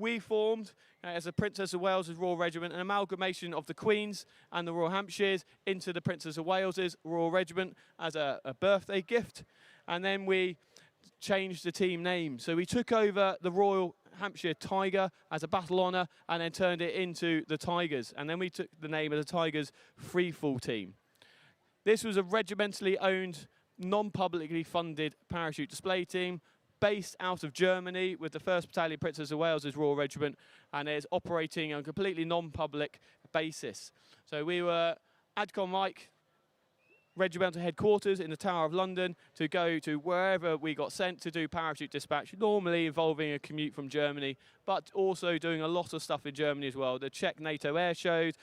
we formed as the Princess of Wales's Royal Regiment, an amalgamation of the Queen's and the Royal Hampshire's into the Princess of Wales's Royal Regiment as a birthday gift. And then we changed the team name. So we took over the Royal Hampshire Tiger as a battle honour and then turned it into the Tigers. And then we took the name of the Tigers Freefall team. This was a regimentally owned, non-publicly funded parachute display team based out of Germany with the 1st Battalion Princess of Wales's Royal Regiment, and is operating on a completely non-public basis. So we were ADCOM Mike regimental headquarters in the Tower of London to go to wherever we got sent to do parachute dispatch, normally involving a commute from Germany, but also doing a lot of stuff in Germany as well. The Czech NATO air shows,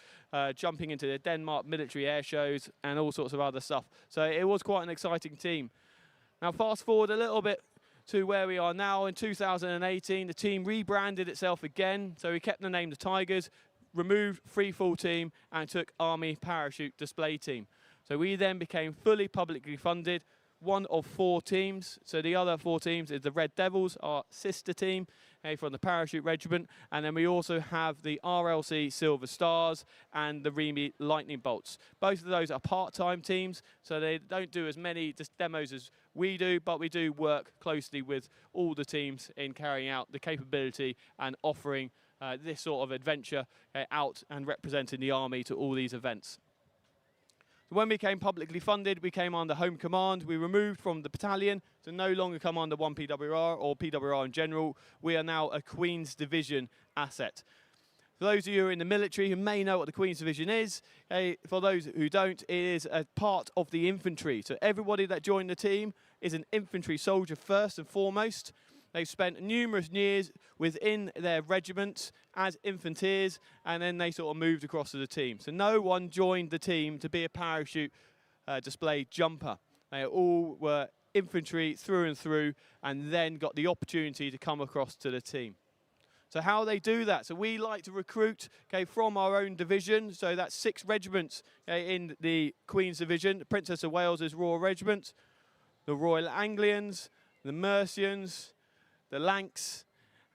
jumping into the Denmark military air shows, and all sorts of other stuff. So it was quite an exciting team. Now fast forward a little bit to where we are now. In 2018, the team rebranded itself again. So we kept the name the Tigers, removed Freefall team, and took Army Parachute Display team. So we then became fully publicly funded, one of 4 teams. So the other 4 teams is the Red Devils, our sister team from the Parachute Regiment. And then we also have the RLC Silver Stars and the Remy Lightning Bolts. Both of those are part-time teams, so they don't do as many demos as we do, but we do work closely with all the teams in carrying out the capability and offering this sort of adventure out and representing the Army to all these events. When we became publicly funded, we came under Home Command. We removed from the battalion to no longer come under 1 PWR or PWR in general. We are now a Queen's Division asset. For those of you who are in the military who may know what the Queen's Division is, for those who don't, it is a part of the infantry. So everybody that joined the team is an infantry soldier first and foremost. They've spent numerous years within their regiments as infanteers, and then they sort of moved across to the team. So no one joined the team to be a parachute display jumper. They all were infantry through and through, and then got the opportunity to come across to the team. So how they do that? So we like to recruit from our own division. So that's 6 regiments in the Queen's Division, the Princess of Wales's Royal Regiment, the Royal Anglians, the Mercians, the Lancs,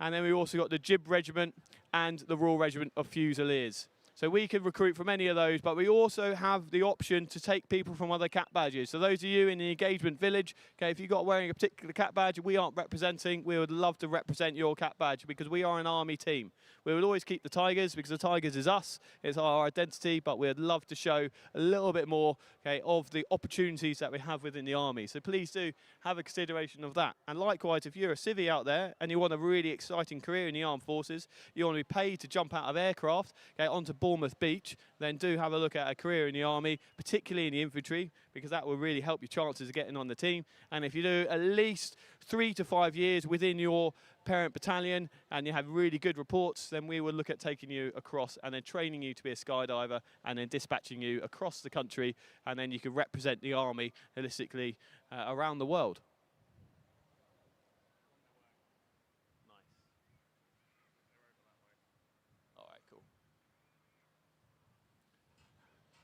and then we also got the Jib Regiment and the Royal Regiment of Fusiliers. So we can recruit from any of those, but we also have the option to take people from other cat badges. So those of you in the engagement village, if you've got wearing a particular cat badge we aren't representing, we would love to represent your cat badge because we are an Army team. We would always keep the Tigers because the Tigers is us, it's our identity, but we'd love to show a little bit more of the opportunities that we have within the Army. So please do have a consideration of that. And likewise, if you're a civvy out there and you want a really exciting career in the armed forces, you want to be paid to jump out of aircraft onto Bournemouth Beach, then do have a look at a career in the Army, particularly in the infantry, because that will really help your chances of getting on the team. And if you do at least 3 to 5 years within your parent battalion and you have really good reports, then we will look at taking you across and then training you to be a skydiver and then dispatching you across the country, and then you can represent the Army holistically around the world.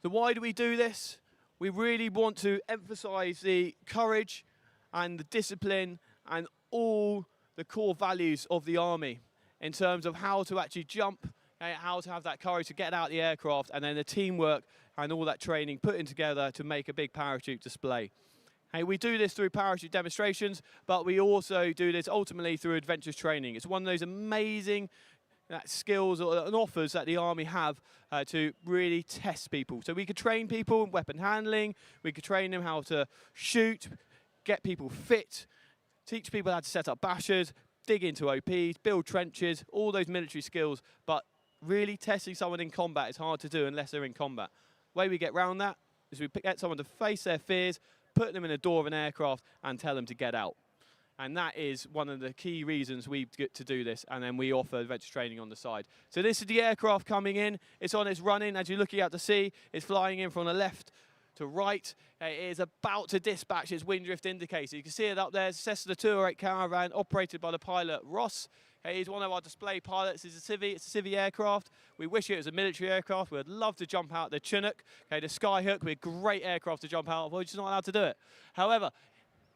So why do we do this? We really want to emphasize the courage and the discipline and all the core values of the Army in terms of how to actually jump, how to have that courage to get out the aircraft, and then the teamwork and all that training put in together to make a big parachute display. We do this through parachute demonstrations, but we also do this ultimately through adventures training. It's one of those amazing skills and offers that the Army have to really test people. So we could train people in weapon handling, we could train them how to shoot, get people fit, teach people how to set up bashers, dig into OPs, build trenches, all those military skills, but really testing someone in combat is hard to do unless they're in combat. The way we get around that is we get someone to face their fears, put them in the door of an aircraft and tell them to get out. And that is one of the key reasons we get to do this, and then we offer adventure training on the side. So this is the aircraft coming in. It's on its running. As you're looking out to sea, it's flying in from the left to right. It is about to dispatch its wind drift indicator. You can see it up there. It's a Cessna 208 Caravan operated by the pilot Ross. He's one of our display pilots. It's a civvy aircraft. We wish it was a military aircraft. We'd love to jump out the Chinook. The Skyhook, we're a great aircraft to jump out of. We're just not allowed to do it. However,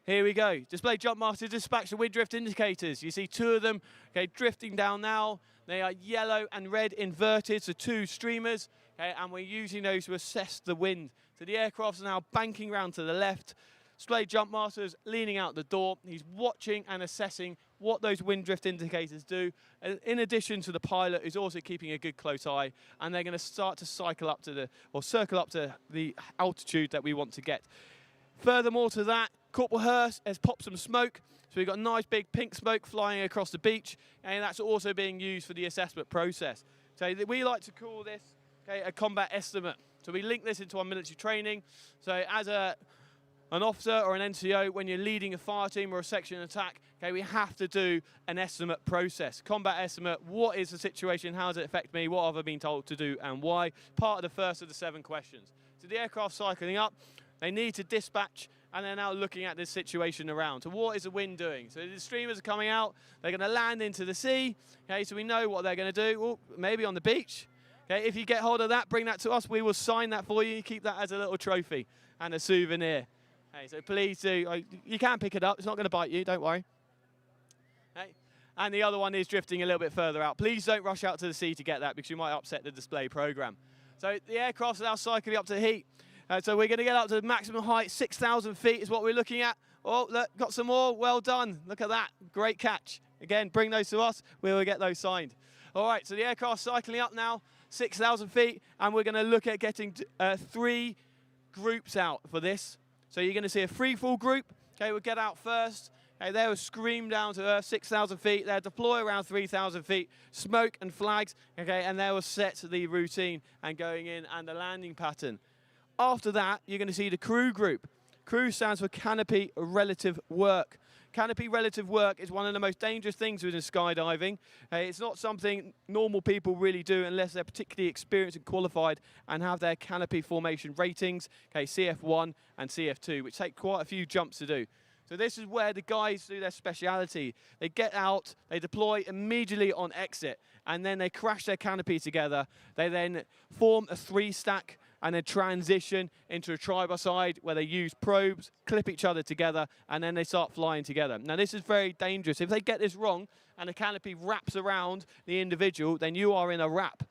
here we go. Display jump master dispatch the wind drift indicators. You see 2 of them drifting down now. They are yellow and red inverted, so 2 streamers, okay, and we're using those to assess the wind. So the aircraft's now banking round to the left. Display jump master's leaning out the door. He's watching and assessing what those wind drift indicators do. In addition to the pilot, who's also keeping a good close eye, and they're going to start to cycle up to the, or circle up to the altitude that we want to get. Furthermore to that, Corporal Hurst has popped some smoke. So we've got nice big pink smoke flying across the beach, and that's also being used for the assessment process. So we like to call this, okay, a combat estimate. So we link this into our military training. So as an officer or an NCO, when you're leading a fire team or a section attack, okay, we have to do an estimate process. Combat estimate, what is the situation, how does it affect me, what have I been told to do and why? Part of the first of the 7 questions. So the aircraft cycling up, they need to dispatch, and they're now looking at this situation around. So what is the wind doing? So the streamers are coming out, they're going to land into the sea, okay, so we know what they're going to do, well, maybe on the beach. Okay, if you get hold of that, bring that to us, we will sign that for you, keep that as a little trophy and a souvenir. Okay, so please do, you can pick it up, it's not going to bite you, don't worry. Okay. And the other one is drifting a little bit further out. Please don't rush out to the sea to get that because you might upset the display program. So the aircraft's now cycling up to heat. So we're going to get up to the maximum height, 6,000 feet is what we're looking at. Oh, look, got some more, well done. Look at that, great catch. Again, bring those to us, we will get those signed. All right, so the aircraft's cycling up now, 6,000 feet, and we're going to look at getting 3 groups out for this. So you're going to see a free fall group. Okay, we'll get out first. Okay, they will scream down to earth, 6,000 feet. They'll deploy around 3,000 feet, smoke and flags. Okay, and they will set the routine and going in and the landing pattern. After that, you're going to see the crew group. Crew stands for Canopy Relative Work. Canopy relative work is one of the most dangerous things within skydiving. It's not something normal people really do unless they're particularly experienced and qualified and have their canopy formation ratings, okay, CF1 and CF2, which take quite a few jumps to do. So this is where the guys do their speciality. They get out, they deploy immediately on exit, and then they crash their canopy together. They then form a 3-stack and then transition into a triboside where they use probes, clip each other together, and then they start flying together. Now this is very dangerous. If they get this wrong and the canopy wraps around the individual, then you are in a wrap.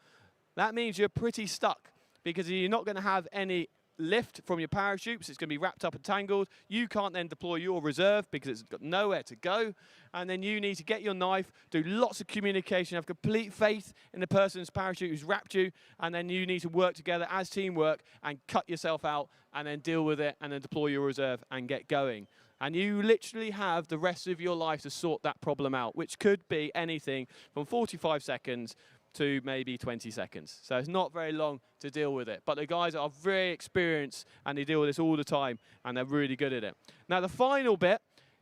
That means you're pretty stuck because you're not going to have any lift from your parachutes. It's going to be wrapped up and tangled. You can't then deploy your reserve because it's got nowhere to go. And then you need to get your knife, do lots of communication, have complete faith in the person's parachute who's wrapped you, and then you need to work together as teamwork and cut yourself out and then deal with it and then deploy your reserve and get going. And you literally have the rest of your life to sort that problem out, which could be anything from 45 seconds to maybe 20 seconds. So it's not very long to deal with it. But the guys are very experienced and they deal with this all the time and they're really good at it. Now the final bit,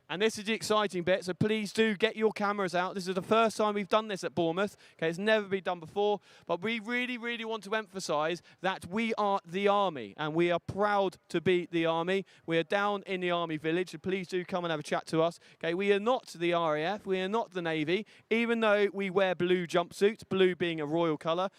and this is the exciting bit, so please do get your cameras out. This is the first time we've done this at Bournemouth. Okay, it's never been done before, but we really, really want to emphasize that we are the Army and we are proud to be the Army. We are down in the Army village, so please do come and have a chat to us. Okay, we are not the RAF, we are not the Navy, even though we wear blue jumpsuits, blue being a royal colour,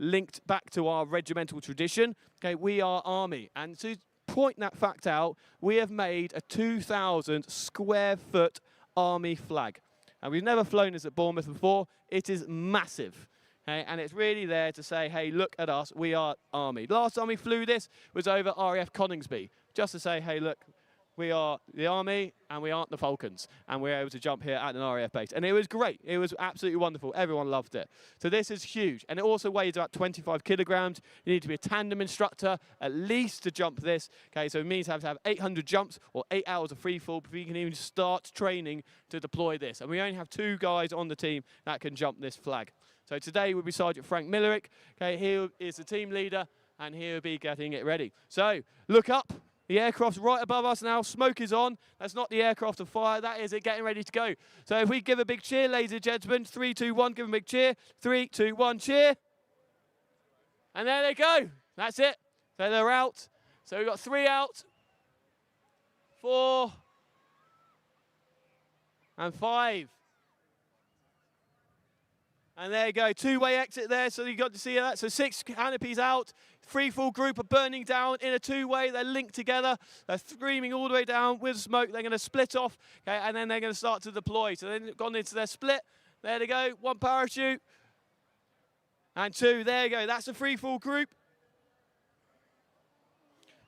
linked back to our regimental tradition. Okay, we are Army, and to point that fact out, we have made a 2,000 square foot Army flag. And we've never flown this at Bournemouth before. It is massive. Okay? And it's really there to say, hey, look at us, we are Army. Last time we flew this was over RAF Coningsby, just to say, hey, look, we are the Army and we aren't the Falcons. And we're able to jump here at an RAF base. And it was great. It was absolutely wonderful. Everyone loved it. So this is huge. And it also weighs about 25 kilograms. You need to be a tandem instructor at least to jump this. Okay, so it means you have to have 800 jumps or 8 hours of free fall before you can even start training to deploy this. And we only have 2 guys on the team that can jump this flag. So today will be Sergeant Frank Millerick. Okay, he is the team leader and he'll be getting it ready. So look up. The aircraft's right above us now. Smoke is on. That's not the aircraft of fire. That is it getting ready to go. So if we give a big cheer, ladies and gentlemen, 3, 2, 1, give them a big cheer. 3, 2, 1, cheer. And there they go. That's it. So they're out. So we've got 3 out, 4, and 5. And there you go, 2-way exit there, so you got to see that. So 6 canopies out, free fall group are burning down in a 2-way, they're linked together, they're screaming all the way down with smoke, they're going to split off, okay, and then they're going to start to deploy. So they've gone into their split, there they go, 1 parachute, and 2. There you go. That's a free-fall group.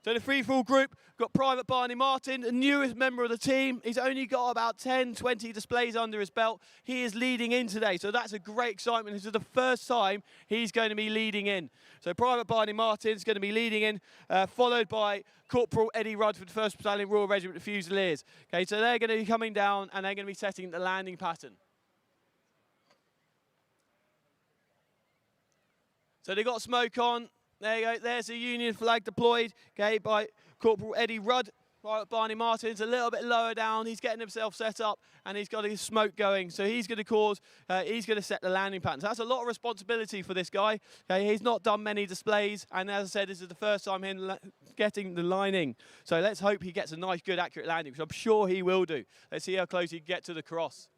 So the free-fall group got Private Barney Martin, the newest member of the team. He's only got about 10, 20 displays under his belt. He is leading in today, so that's a great excitement. This is the first time he's going to be leading in. So Private Barney Martin is going to be leading in, followed by Corporal Eddie Rudd for the 1st Battalion Royal Regiment of Fusiliers. Okay, so they're going to be coming down and they're going to be setting the landing pattern. So they got smoke on. There you go, there's the Union flag deployed, okay, by Corporal Eddie Rudd. Barney Martin's a little bit lower down. He's getting himself set up and he's got his smoke going. So he's going to set the landing pattern. So that's a lot of responsibility for this guy. Okay, he's not done many displays. And as I said, this is the first time him getting the lining. So let's hope he gets a nice, good, accurate landing, which I'm sure he will do. Let's see how close he can get to the cross.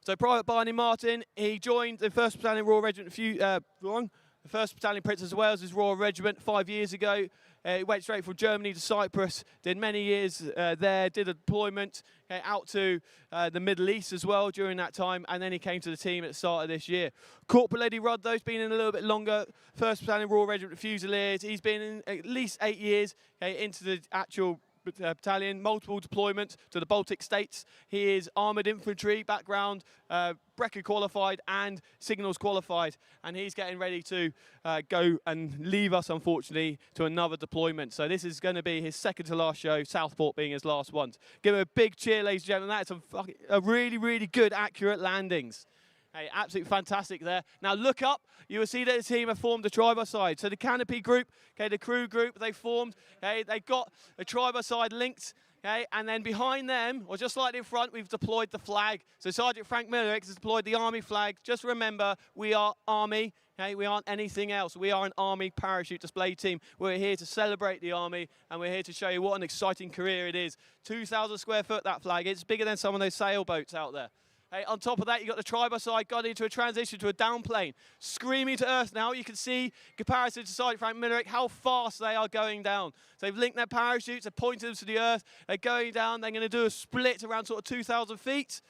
So Private Barney Martin, he joined the 1st Battalion Royal Regiment, the 1st Battalion Princess of Wales' Royal Regiment 5 years ago. He went straight from Germany to Cyprus, did many years there, did a deployment out to the Middle East as well during that time, and then he came to the team at the start of this year. Corporal Eddie Rudd, though, has been in a little bit longer. 1st Battalion Royal Regiment of Fusiliers. He's been in at least 8 years into the actual battalion, multiple deployments to the Baltic states. He is armoured infantry background, Brecker qualified and signals qualified, and he's getting ready to go and leave us, unfortunately, to another deployment. So this is going to be his second to last show, Southport being his last one. Give him a big cheer, ladies and gentlemen. That's a really, really good, accurate landings. Hey, absolutely fantastic there. Now look up, you will see that the team have formed a tri-by-side. So the canopy group, okay, the crew group, they formed, okay, they got a tri-by-side linked, okay, and then behind them, or just like in front, we've deployed the flag. So Sergeant Frank Miller has deployed the Army flag. Just remember, we are Army, okay, we aren't anything else. We are an Army parachute display team. We're here to celebrate the Army, and we're here to show you what an exciting career it is. 2,000 square foot, that flag. It's bigger than some of those sailboats out there. Hey, on top of that, you've got the tri-by-side, got into a transition to a downplane. Screaming to earth now. You can see, in comparison to Sergeant Frank Millerick, how fast they are going down. So they've linked their parachutes, they've pointed them to the earth, they're going down, they're going to do a split around sort of 2,000 feet.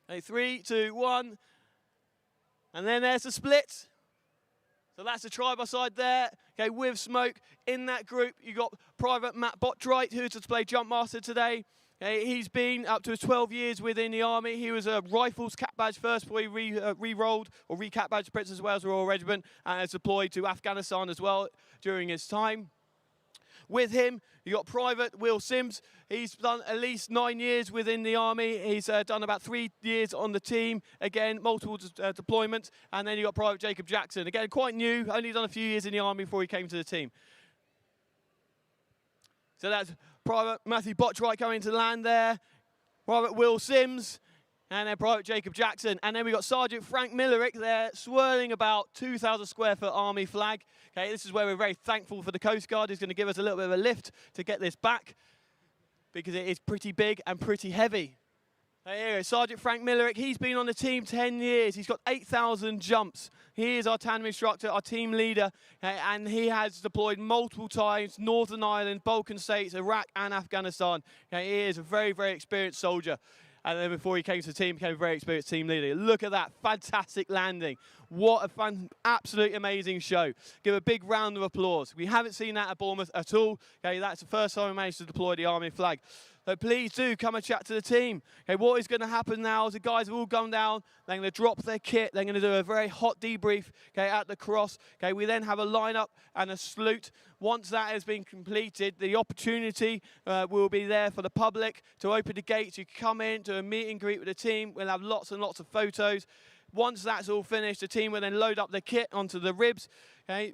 Okay, 3, 2, 1. And then there's the split. So that's the tri-by-side there, okay, with smoke. In that group, you've got Private Matt Botwright, who's to display jump master today. He's been up to 12 years within the Army. He was a Rifles Cat Badge first before he re-rolled or re-Cat Badge Princess of Wales Royal Regiment and has deployed to Afghanistan as well during his time. With him, you got Private Will Sims. He's done at least 9 years within the Army. He's done about 3 years on the team. Again, multiple deployments. And then you got Private Jacob Jackson. Again, quite new, only done a few years in the Army before he came to the team. So that's Private Matthew Botwright coming to land there, Private Will Sims, and then Private Jacob Jackson. And then we've got Sergeant Frank Millerick there, swirling about 2,000 square foot Army flag. Okay, this is where we're very thankful for the Coast Guard, who's going to give us a little bit of a lift to get this back, because it is pretty big and pretty heavy. Here is Sergeant Frank Millerick. He's been on the team 10 years. He's got 8,000 jumps. He is our tandem instructor, our team leader, and he has deployed multiple times, Northern Ireland, Balkan states, Iraq and Afghanistan. He is a very, very experienced soldier. And then before he came to the team, became a very experienced team leader. Look at that fantastic landing. What a fun, absolutely amazing show. Give a big round of applause. We haven't seen that at Bournemouth at all. Okay, that's the first time we managed to deploy the Army flag. So please do come and chat to the team. Okay, what is going to happen now is the guys have all gone down. They're going to drop their kit. They're going to do a very hot debrief, okay, at the cross. Okay, we then have a lineup and a salute. Once that has been completed, the opportunity will be there for the public to open the gates. You can come in to a meet and greet with the team. We'll have lots and lots of photos. Once that's all finished, the team will then load up the kit onto the ribs, okay,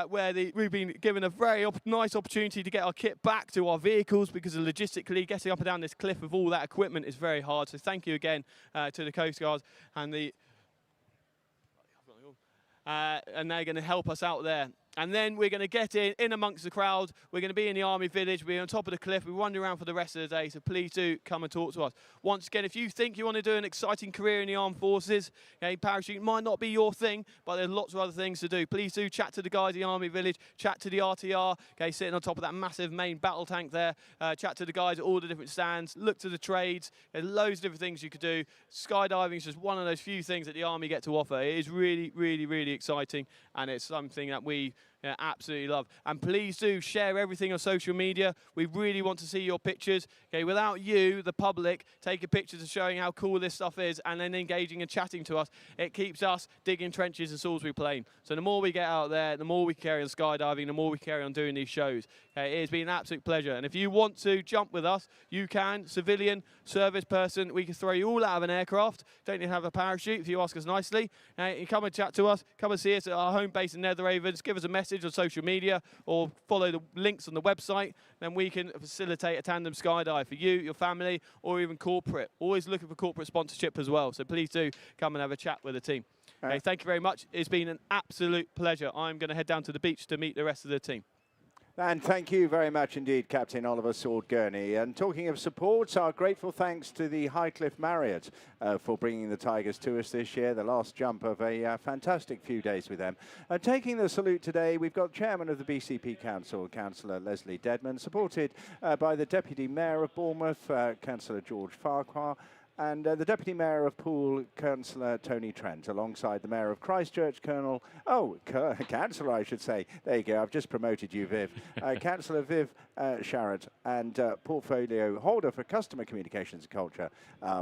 where we've been given a very nice opportunity to get our kit back to our vehicles, because logistically getting up and down this cliff with all that equipment is very hard. So thank you again to the Coast Guard and they're going to help us out there. And then we're going to get in amongst the crowd. We're going to be in the army village. We're on top of the cliff. We're wandering around for the rest of the day. So please do come and talk to us. Once again, if you think you want to do an exciting career in the armed forces, okay, parachuting might not be your thing, but there's lots of other things to do. Please do chat to the guys in the army village. Chat to the RTR, okay, sitting on top of that massive main battle tank there. Chat to the guys at all the different stands. Look to the trades. There's loads of different things you could do. Skydiving is just one of those few things that the army get to offer. It is really, really, really exciting, and it's something that we absolutely love. And please do share everything on social media. We really want to see your pictures. Okay, without you, the public, taking pictures of showing how cool this stuff is and then engaging and chatting to us, it keeps us digging trenches in Salisbury Plain. So the more we get out there, the more we carry on skydiving, the more we carry on doing these shows. Okay, it has been an absolute pleasure. And if you want to jump with us, you can. Civilian, service person, we can throw you all out of an aircraft. Don't need to have a parachute if you ask us nicely. You come and chat to us. Come and see us at our home base in Netheravens. Give us a message on social media or follow the links on the website, then we can facilitate a tandem skydive for you, your family, or even corporate. Always looking for corporate sponsorship as well, so please do come and have a chat with the team. Okay, thank you very much. It's been an absolute pleasure. I'm going to head down to the beach to meet the rest of the team. And thank you very much indeed, Captain Oliver Sword-Gurney. And talking of support, our grateful thanks to the Highcliffe Marriott for bringing the Tigers to us this year, the last jump of a fantastic few days with them. Taking the salute today, we've got Chairman of the BCP Council, Councillor Leslie Dedman, supported by the Deputy Mayor of Bournemouth, Councillor George Farquhar, and the Deputy Mayor of Poole, Councillor Tony Trent, alongside the Mayor of Christchurch, Councillor, I should say. There you go, I've just promoted you, Viv. Councillor Viv Sharrett, and portfolio holder for Customer Communications and Culture,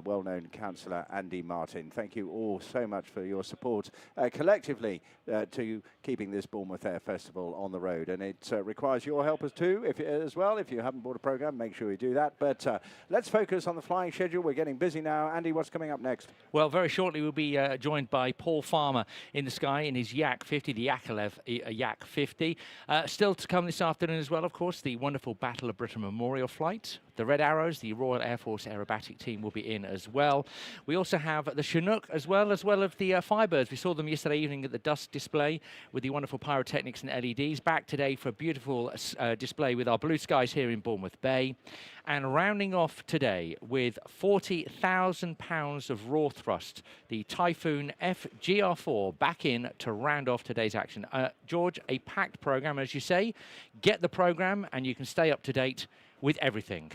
well-known Councillor Andy Martin. Thank you all so much for your support collectively to keeping this Bournemouth Air Festival on the road. And it requires your help as well. If you haven't bought a programme, make sure you do that. But let's focus on the flying schedule. We're getting busy now. Andy, what's coming up next? Well, very shortly we'll be joined by Paul Farmer in the sky in his Yak 50, the Yakolev Yak 50. Still to come this afternoon as well, of course, the wonderful Battle of Britain Memorial Flight. The Red Arrows, the Royal Air Force aerobatic team, will be in as well. We also have the Chinook as well as the Firebirds. We saw them yesterday evening at the Dusk Display with the wonderful pyrotechnics and LEDs. Back today for a beautiful display with our blue skies here in Bournemouth Bay. And rounding off today with 40,000 pounds of raw thrust, the Typhoon FGR4 back in to round off today's action. George, a packed programme, as you say. Get the programme and you can stay up to date with everything.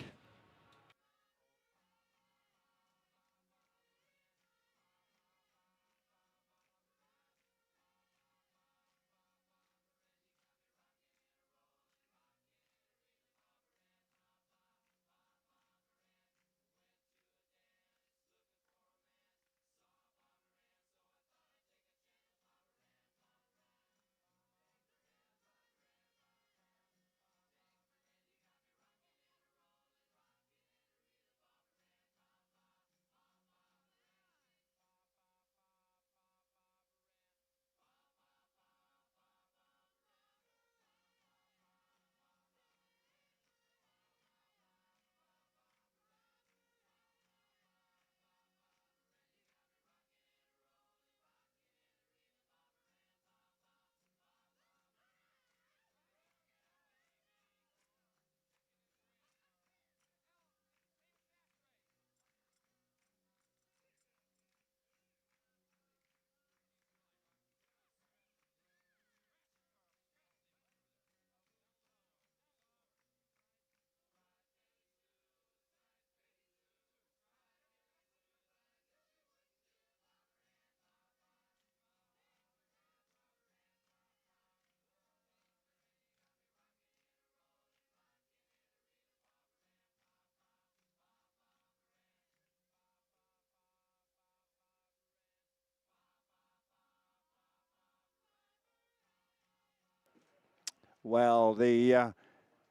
Well, the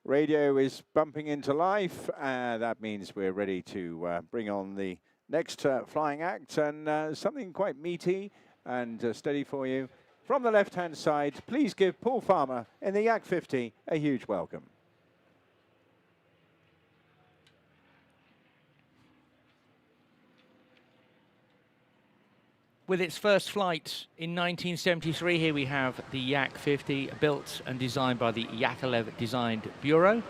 radio is bumping into life. That means we're ready to bring on the next flying act, and something quite meaty and steady for you. From the left-hand side, please give Paul Farmer in the Yak 50 a huge welcome. With its first flight in 1973, here we have the Yak 50, built and designed by the Yakolev Design Bureau.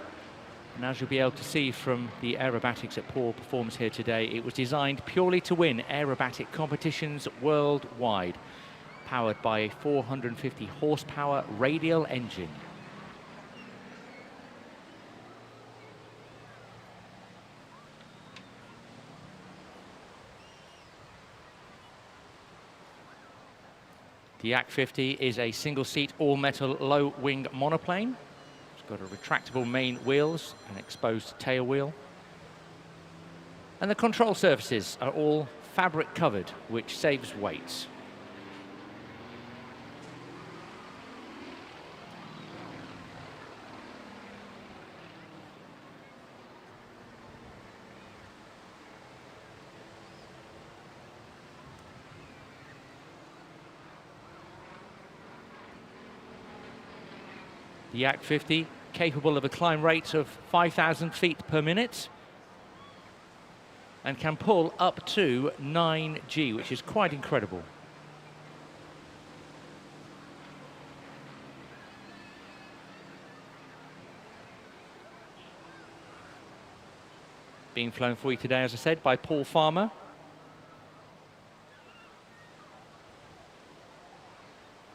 And as you'll be able to see from the aerobatics at Paul performs here today, it was designed purely to win aerobatic competitions worldwide, powered by a 450 horsepower radial engine. The Yak 50 is a single-seat, all-metal, low-wing monoplane. It's got a retractable main wheels, an exposed tail wheel. And the control surfaces are all fabric-covered, which saves weight. The Yak 50, capable of a climb rate of 5,000 feet per minute and can pull up to 9G, which is quite incredible. Being flown for you today, as I said, by Paul Farmer.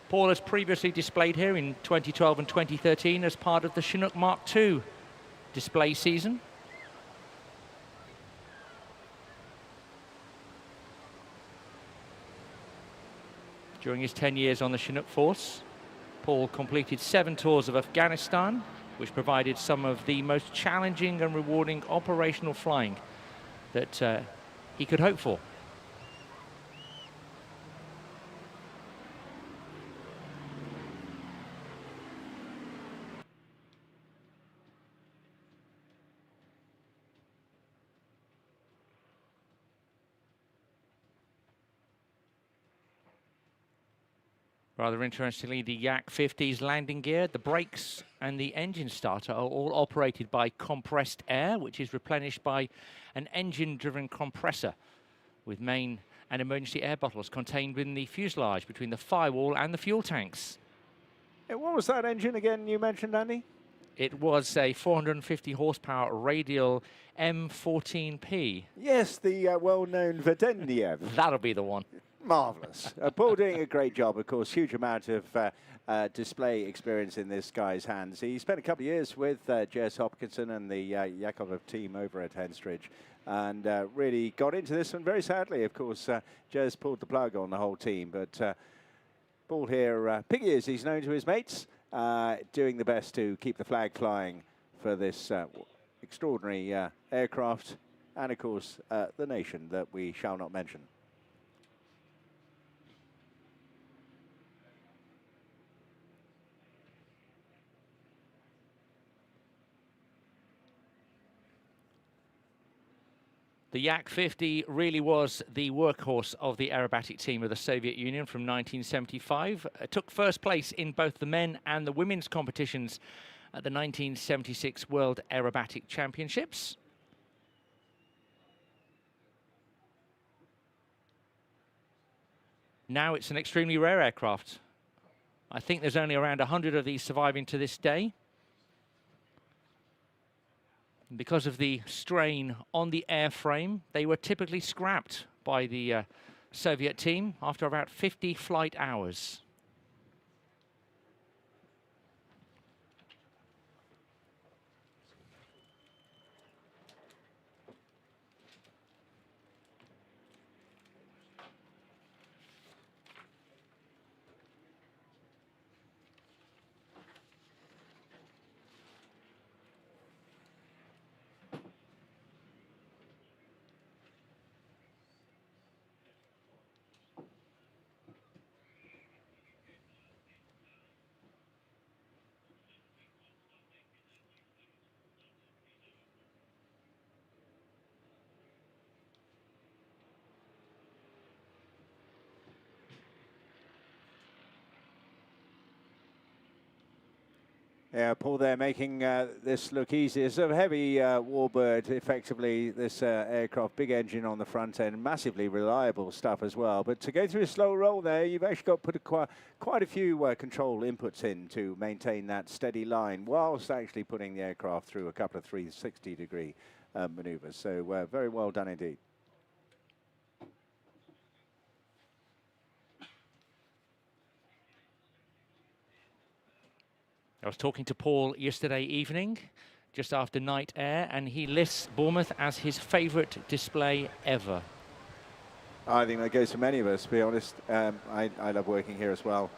Paul has previously displayed here in 2012 and 2013 as part of the Chinook Mark II display season. During his 10 years on the Chinook force, Paul completed 7 tours of Afghanistan, which provided some of the most challenging and rewarding operational flying that he could hope for. Rather interestingly, the Yak 50's landing gear, the brakes and the engine starter are all operated by compressed air, which is replenished by an engine-driven compressor with main and emergency air bottles contained within the fuselage between the firewall and the fuel tanks. What was that engine again you mentioned, Andy? It was a 450 horsepower radial M14P. Yes, the well-known Vedendiev. That'll be the one. Marvellous. Paul doing a great job, of course. Huge amount of display experience in this guy's hands. He spent a couple of years with Jez Hopkinson and the Yakovlev team over at Henstridge and really got into this one. Very sadly, of course, Jez pulled the plug on the whole team. But Paul here, Piggy as he's known to his mates, doing the best to keep the flag flying for this extraordinary aircraft and, of course, the nation that we shall not mention. The Yak 50 really was the workhorse of the aerobatic team of the Soviet Union from 1975. It took first place in both the men and the women's competitions at the 1976 World Aerobatic Championships. Now it's an extremely rare aircraft. I think there's only around 100 of these surviving to this day. Because of the strain on the airframe, they were typically scrapped by the Soviet team after about 50 flight hours. Yeah, Paul there making this look easy. It's a heavy warbird, effectively, this aircraft, big engine on the front end, massively reliable stuff as well. But to go through a slow roll there, you've actually got to put quite a few control inputs in to maintain that steady line, whilst actually putting the aircraft through a couple of 360-degree maneuvers. So very well done indeed. I was talking to Paul yesterday evening, just after night air, and he lists Bournemouth as his favourite display ever. I think that goes for many of us, to be honest. I love working here as well.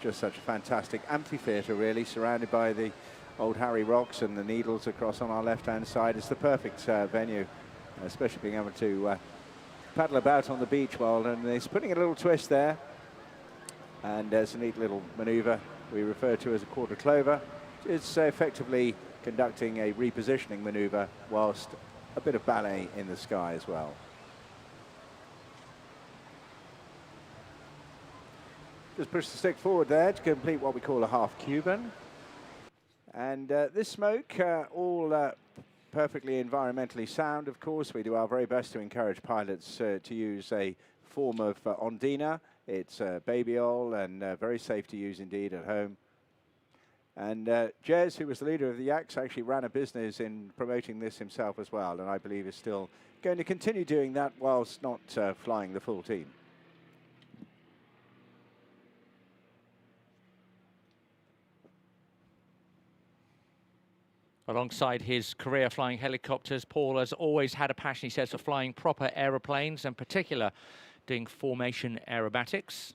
Just such a fantastic amphitheatre, really, surrounded by the old Harry Rocks and the Needles across on our left-hand side. It's the perfect venue, especially being able to paddle about on the beach while, and it's putting a little twist there. And there's a neat little manoeuvre we refer to as a quarter clover. It's effectively conducting a repositioning manoeuvre whilst a bit of ballet in the sky as well. Just push the stick forward there to complete what we call a half Cuban. And this smoke, all perfectly environmentally sound, of course. We do our very best to encourage pilots to use a form of Ondina. It's baby oil and very safe to use indeed at home. And Jez, who was the leader of the Yaks, actually ran a business in promoting this himself as well, and I believe is still going to continue doing that whilst not flying the full team. Alongside his career flying helicopters, Paul has always had a passion, he says, for flying proper aeroplanes, in particular doing formation aerobatics.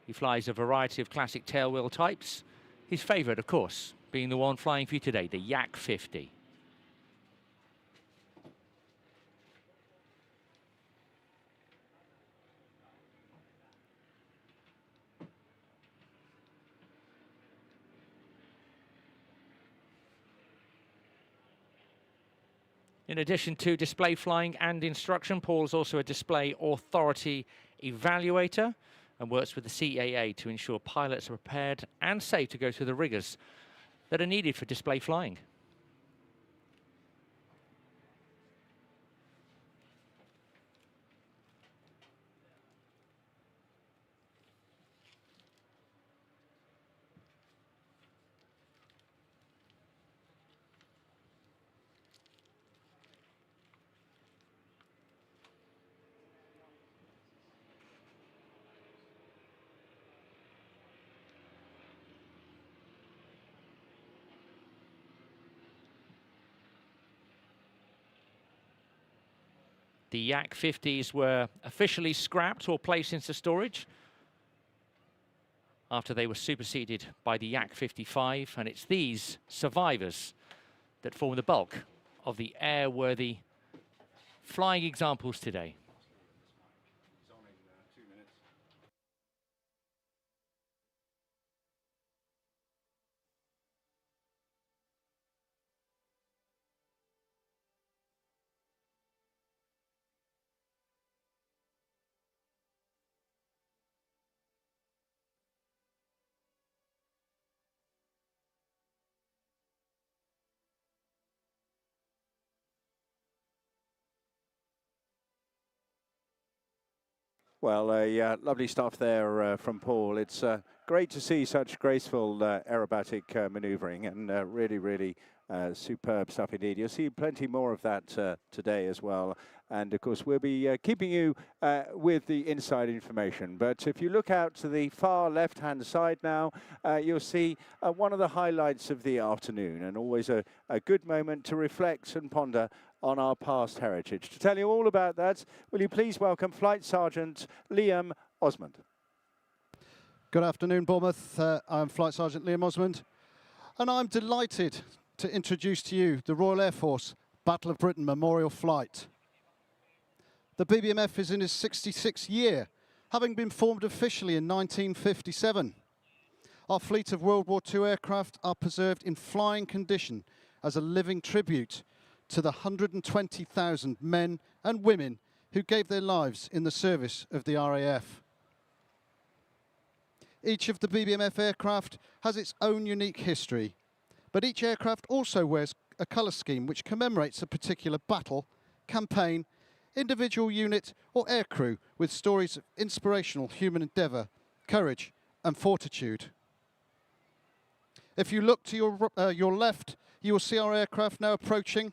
He flies a variety of classic tailwheel types. His favourite, of course, being the one flying for you today, the Yak 50. In addition to display flying and instruction, Paul is also a display authority evaluator and works with the CAA to ensure pilots are prepared and safe to go through the rigours that are needed for display flying. The Yak 50s were officially scrapped or placed into storage after they were superseded by the Yak 55, and it's these survivors that form the bulk of the airworthy flying examples today. Well, lovely stuff there from Paul. It's great to see such graceful aerobatic manoeuvring, and really, really superb stuff indeed. You'll see plenty more of that today as well. And of course, we'll be keeping you with the inside information. But if you look out to the far left-hand side now, you'll see one of the highlights of the afternoon, and always a good moment to reflect and ponder on our past heritage. To tell you all about that, will you please welcome Flight Sergeant Liam Osmond. Good afternoon, Bournemouth. I'm Flight Sergeant Liam Osmond, and I'm delighted to introduce to you the Royal Air Force Battle of Britain Memorial Flight. The BBMF is in its 66th year, having been formed officially in 1957. Our fleet of World War II aircraft are preserved in flying condition as a living tribute to the 120,000 men and women who gave their lives in the service of the RAF. Each of the BBMF aircraft has its own unique history, but each aircraft also wears a colour scheme which commemorates a particular battle, campaign, individual unit or aircrew with stories of inspirational human endeavour, courage and fortitude. If you look to your left, you will see our aircraft now approaching,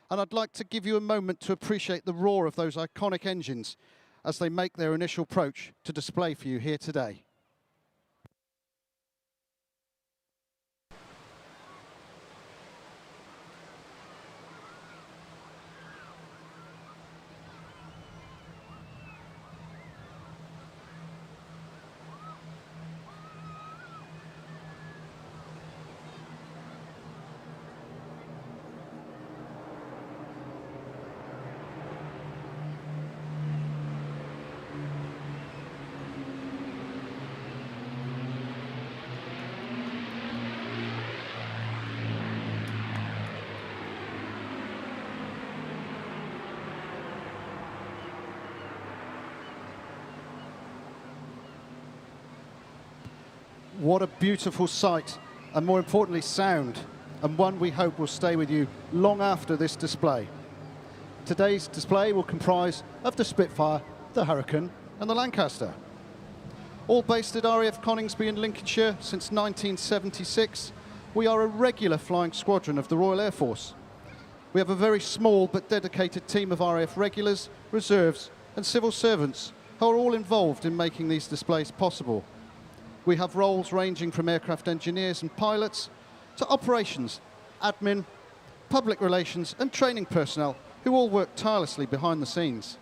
and I'd like to give you a moment to appreciate the roar of those iconic engines as they make their initial approach to display for you here today. What a beautiful sight, and more importantly sound, and one we hope will stay with you long after this display. Today's display will comprise of the Spitfire, the Hurricane and the Lancaster. All based at RAF Coningsby in Lincolnshire since 1976, we are a regular flying squadron of the Royal Air Force. We have a very small but dedicated team of RAF regulars, reserves and civil servants who are all involved in making these displays possible. We have roles ranging from aircraft engineers and pilots to operations, admin, public relations and training personnel who all work tirelessly behind the scenes.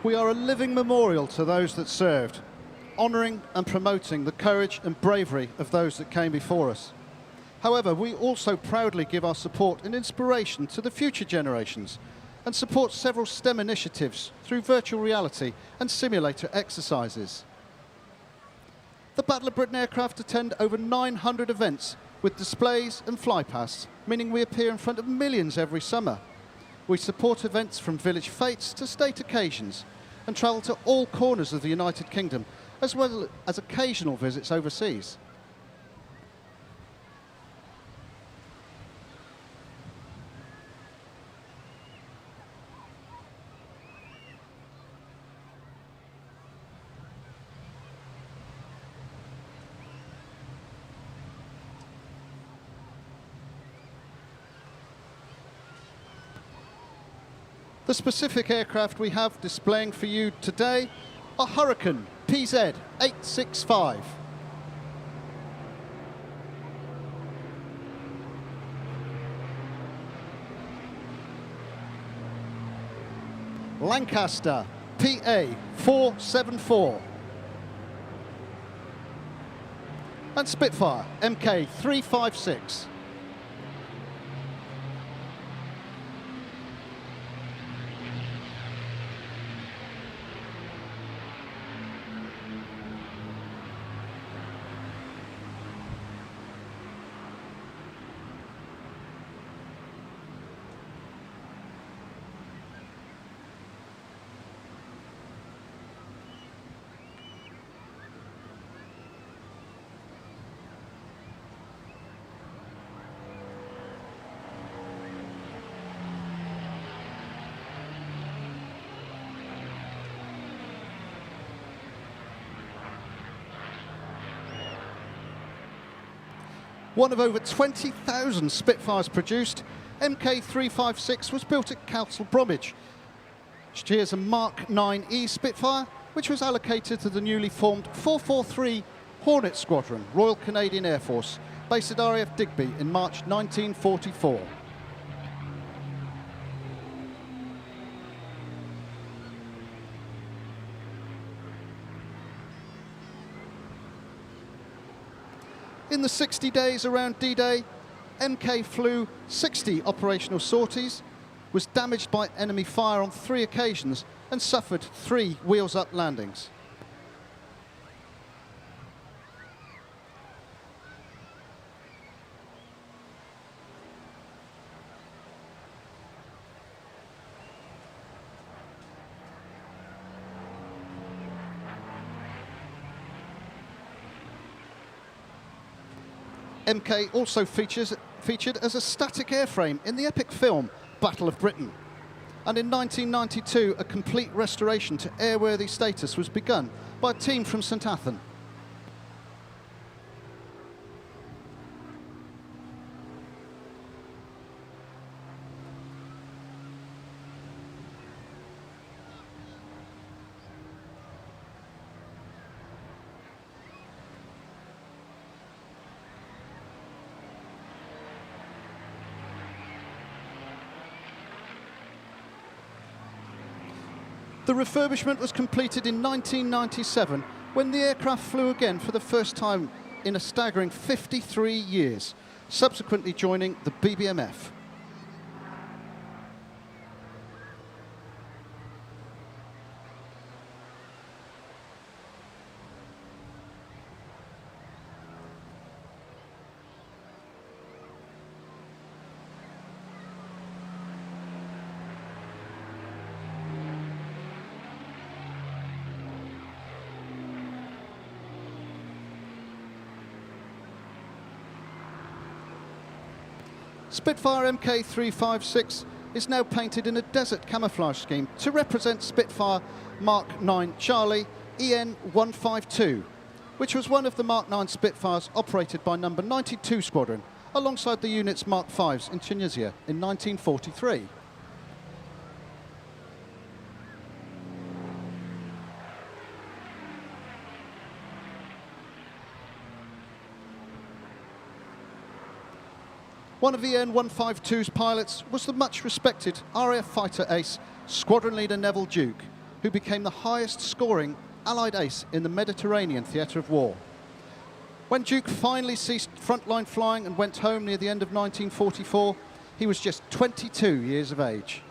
We are a living memorial to those that served, honouring and promoting the courage and bravery of those that came before us. However, we also proudly give our support and inspiration to the future generations and support several STEM initiatives through virtual reality and simulator exercises. The Battle of Britain aircraft attend over 900 events with displays and flypasts, meaning we appear in front of millions every summer. We support events from village fetes to state occasions and travel to all corners of the United Kingdom, as well as occasional visits overseas. The specific aircraft we have displaying for you today are Hurricane PZ-865. Lancaster PA-474. And Spitfire MK-356. One of over 20,000 Spitfires produced, MK356 was built at Castle Bromwich. She is a Mark 9E Spitfire which was allocated to the newly formed 443 Hornet Squadron, Royal Canadian Air Force, based at RAF Digby in March 1944. In the 60 days around D-Day, MK flew 60 operational sorties, was damaged by enemy fire on 3 occasions, and suffered 3 wheels-up landings. MK also featured as a static airframe in the epic film Battle of Britain. And in 1992, a complete restoration to airworthy status was begun by a team from St Athan. The refurbishment was completed in 1997 when the aircraft flew again for the first time in a staggering 53 years, subsequently joining the BBMF. Spitfire MK356 is now painted in a desert camouflage scheme to represent Spitfire Mark 9 Charlie EN152, which was one of the Mark 9 Spitfires operated by number 92 Squadron alongside the unit's Mark 5s in Tunisia in 1943. One of the EN152's pilots was the much-respected RAF fighter ace, Squadron Leader Neville Duke, who became the highest-scoring Allied ace in the Mediterranean theatre of war. When Duke finally ceased frontline flying and went home near the end of 1944, he was just 22 years of age.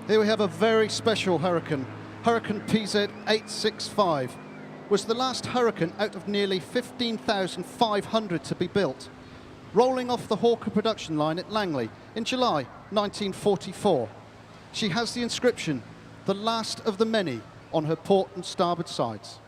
Here we have a very special Hurricane. Hurricane PZ865 was the last Hurricane out of nearly 15,500 to be built, rolling off the Hawker production line at Langley in July 1944. She has the inscription, "The last of the many," on her port and starboard sides.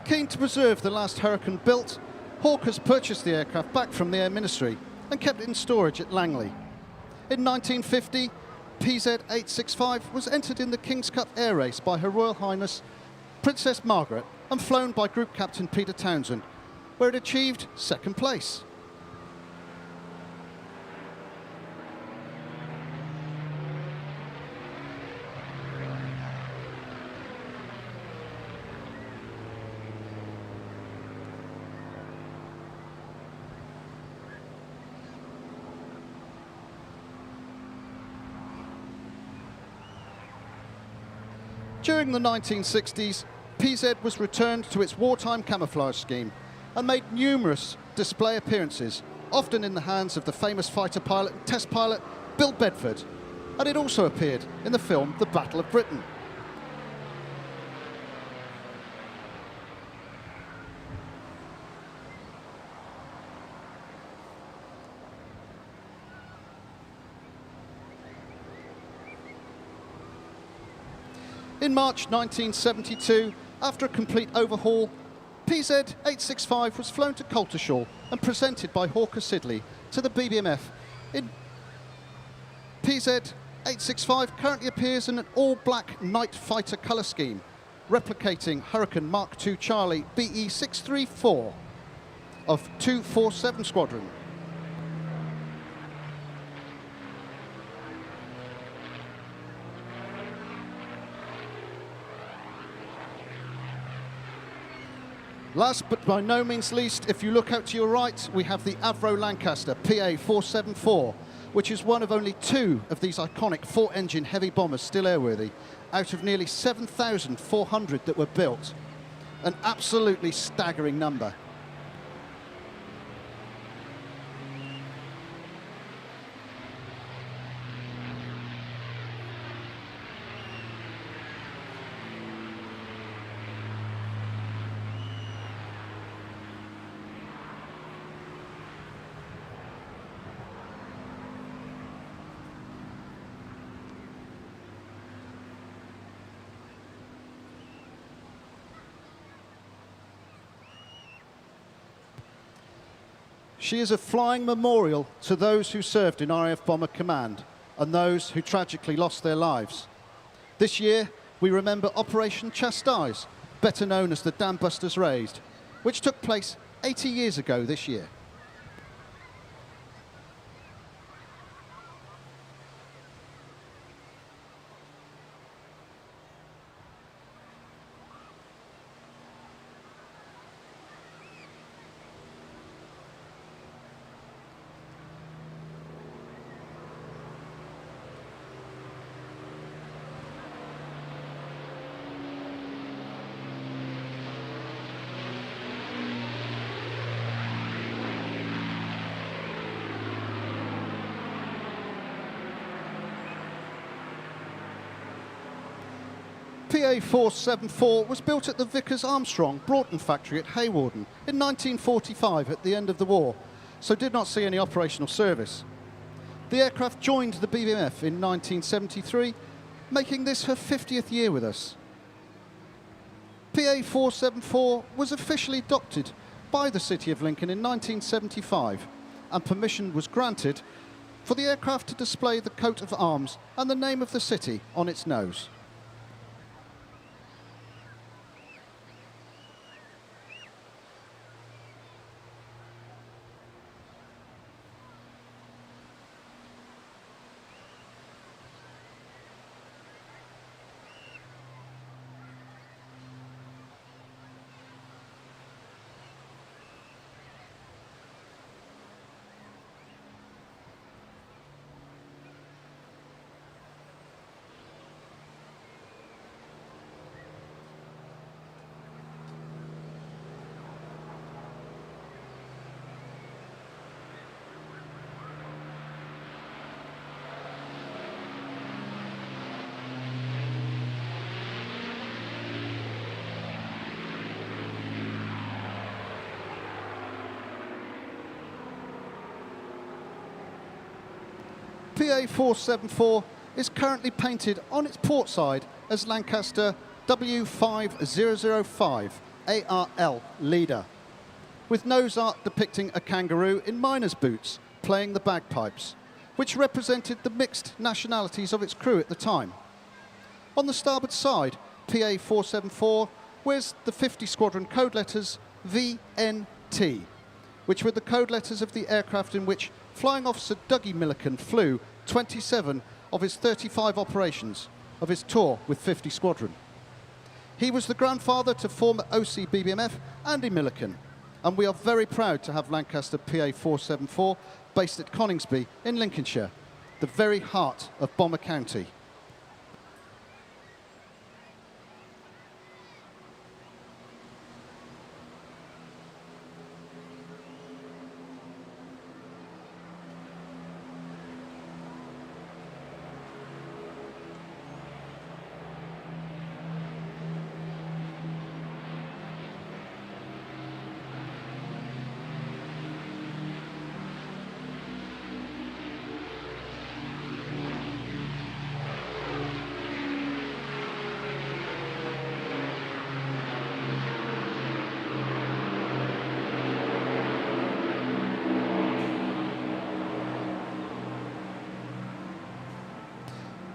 Keen to preserve the last Hurricane built, Hawkers purchased the aircraft back from the Air Ministry and kept it in storage at Langley. In 1950, PZ865 was entered in the King's Cup Air Race by Her Royal Highness Princess Margaret and flown by Group Captain Peter Townsend, where it achieved second place. During the 1960s, PZ was returned to its wartime camouflage scheme and made numerous display appearances, often in the hands of the famous fighter pilot and test pilot Bill Bedford, and it also appeared in the film The Battle of Britain. In March 1972, after a complete overhaul, PZ-865 was flown to Coltishall and presented by Hawker Siddeley to the BBMF. PZ-865 currently appears in an all-black night fighter colour scheme, replicating Hurricane Mark II Charlie BE-634 of 247 Squadron. Last but by no means least, if you look out to your right, we have the Avro Lancaster PA-474, which is one of only 2 of these iconic 4-engine heavy bombers still airworthy, out of nearly 7,400 that were built. An absolutely staggering number. She is a flying memorial to those who served in RAF Bomber Command and those who tragically lost their lives. This year, we remember Operation Chastise, better known as the Dam Busters Raised, which took place 80 years ago this year. PA-474 was built at the Vickers Armstrong Broughton factory at Hawarden in 1945 at the end of the war, so did not see any operational service. The aircraft joined the BBMF in 1973, making this her 50th year with us. PA-474 was officially adopted by the City of Lincoln in 1975, and permission was granted for the aircraft to display the coat of arms and the name of the city on its nose. PA-474 is currently painted on its port side as Lancaster W5005 ARL Leader, with nose art depicting a kangaroo in miner's boots playing the bagpipes, which represented the mixed nationalities of its crew at the time. On the starboard side, PA-474 wears the 50 Squadron code letters VNT, which were the code letters of the aircraft in which Flying Officer Dougie Milliken flew 27 of his 35 operations of his tour with 50 Squadron. He was the grandfather to former OC BBMF Andy Milliken, and we are very proud to have Lancaster PA-474 based at Coningsby in Lincolnshire, the very heart of Bomber County.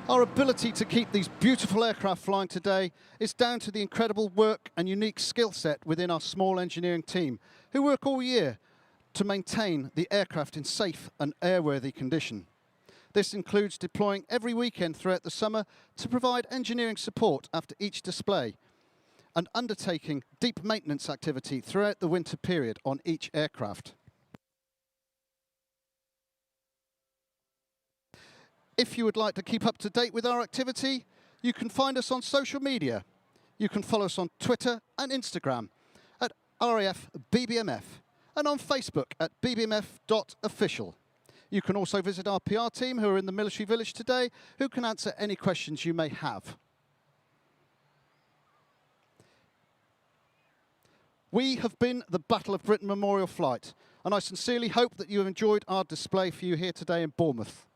Our ability to keep these beautiful aircraft flying today is down to the incredible work and unique skill set within our small engineering team, who work all year to maintain the aircraft in safe and airworthy condition. This includes deploying every weekend throughout the summer to provide engineering support after each display, and undertaking deep maintenance activity throughout the winter period on each aircraft. If you would like to keep up to date with our activity, you can find us on social media. You can follow us on Twitter and Instagram at RAF BBMF and on Facebook at bbmf.official. You can also visit our PR team who are in the military village today, who can answer any questions you may have. We have been the Battle of Britain Memorial Flight, and I sincerely hope that you have enjoyed our display for you here today in Bournemouth.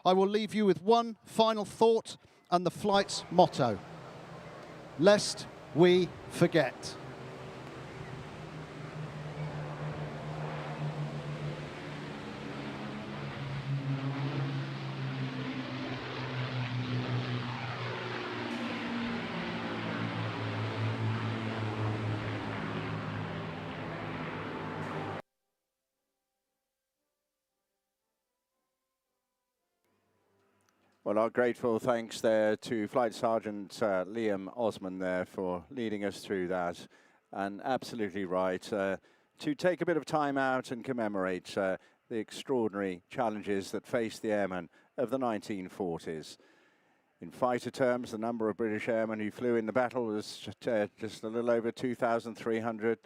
I will leave you with one final thought and the flight's motto: lest we forget. Well, our grateful thanks there to Flight Sergeant Liam Osman there for leading us through that. And absolutely right, to take a bit of time out and commemorate the extraordinary challenges that faced the airmen of the 1940s. In fighter terms, the number of British airmen who flew in the battle was just a little over 2,300.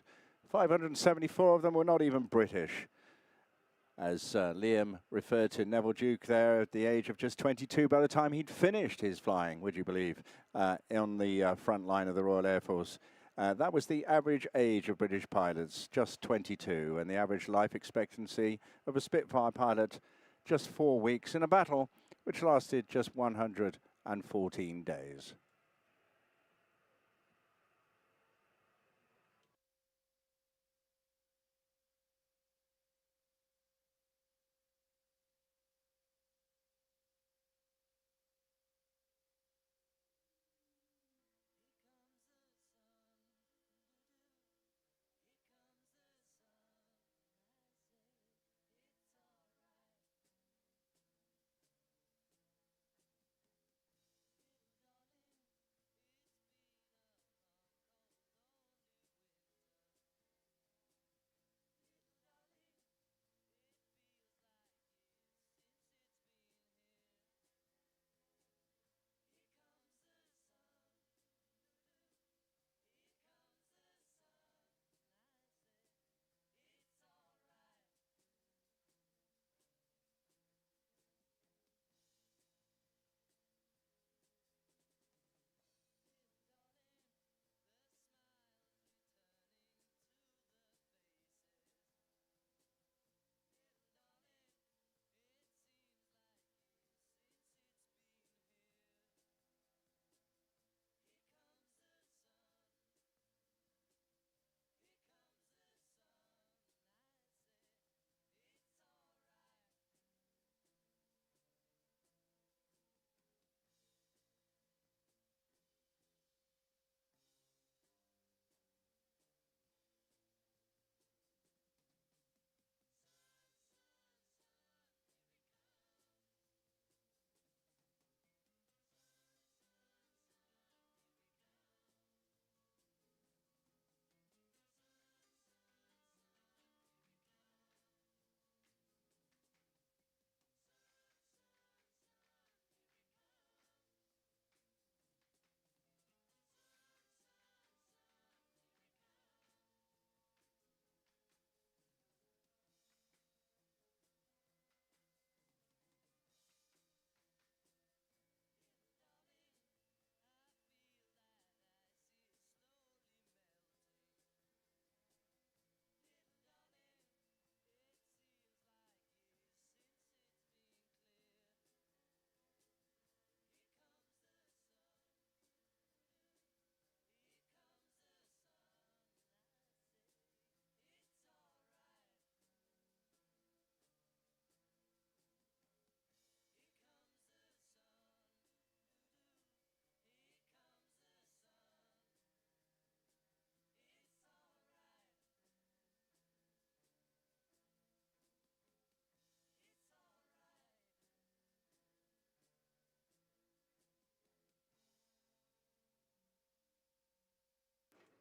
574 of them were not even British. As Liam referred to Neville Duke there at the age of just 22 by the time he'd finished his flying, would you believe, on the front line of the Royal Air Force. That was the average age of British pilots, just 22, and the average life expectancy of a Spitfire pilot, just 4 weeks in a battle which lasted just 114 days.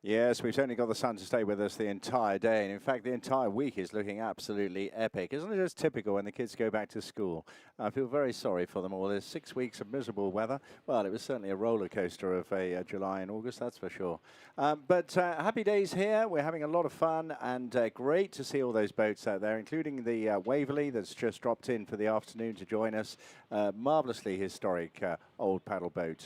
Yes, we've certainly got the sun to stay with us the entire day. And in fact, the entire week is looking absolutely epic. Isn't it just typical when the kids go back to school? I feel very sorry for them all. There's 6 weeks of miserable weather. Well, it was certainly a roller coaster of a July and August, that's for sure. But happy days here. We're having a lot of fun and great to see all those boats out there, including the Waverley that's just dropped in for the afternoon to join us. Marvellously historic old paddle boat.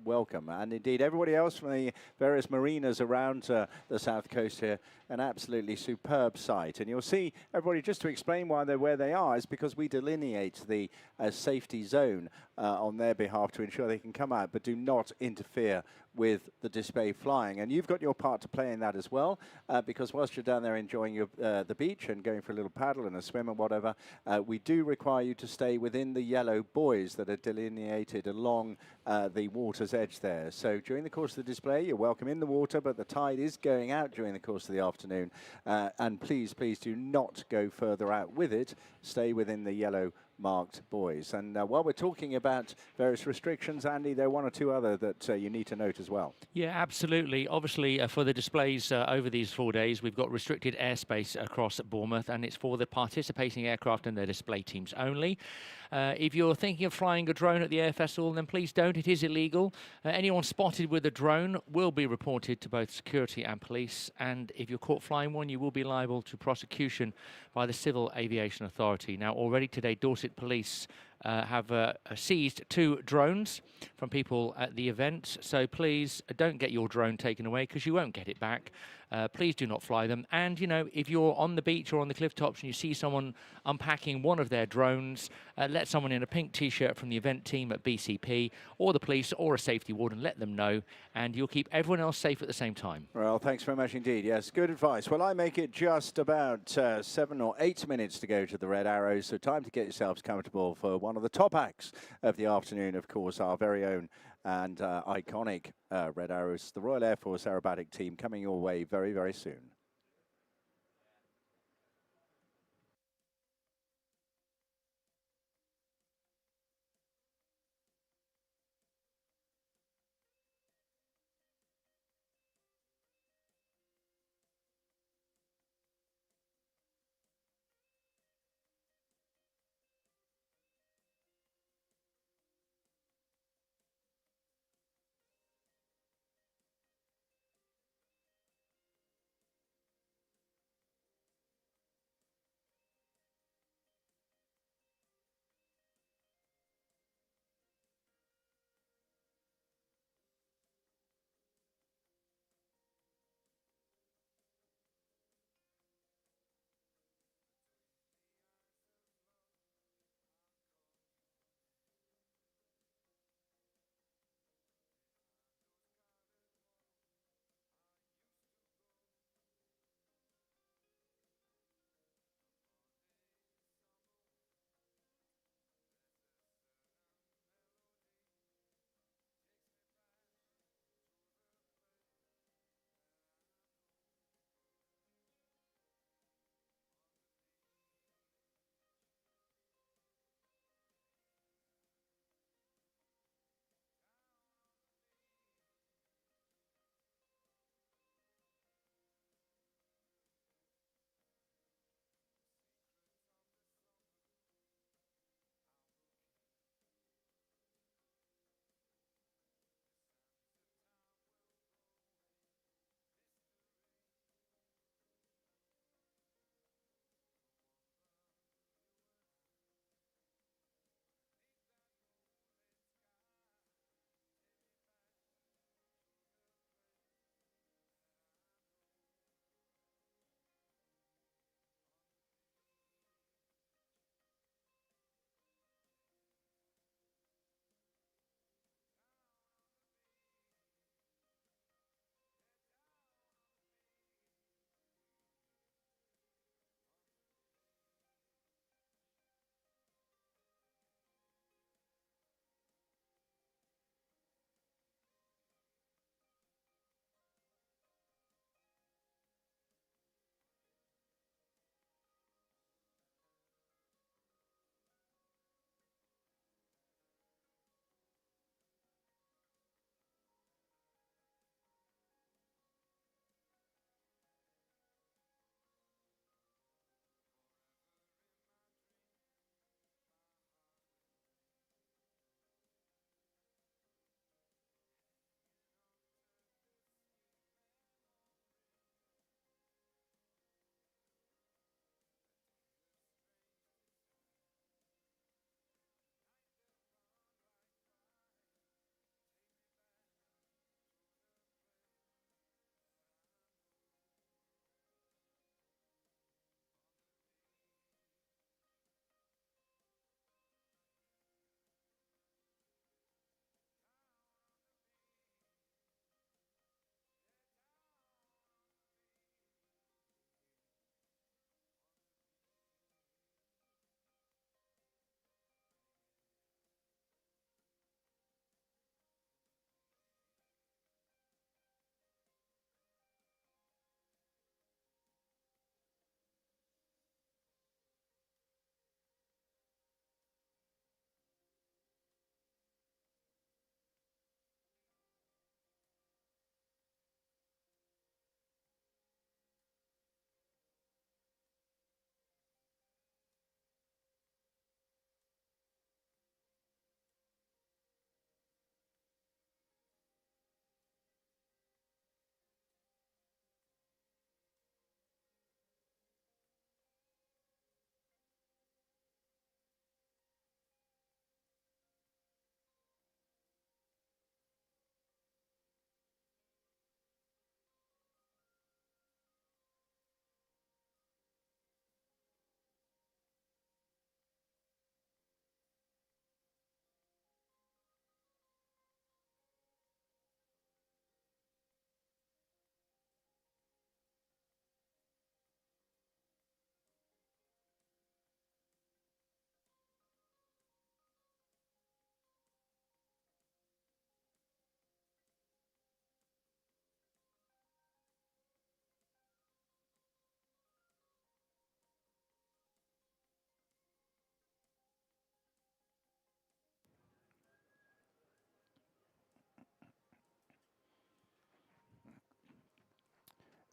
Welcome. And indeed, everybody else from the various marinas around the south coast here, an absolutely superb sight. And you'll see, everybody, just to explain why they're where they are, is because we delineate the safety zone on their behalf to ensure they can come out, but do not interfere with the display flying. And you've got your part to play in that as well, because whilst you're down there enjoying your, the beach and going for a little paddle and a swim and whatever, we do require you to stay within the yellow buoys that are delineated along the water's edge there. So during the course of the display, you're welcome in the water, but the tide is going out during the course of the afternoon. And please, please do not go further out with it. Stay within the yellow marked buoys. And while we're talking about various restrictions, Andy, there are one or two other that you need to note as well. Yeah, absolutely. Obviously, for the displays over these 4 days, we've got restricted airspace across Bournemouth, and it's for the participating aircraft and their display teams only. If you're thinking of flying a drone at the Air Festival, then please don't. It is illegal. Anyone spotted with a drone will be reported to both security and police. And if you're caught flying one, you will be liable to prosecution by the Civil Aviation Authority. Now, already today, Dorset Police have seized 2 drones from people at the event. So please don't get your drone taken away, because you won't get it back. Please do not fly them. And, you know, if you're on the beach or on the cliff tops and you see someone unpacking one of their drones, let someone in a pink T-shirt from the event team at BCP or the police or a safety warden, let them know, and you'll keep everyone else safe at the same time. Well, thanks very much indeed. Yes, good advice. Well, I make it just about 7 or 8 minutes to go to the Red Arrows, so time to get yourselves comfortable for one of the top acts of the afternoon, of course, our very own and iconic Red Arrows, the Royal Air Force aerobatic team, coming your way very, very soon.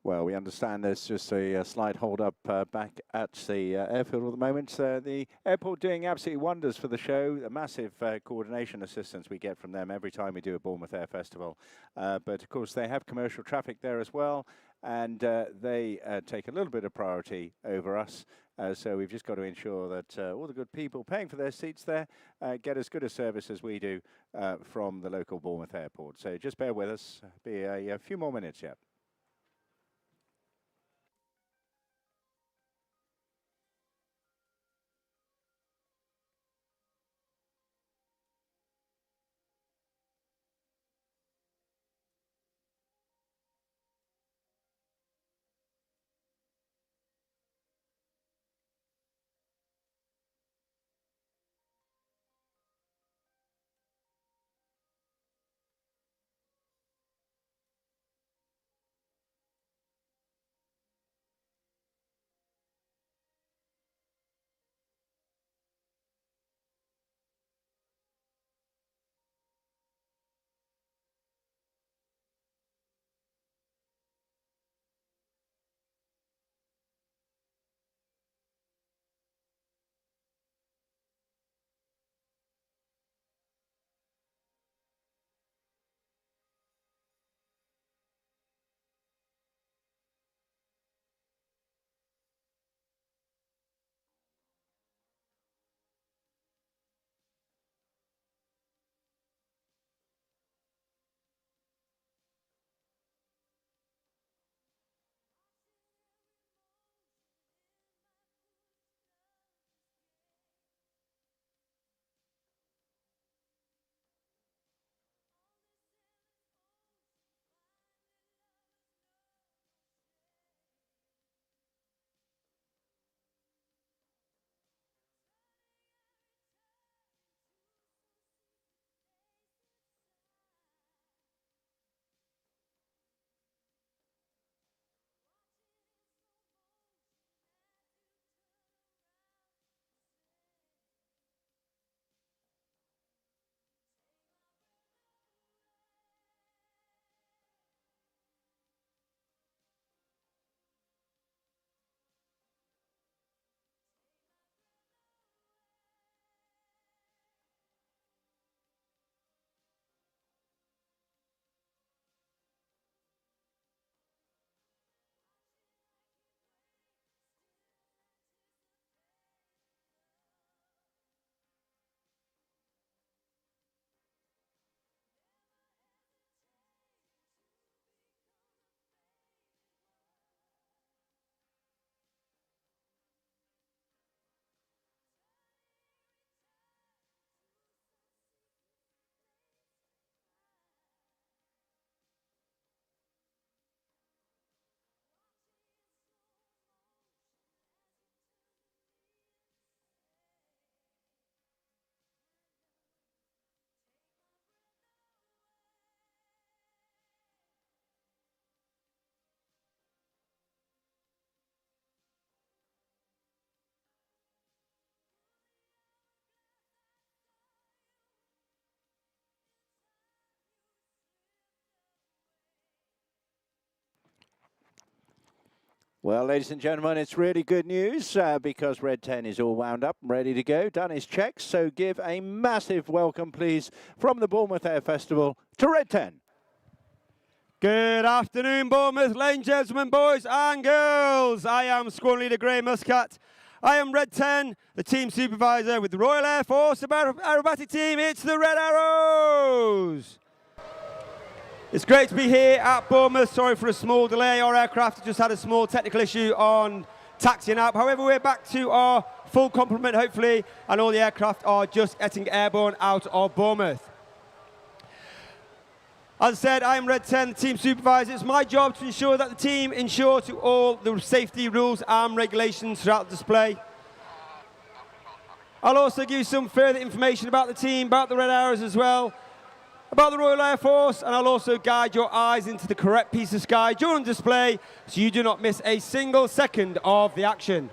Well, we understand there's just a slight hold-up back at the airfield at the moment. The airport doing absolutely wonders for the show. A massive coordination assistance we get from them every time we do a Bournemouth Air Festival. But, of course, they have commercial traffic there as well, and they take a little bit of priority over us. So we've just got to ensure that all the good people paying for their seats there get as good a service as we do from the local Bournemouth airport. So just bear with us. Be a few more minutes yet. Well, ladies and gentlemen, it's really good news because Red 10 is all wound up and ready to go, done his checks. So give a massive welcome, please, from the Bournemouth Air Festival to Red 10. Good afternoon, Bournemouth, ladies and gentlemen, boys and girls. I am Squadron Leader Graham Muscat. I am Red 10, the team supervisor with the Royal Air Force aerobatic team. It's the Red Arrows. It's great to be here at Bournemouth. Sorry for a small delay. Our aircraft just had a small technical issue on taxiing out. However, we're back to our full complement, hopefully, and all the aircraft are just getting airborne out of Bournemouth. As I said, I am Red 10, the team supervisor. It's my job to ensure that the team ensure to all the safety rules and regulations throughout the display. I'll also give you some further information about the team, about the Red Arrows as well, about the Royal Air Force, and I'll also guide your eyes into the correct piece of sky during the display so you do not miss a single second of the action.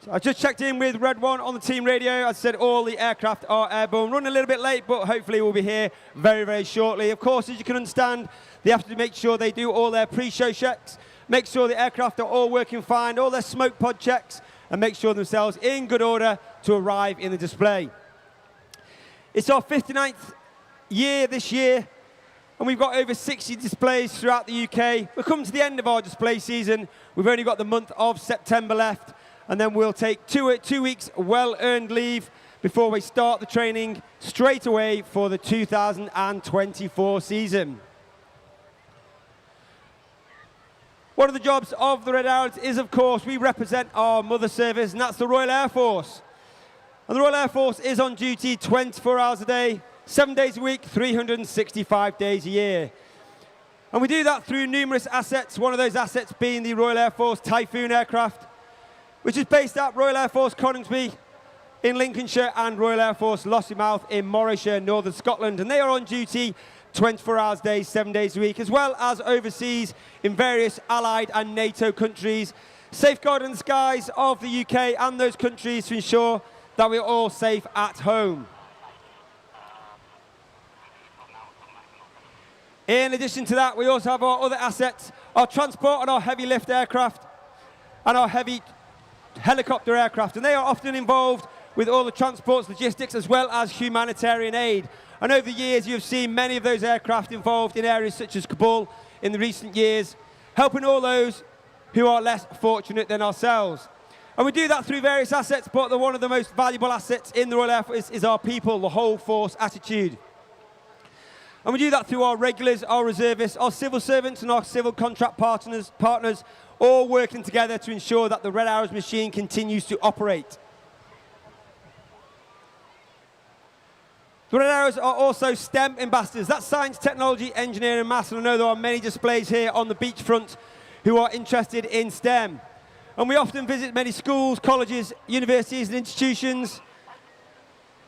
I just checked in with Red One on the team radio. As I said, all the aircraft are airborne. Running a little bit late, but hopefully we'll be here very, very shortly. Of course, as you can understand, they have to make sure they do all their pre-show checks, make sure the aircraft are all working fine, all their smoke pod checks, and make sure themselves in good order to arrive in the display. It's our 59th year this year, and we've got over 60 displays throughout the UK. We're coming to the end of our display season. We've only got the month of September left, and then we'll take two weeks well-earned leave before we start the training straight away for the 2024 season. One of the jobs of the Red Arrows is, of course, we represent our mother service, and that's the Royal Air Force. And the Royal Air Force is on duty 24 hours a day, 7 days a week, 365 days a year. And we do that through numerous assets, one of those assets being the Royal Air Force Typhoon aircraft, which is based at Royal Air Force Coningsby in Lincolnshire and Royal Air Force Lossiemouth in Morayshire, northern Scotland. And they are on duty 24 hours a day, 7 days a week, as well as overseas in various allied and NATO countries, safeguarding the skies of the UK and those countries to ensure that we're all safe at home. In addition to that, we also have our other assets, our transport and our heavy lift aircraft and our heavy helicopter aircraft, and they are often involved with all the transports, logistics, as well as humanitarian aid. And over the years, you've seen many of those aircraft involved in areas such as Kabul in the recent years, helping all those who are less fortunate than ourselves. And we do that through various assets, but one of the most valuable assets in the Royal Air Force is our people, the whole force attitude. And we do that through our regulars, our reservists, our civil servants and our civil contract partners, all working together to ensure that the Red Arrows machine continues to operate. The Red Arrows are also STEM ambassadors. That's science, technology, engineering, and maths. And I know there are many displays here on the beachfront who are interested in STEM. And we often visit many schools, colleges, universities, and institutions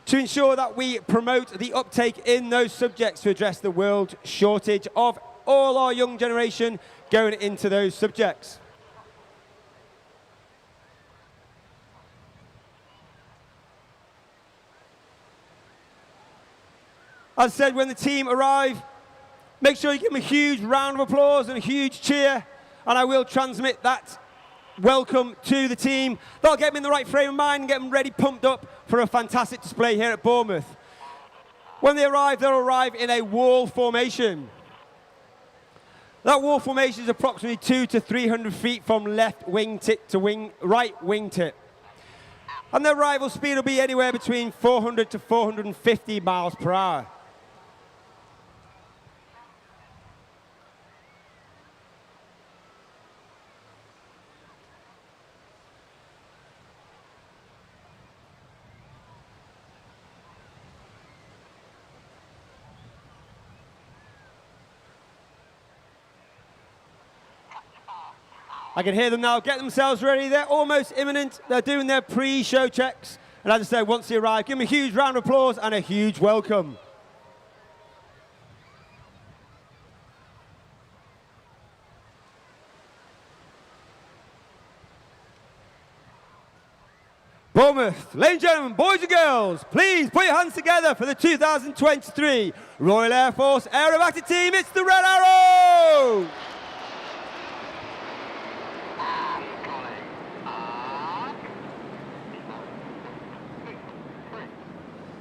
to ensure that we promote the uptake in those subjects to address the world shortage of all our young generation going into those subjects. As I said, when the team arrive, make sure you give them a huge round of applause and a huge cheer, and I will transmit that welcome to the team. That'll get them in the right frame of mind and get them ready, pumped up for a fantastic display here at Bournemouth. When they arrive, they'll arrive in a wall formation. That wall formation is approximately 200 to 300 feet from left wingtip to right wingtip. And their arrival speed will be anywhere between 400 to 450 miles per hour. I can hear them now get themselves ready. They're almost imminent. They're doing their pre-show checks. And as I said, once they arrive, give them a huge round of applause and a huge welcome. Bournemouth, ladies and gentlemen, boys and girls, please put your hands together for the 2023 Royal Air Force Aerobatic team. It's the Red Arrows!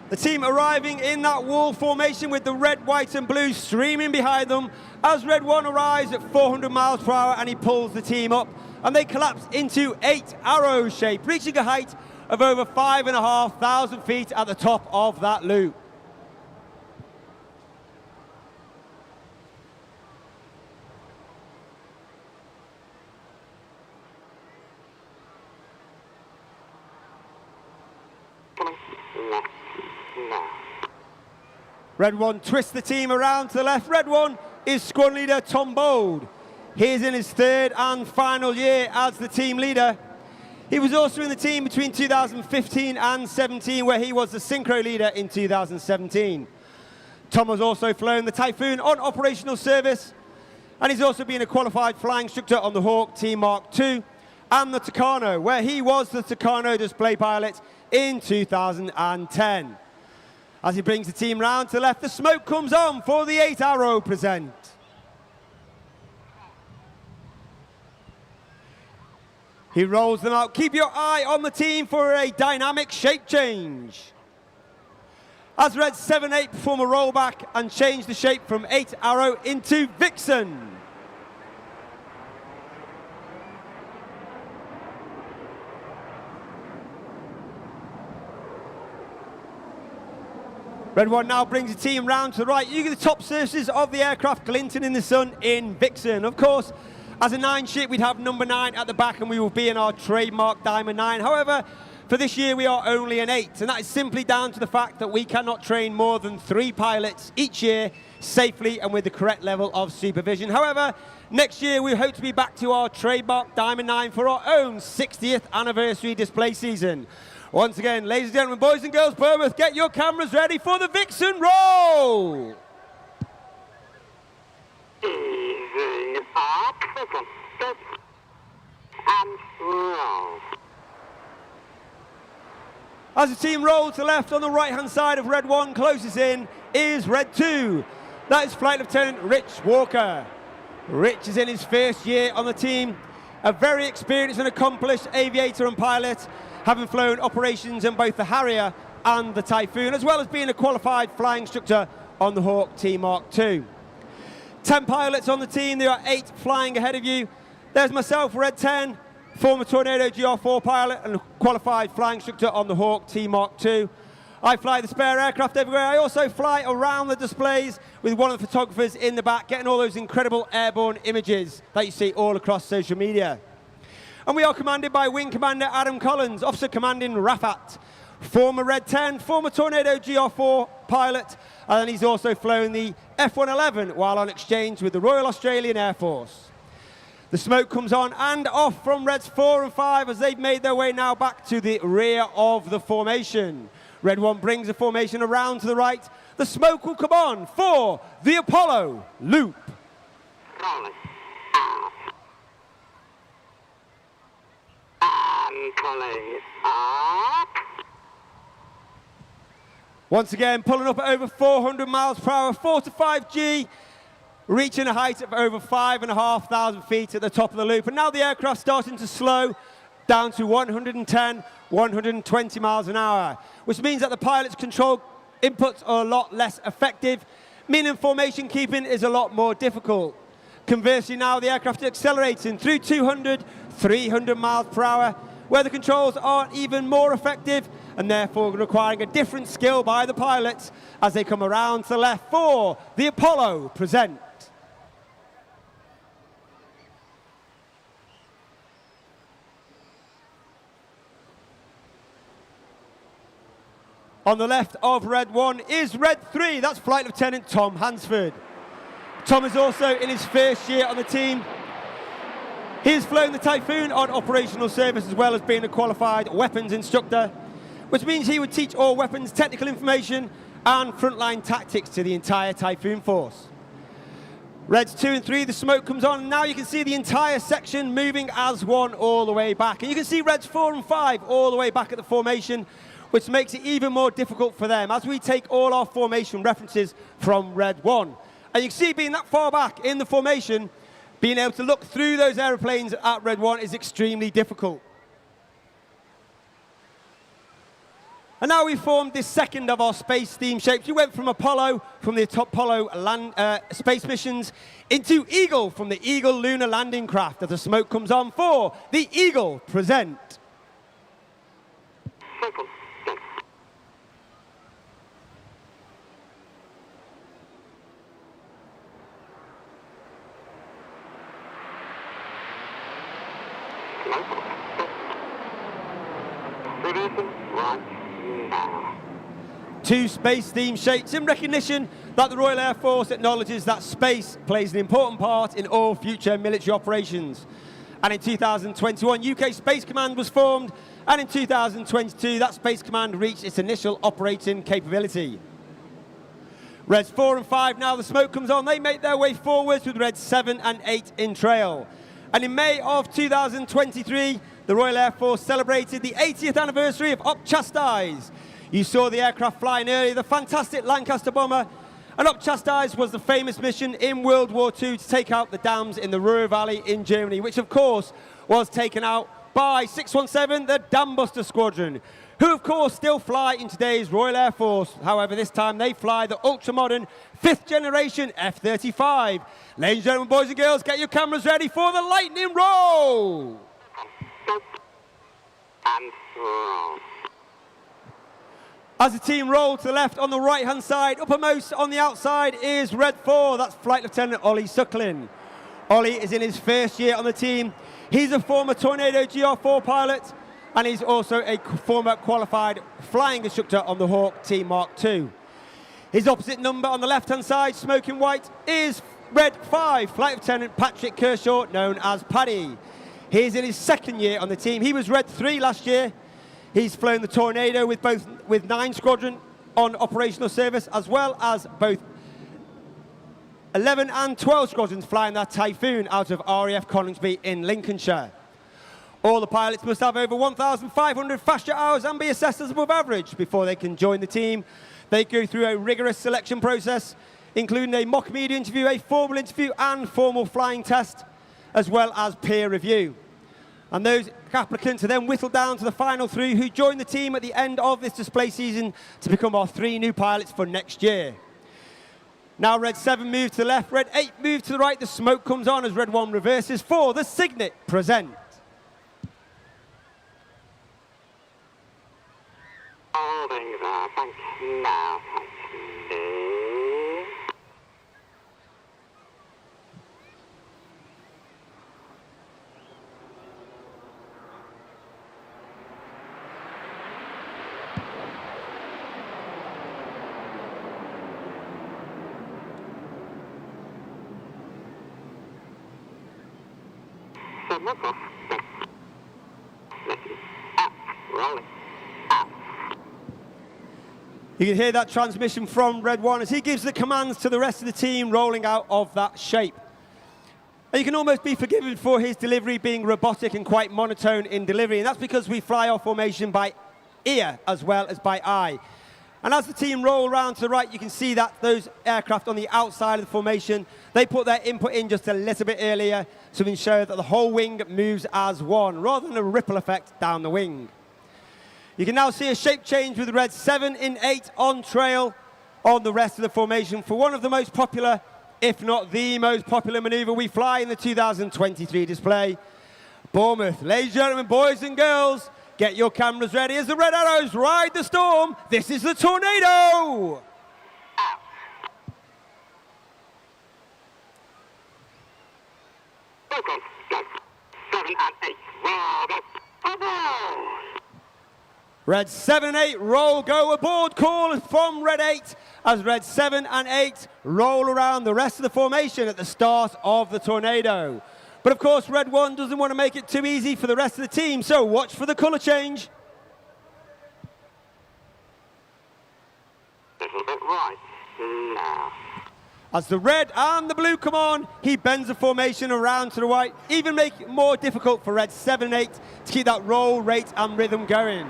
The team arriving in that wall formation with the red, white and blue streaming behind them as Red 1 arrives at 400 miles per hour and he pulls the team up and they collapse into 8 arrow shape, reaching a height of over 5,500 feet at the top of that loop. Red 1 twists the team around to the left. Red 1 is squad leader Tom Bold. He's in his third and final year as the team leader. He was also in the team between 2015 and 17, where he was the Synchro leader in 2017. Tom has also flown the Typhoon on operational service, and he's also been a qualified flying instructor on the Hawk Team Mark II, and the Tucano, where he was the Tucano display pilot in 2010. As he brings the team round to the left, the smoke comes on for the 8 Arrow present. He rolls them out. Keep your eye on the team for a dynamic shape change. As Red 7-8 perform a rollback and change the shape from 8 Arrow into Vixen. Red 1 now brings the team round to the right. You get the top surfaces of the aircraft glinting in the sun in Vixen. Of course, as a 9 ship, we'd have number 9 at the back and we will be in our trademark Diamond 9. However, for this year, we are only an 8, and that is simply down to the fact that we cannot train more than 3 pilots each year safely and with the correct level of supervision. However, next year, we hope to be back to our trademark Diamond 9 for our own 60th anniversary display season. Once again, ladies and gentlemen, boys and girls, Bournemouth, get your cameras ready for the Vixen roll! And roll. As the team rolls to the left on the right-hand side of Red 1, closest in is Red 2. That is Flight Lieutenant Rich Walker. Rich is in his first year on the team, a very experienced and accomplished aviator and pilot, having flown operations in both the Harrier and the Typhoon, as well as being a qualified flying instructor on the Hawk T-Mark II. 10 pilots on the team, there are 8 flying ahead of you. There's myself, Red 10, former Tornado GR4 pilot and qualified flying instructor on the Hawk T-Mark II. I fly the spare aircraft everywhere. I also fly around the displays with one of the photographers in the back, getting all those incredible airborne images that you see all across social media. And we are commanded by Wing Commander Adam Collins, Officer Commanding Rafat, former Red 10, former Tornado GR4 pilot, and he's also flown the F-111 while on exchange with the Royal Australian Air Force. The smoke comes on and off from Reds 4 and 5 as they've made their way now back to the rear of the formation. Red 1 brings the formation around to the right. The smoke will come on for the Apollo loop. Rolling. Out. And pulling up. Once again, pulling up at over 400 miles per hour, 4 to 5G, reaching a height of over 5,500 feet at the top of the loop. And now the aircraft's starting to slow down to 110, 120 miles an hour, which means that the pilot's control inputs are a lot less effective, meaning formation keeping is a lot more difficult. Conversely, now the aircraft is accelerating through 200, 300 miles per hour, where the controls aren't even more effective and therefore requiring a different skill by the pilots as they come around to the left for the Apollo present. On the left of Red 1 is Red 3, that's Flight Lieutenant Tom Hansford. Tom is also in his first year on the team. He has flown the Typhoon on operational service as well as being a qualified weapons instructor, which means he would teach all weapons technical information and frontline tactics to the entire Typhoon force. Reds 2 and 3, the smoke comes on, and now you can see the entire section moving as one all the way back. And you can see Reds 4 and 5 all the way back at the formation, which makes it even more difficult for them as we take all our formation references from Red 1. And you can see being that far back in the formation, being able to look through those aeroplanes at Red 1 is extremely difficult. And now we've formed this second of our space theme shapes. We went from Apollo, from the Apollo space missions, into Eagle, from the Eagle lunar landing craft as the smoke comes on for the Eagle present. Circle. Two space theme shapes in recognition that the Royal Air Force acknowledges that space plays an important part in all future military operations. And in 2021, UK Space Command was formed, and in 2022, that Space Command reached its initial operating capability. Reds 4 and 5, now the smoke comes on, they make their way forwards with Reds 7 and 8 in trail. And in May of 2023, the Royal Air Force celebrated the 80th anniversary of Up Chastise. You saw the aircraft flying earlier, the fantastic Lancaster bomber. And Up Chastise was the famous mission in World War II to take out the dams in the Ruhr Valley in Germany, which of course was taken out by 617, the Dam Buster Squadron, who of course still fly in today's Royal Air Force. However, this time they fly the ultra-modern 5th generation F-35. Ladies and gentlemen, boys and girls, get your cameras ready for the lightning roll! And roll. As the team roll to the left on the right-hand side, uppermost on the outside is Red 4. That's Flight Lieutenant Ollie Suckling. Ollie is in his first year on the team. He's a former Tornado GR4 pilot, and he's also a former qualified flying instructor on the Hawk Team Mark II. His opposite number on the left-hand side, smoking white, is Red 5, Flight Lieutenant Patrick Kershaw, known as Paddy. He's in his second year on the team. He was Red 3 last year. He's flown the Tornado with 9 Squadron on operational service, as well as both 11 and 12 Squadrons flying that Typhoon out of RAF Coningsby in Lincolnshire. All the pilots must have over 1,500 fast jet hours and be assessed as above average before they can join the team. They go through a rigorous selection process, including a mock media interview, a formal interview, and formal flying test, as well as peer review. And those applicants are then whittled down to the final 3 who join the team at the end of this display season to become our 3 new pilots for next year. Now Red 7 moves to the left, Red 8 moves to the right. The smoke comes on as Red 1 reverses for the Signet present. Holding there, thanks. Now, thanks. Rolling. You can hear that transmission from Red 1 as he gives the commands to the rest of the team rolling out of that shape. And you can almost be forgiven for his delivery being robotic and quite monotone in delivery, and that's because we fly our formation by ear as well as by eye. And as the team roll around to the right, you can see that those aircraft on the outside of the formation, they put their input in just a little bit earlier to ensure that the whole wing moves as one, rather than a ripple effect down the wing. You can now see a shape change with Red 7 in 8 on trail on the rest of the formation for one of the most popular, if not the most popular maneuver we fly in the 2023 display. Bournemouth, ladies and gentlemen, boys and girls, get your cameras ready as the Red Arrows ride the storm. This is the Tornado. Okay, go. 7 and 8. Roll, go. Red 7 and 8 roll, go aboard call from Red 8 as Red 7 and 8 roll around the rest of the formation at the start of the Tornado. But of course, Red 1 doesn't want to make it too easy for the rest of the team, so watch for the colour change. Little bit right. Now. As the red and the blue come on, he bends the formation around to the right, even making it more difficult for Red 7 and 8 to keep that roll, rate and rhythm going.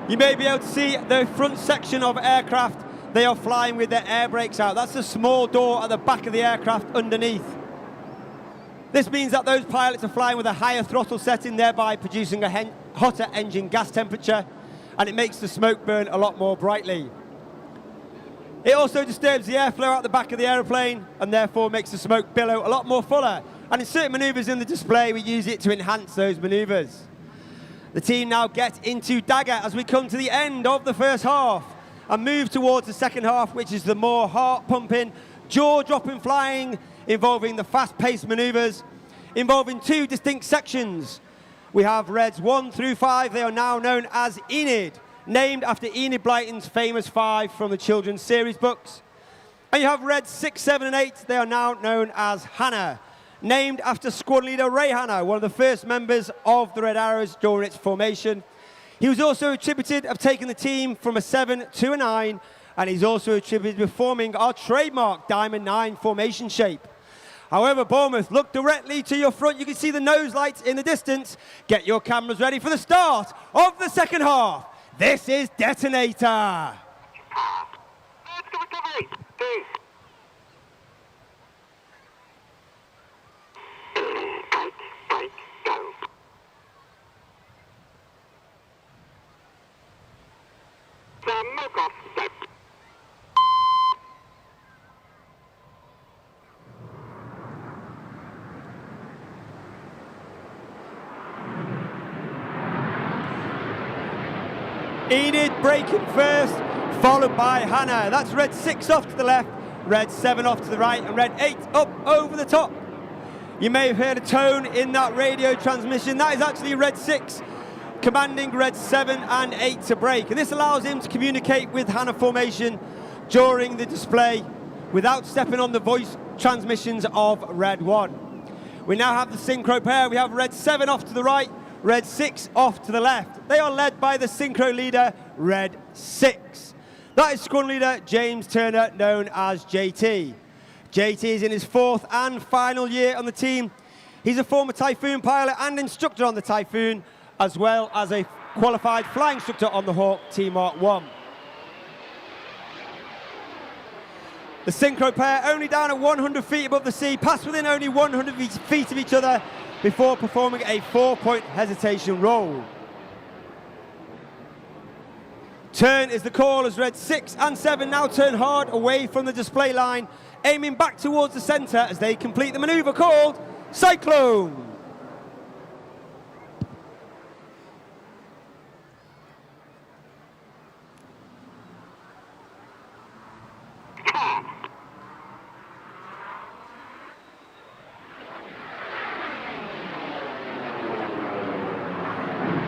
You may be able to see the front section of aircraft. They are flying with their air brakes out. That's a small door at the back of the aircraft underneath. This means that those pilots are flying with a higher throttle setting, thereby producing a hotter engine gas temperature, and it makes the smoke burn a lot more brightly. It also disturbs the airflow out the back of the aeroplane, and therefore makes the smoke billow a lot more fuller. And in certain maneuvers in the display, we use it to enhance those maneuvers. The team now get into dagger as we come to the end of the first half and move towards the second half, which is the more heart-pumping, jaw-dropping flying, involving the fast-paced maneuvers, involving 2 distinct sections. We have Reds 1 through 5. They are now known as Enid, named after Enid Blyton's famous 5 from the children's series books. And you have Reds 6, 7, and 8. They are now known as Hannah, named after squad leader Ray Hannah, one of the first members of the Red Arrows during its formation. He was also attributed of taking the team from a 7 to a 9, and he's also attributed with forming our trademark Diamond 9 formation shape. However, Bournemouth, look directly to your front. You can see the nose lights in the distance. Get your cameras ready for the start of the second half. This is Detonator. Enid braking first, followed by Hannah. That's red 6 off to the left, red 7 off to the right, and red 8 up over the top. You may have heard a tone in that radio transmission. That is actually red 6 commanding red 7 and 8 to brake. And this allows him to communicate with Hannah formation during the display without stepping on the voice transmissions of red 1. We now have the Synchro pair. We have red 7 off to the right, red 6 off to the left. They are led by the Synchro leader, red 6. That is squadron leader James Turner, known as JT. JT is in his 4th and final year on the team. He's a former Typhoon pilot and instructor on the Typhoon, as well as a qualified flying instructor on the Hawk T-Mark 1. The Synchro pair only down at 100 feet above the sea, pass within only 100 feet of each other before performing a 4-point hesitation roll. Turn is the call as red 6 and 7 now turn hard away from the display line, aiming back towards the centre as they complete the manoeuvre called Cyclone.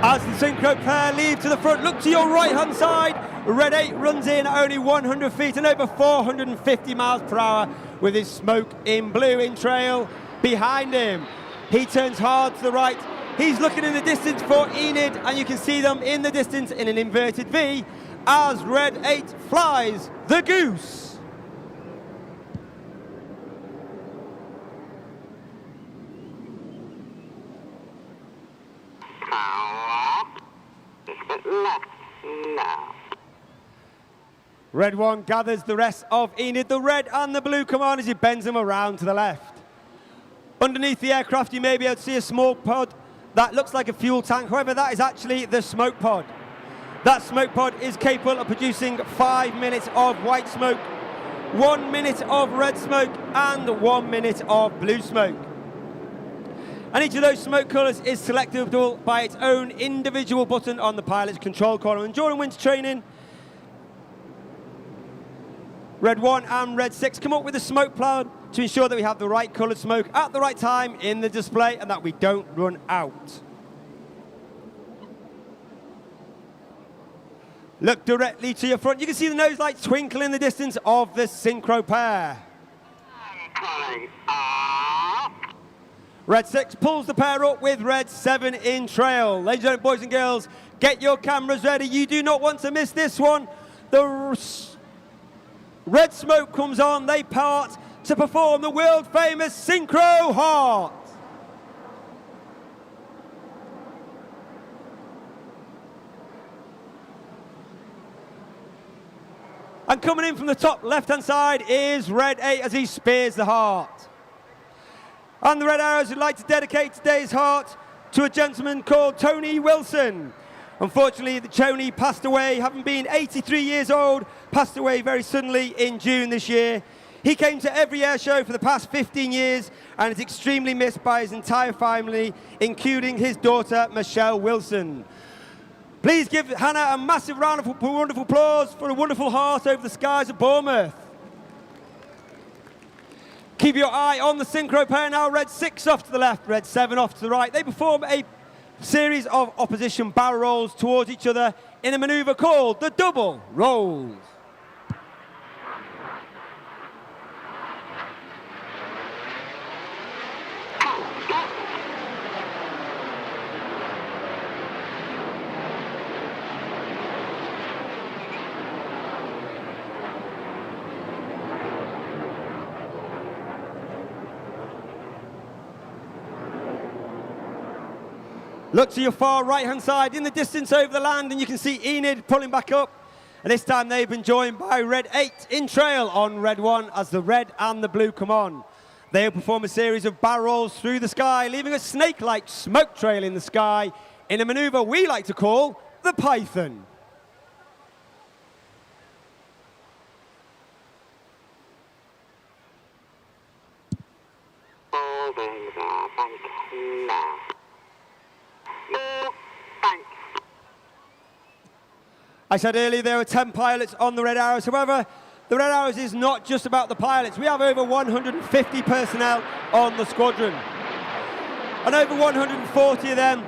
As the Synchro pair leave to the front, look to your right-hand side. Red 8 runs in at only 100 feet and over 450 miles per hour with his smoke in blue in trail behind him. He turns hard to the right. He's looking in the distance for Enid, and you can see them in the distance in an inverted V as Red 8 flies the goose. Left now. Red 1 gathers the rest of Enid. The red and the blue come on as he bends them around to the left. Underneath the aircraft, you may be able to see a small pod that looks like a fuel tank. However, that is actually the smoke pod. That smoke pod is capable of producing 5 minutes of white smoke, 1 minute of red smoke, and 1 minute of blue smoke. And each of those smoke colours is selectable by its own individual button on the pilot's control column. And during winter training, red 1 and red 6 come up with a smoke plan to ensure that we have the right coloured smoke at the right time in the display and that we don't run out. Look directly to your front. You can see the nose lights twinkle in the distance of the Synchro pair. Red 6 pulls the pair up with red 7 in trail. Ladies and gentlemen, boys and girls, get your cameras ready. You do not want to miss this one. The red smoke comes on. They part to perform the world-famous Synchro Heart. And coming in from the top left-hand side is red 8 as he spears the heart. And the Red Arrows would like to dedicate today's heart to a gentleman called Tony Wilson. Unfortunately, Tony passed away, having been 83 years old, passed away very suddenly in June this year. He came to every air show for the past 15 years and is extremely missed by his entire family, including his daughter, Michelle Wilson. Please give Hannah a massive round of wonderful applause for a wonderful heart over the skies of Bournemouth. Keep your eye on the Synchro pair now. Red 6 off to the left, red 7 off to the right. They perform a series of opposition barrel rolls towards each other in a manoeuvre called the double rolls. Look to your far right-hand side in the distance over the land, and you can see Enid pulling back up. And this time they've been joined by Red 8 in trail on Red 1 as the red and the blue come on. They'll perform a series of barrel rolls through the sky, leaving a snake-like smoke trail in the sky in a maneuver we like to call the Python. I said earlier there were 10 pilots on the Red Arrows. However, the Red Arrows is not just about the pilots. We have over 150 personnel on the squadron. And over 140 of them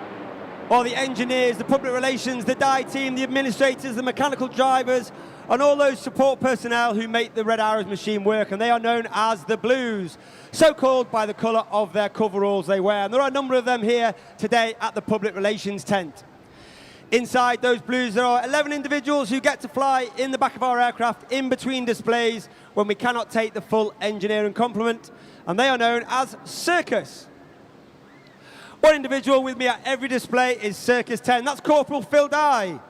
are the engineers, the public relations, the DI team, the administrators, the mechanical drivers, and all those support personnel who make the Red Arrows machine work. And they are known as the Blues, so called by the colour of their coveralls they wear. And there are a number of them here today at the public relations tent. Inside those Blues, there are 11 individuals who get to fly in the back of our aircraft in between displays when we cannot take the full engineering complement, and they are known as Circus. One individual with me at every display is Circus 10. That's Corporal Phil Dye.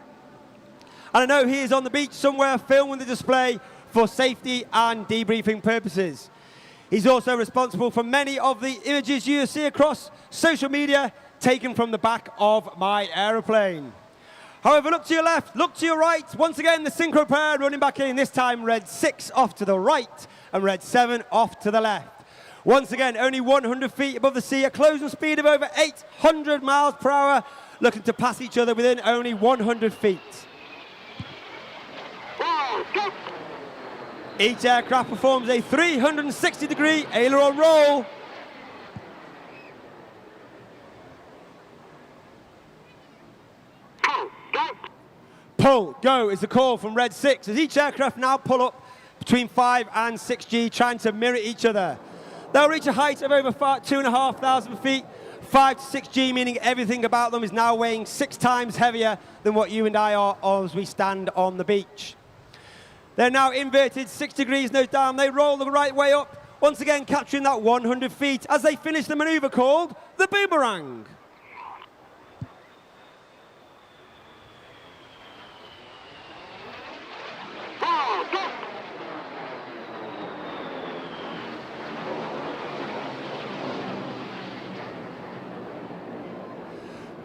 And I know he is on the beach somewhere filming the display for safety and debriefing purposes. He's also responsible for many of the images you see across social media taken from the back of my aeroplane. However, look to your left, look to your right. Once again, the Synchro pair running back in, this time Red 6 off to the right and Red 7 off to the left. Once again, only 100 feet above the sea, a closing speed of over 800 miles per hour, looking to pass each other within only 100 feet. Each aircraft performs a 360-degree aileron roll. Pull, go is the call from Red 6 as each aircraft now pull up between 5 and 6G, trying to mirror each other. They'll reach a height of over 2,500 feet, 5 to 6G, meaning everything about them is now weighing 6 times heavier than what you and I are as we stand on the beach. They're now inverted 6 degrees nose down. They roll the right way up, once again capturing that 100 feet as they finish the maneuver called the boomerang.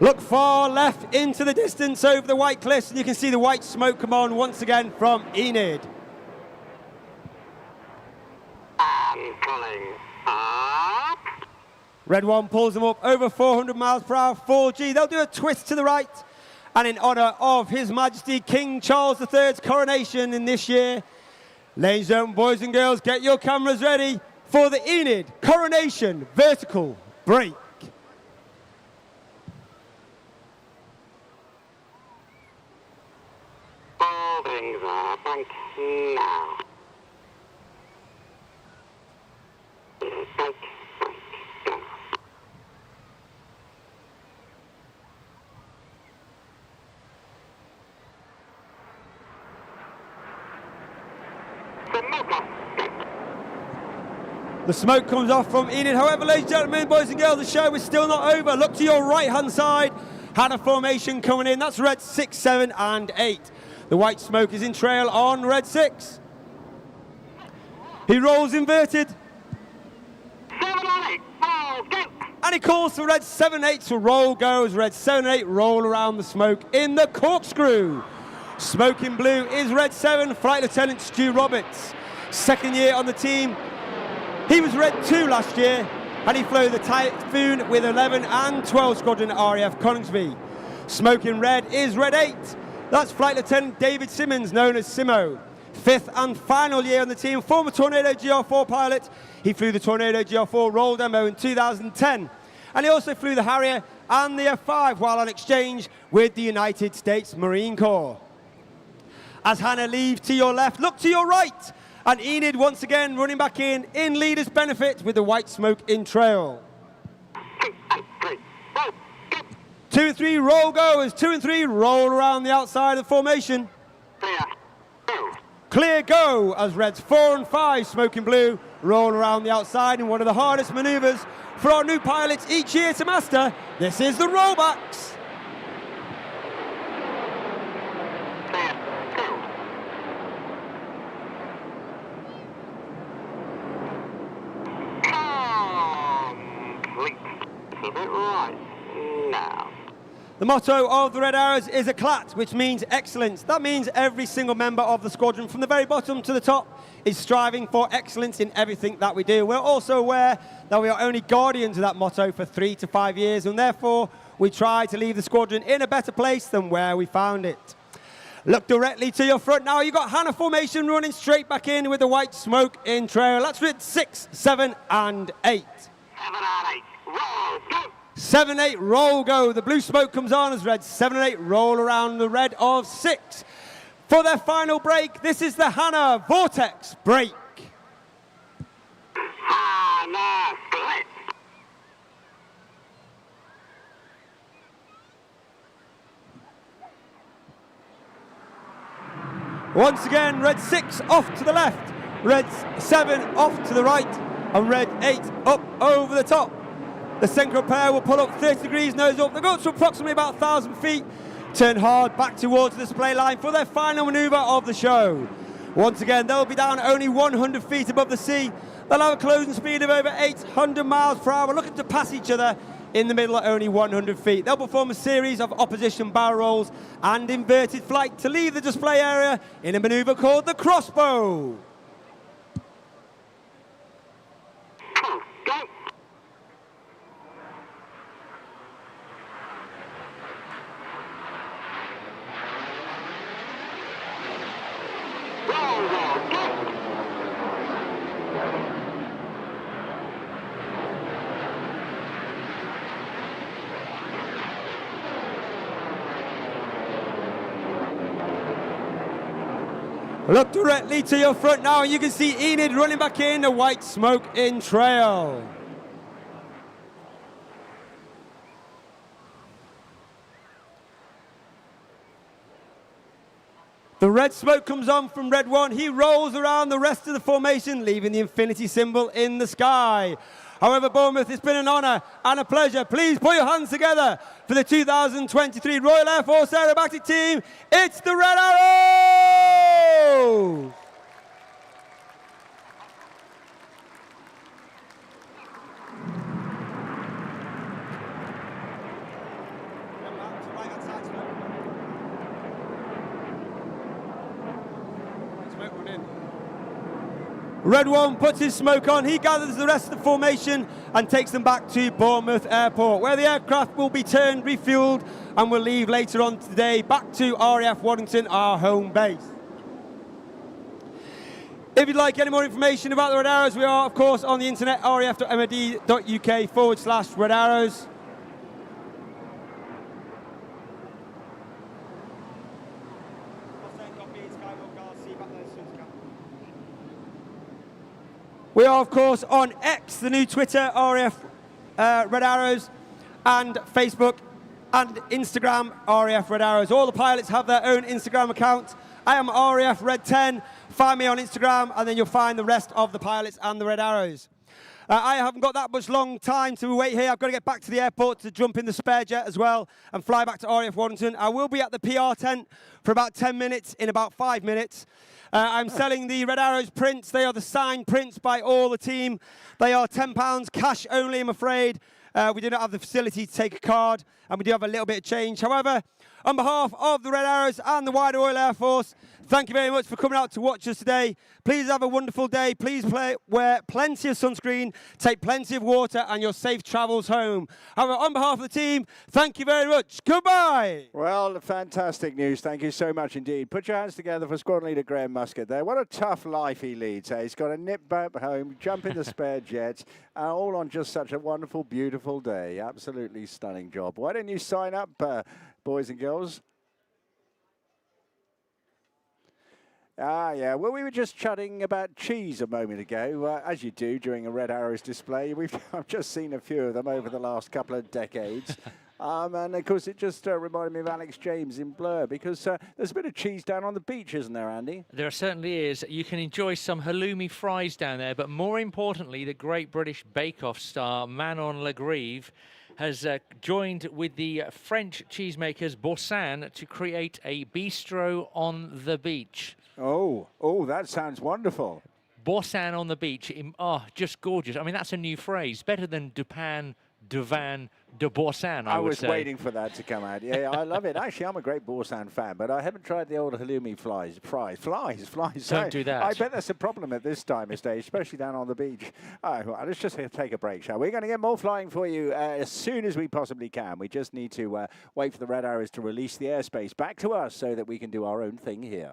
Look far left into the distance over the white cliffs, and you can see the white smoke come on once again from Enid. Pulling up. Red 1 pulls them up over 400 miles per hour, 4G. They'll do a twist to the right, and in honour of His Majesty King Charles III's coronation in this year, ladies and gentlemen, boys and girls, get your cameras ready for the Enid coronation vertical break. Holding the bank now. Bank, go. The smoke comes off from Enid. However, ladies and gentlemen, boys and girls, the show is still not over. Look to your right-hand side. Had a formation coming in. That's Red 6, 7, and 8. The white smoke is in trail on Red 6. He rolls inverted. 7 on 8, roll, go. And he calls for Red 7, 8 to roll goes. Red 7, 8 roll around the smoke in the corkscrew. Smoke in blue is Red 7, Flight Lieutenant Stu Roberts. Second year on the team. He was Red 2 last year, and he flew the Typhoon with 11 and 12 Squadron at RAF Coningsby. Smoke in red is Red 8. That's Flight Lieutenant David Simmons, known as Simo. Fifth and final year on the team, former Tornado GR4 pilot. He flew the Tornado GR4 roll demo in 2010. And he also flew the Harrier and the F5 while on exchange with the United States Marine Corps. As Hannah leaves to your left, look to your right. And Enid once again running back in leader's benefit with the white smoke in trail. 2 and 3 roll goers, 2 and 3 roll around the outside of the formation. Clear, go. Clear go as Reds 4 and 5, smoking blue, roll around the outside in one of the hardest manoeuvres for our new pilots each year to master. This is the rollbacks. Complete. Keep it right now. The motto of the Red Arrows is eclat, which means excellence. That means every single member of the squadron, from the very bottom to the top, is striving for excellence in everything that we do. We're also aware that we are only guardians of that motto for 3 to 5 years, and therefore we try to leave the squadron in a better place than where we found it. Look directly to your front now. You've got Hannah formation running straight back in with the white smoke in trail. That's Red 6, 7 and 8. 7 and 8. Roll, go. 7, 8, roll, go. The blue smoke comes on as Red 7 and 8 roll around the red of 6. For their final break, this is the Hannah Vortex break. Hannah split. Once again, Red 6 off to the left, Red 7 off to the right, and Red 8 up over the top. The Synchro pair will pull up 30 degrees, nose up. They go up to approximately about 1,000 feet. Turn hard back towards the display line for their final manoeuvre of the show. Once again, they'll be down only 100 feet above the sea. They'll have a closing speed of over 800 miles per hour, looking to pass each other in the middle at only 100 feet. They'll perform a series of opposition barrel rolls and inverted flight to leave the display area in a manoeuvre called the crossbow. Go. Roll, roll, go. Look directly to your front now, and you can see Enid running back in, the white smoke in trail. The red smoke comes on from Red 1. He rolls around the rest of the formation, leaving the infinity symbol in the sky. However, Bournemouth, it's been an honour and a pleasure. Please put your hands together for the 2023 Royal Air Force Aerobatic Team. It's the Red Arrows! Red 1 puts his smoke on. He gathers the rest of the formation and takes them back to Bournemouth Airport, where the aircraft will be turned, refueled, and will leave later on today back to RAF Waddington, our home base. If you'd like any more information about the Red Arrows, we are, of course, on the internet, raf.mod.uk/Red Arrows. We are, of course, on X, the new Twitter, RAF Red Arrows, and Facebook and Instagram, RAF Red Arrows. All the pilots have their own Instagram accounts. I am RAF Red 10. Find me on Instagram, and then you'll find the rest of the pilots and the Red Arrows. I haven't got that much long time to wait here. I've got to get back to the airport to jump in the spare jet as well and fly back to RAF Waddington. I will be at the PR tent for about 10 minutes, in about 5 minutes. I'm selling the Red Arrows prints. They are the signed prints by all the team. They are £10 cash only, I'm afraid. We do not have the facility to take a card, and we do have a little bit of change. However, on behalf of the Red Arrows and the wider Royal Air Force, thank you very much for coming out to watch us today. Please have a wonderful day. Please wear plenty of sunscreen, take plenty of water, and your safe travels home. However, on behalf of the team, thank you very much. Goodbye. Well, fantastic news. Thank you so much indeed. Put your hands together for Squadron Leader Graham Muscat there. What a tough life he leads. Eh? He's got to nip back home, jump in the spare jet, all on just such a wonderful, beautiful day. Absolutely stunning job. Why don't you sign up, boys and girls? Yeah. Well, we were just chatting about cheese a moment ago, as you do during a Red Arrows display. I've just seen a few of them over the last couple of decades. And of course, it just reminded me of Alex James in Blur, because there's a bit of cheese down on the beach, isn't there, Andy? There certainly is. You can enjoy some halloumi fries down there, but more importantly, the Great British Bake Off star Manon Legrive has joined with the French cheesemakers Boursin to create a bistro on the beach. Oh, that sounds wonderful. Boursin on the beach, just gorgeous. I mean, that's a new phrase, better than Dupin, Duvan, de Boursin, I would say. I was waiting for that to come out. Yeah, I love it. Actually, I'm a great Boursin fan, but I haven't tried the old halloumi flies. Flies. Don't do that. I bet that's a problem at this time of stage, especially down on the beach. All right, well, let's just take a break, shall we? We're going to get more flying for you as soon as we possibly can. We just need to wait for the red arrows to release the airspace back to us so that we can do our own thing here.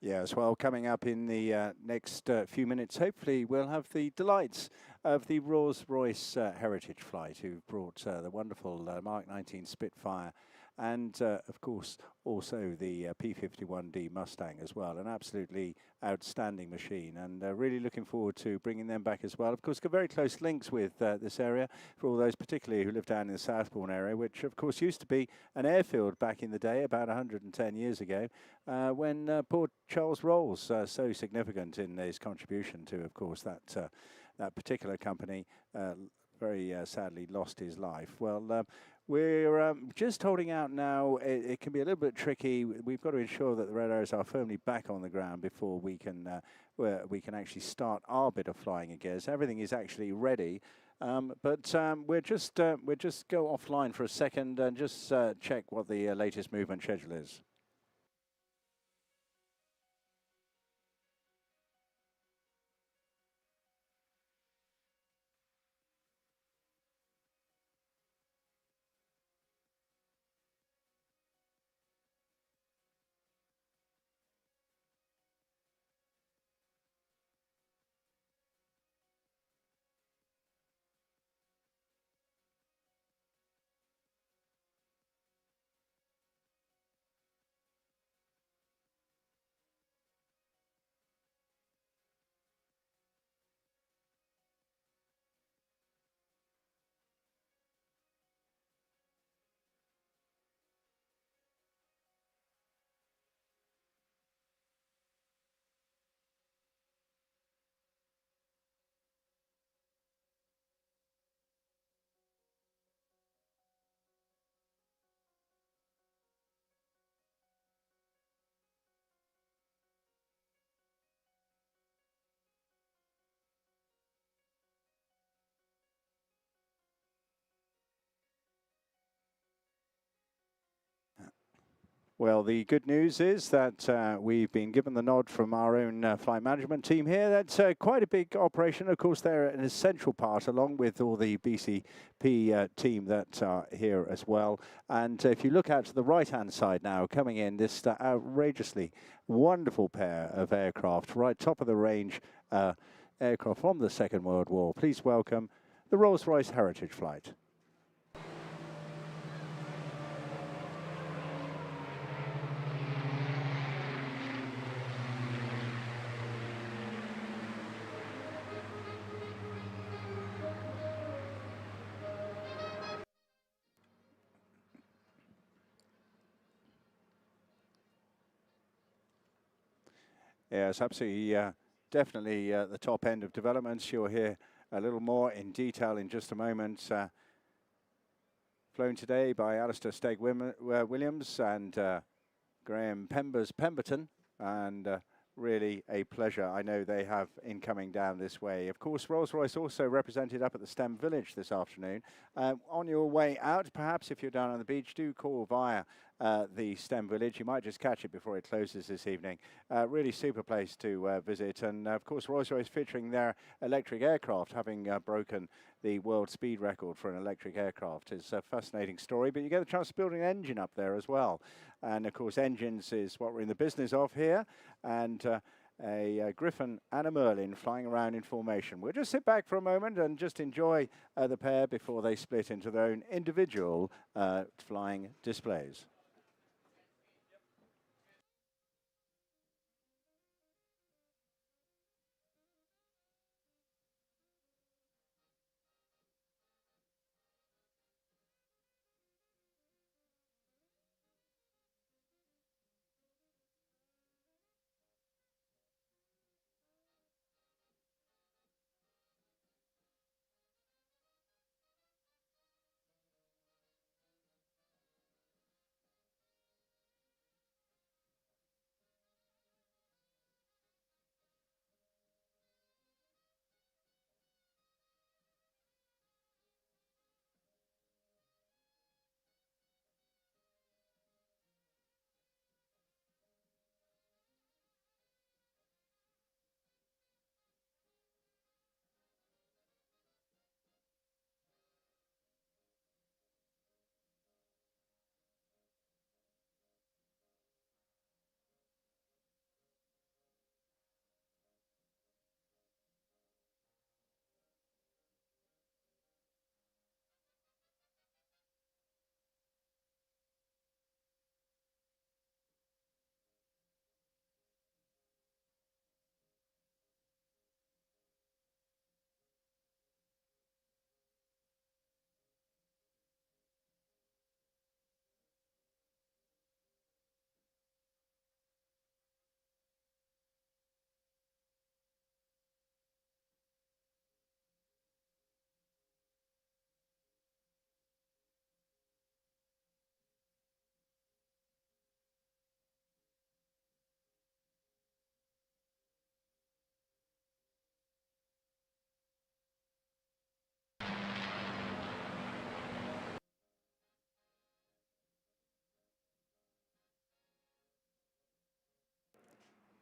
Yes, well, coming up in the next few minutes, hopefully we'll have the delights of the Rolls-Royce Heritage Flight, who've brought the wonderful Mark 19 Spitfire and, of course, also the P-51D Mustang as well. An absolutely outstanding machine, and really looking forward to bringing them back as well. Of course, got very close links with this area for all those particularly who live down in the Southbourne area, which, of course, used to be an airfield back in the day, about 110 years ago, when poor Charles Rolls, so significant in his contribution to, of course, that particular company, very sadly lost his life. Well, we're just holding out now. It can be a little bit tricky. We've got to ensure that the red arrows are firmly back on the ground before we can actually start our bit of flying again. So everything is actually ready. But we'll just go offline for a second and just check what the latest movement schedule is. Well, the good news is that we've been given the nod from our own flight management team here. That's quite a big operation. Of course, they're an essential part, along with all the BCP team that are here as well. And if you look out to the right-hand side now, coming in, this outrageously wonderful pair of aircraft, right top of the range aircraft from the Second World War. Please welcome the Rolls-Royce Heritage Flight. Yes, absolutely, definitely the top end of developments. You'll hear a little more in detail in just a moment. Flown today by Alistair Stegg-Williams and Graham Pemberton, and really a pleasure I know they have in coming down this way. Of course, Rolls-Royce also represented up at the STEM Village this afternoon. On your way out, perhaps if you're down on the beach, do call via the STEM Village. You might just catch it before it closes this evening. Really super place to visit. And of course, Rolls-Royce featuring their electric aircraft, having broken the world speed record for an electric aircraft. It's a fascinating story, but you get a chance to build an engine up there as well. And of course, engines is what we're in the business of here. And a Griffon and a Merlin flying around in formation. We'll just sit back for a moment and just enjoy the pair before they split into their own individual flying displays.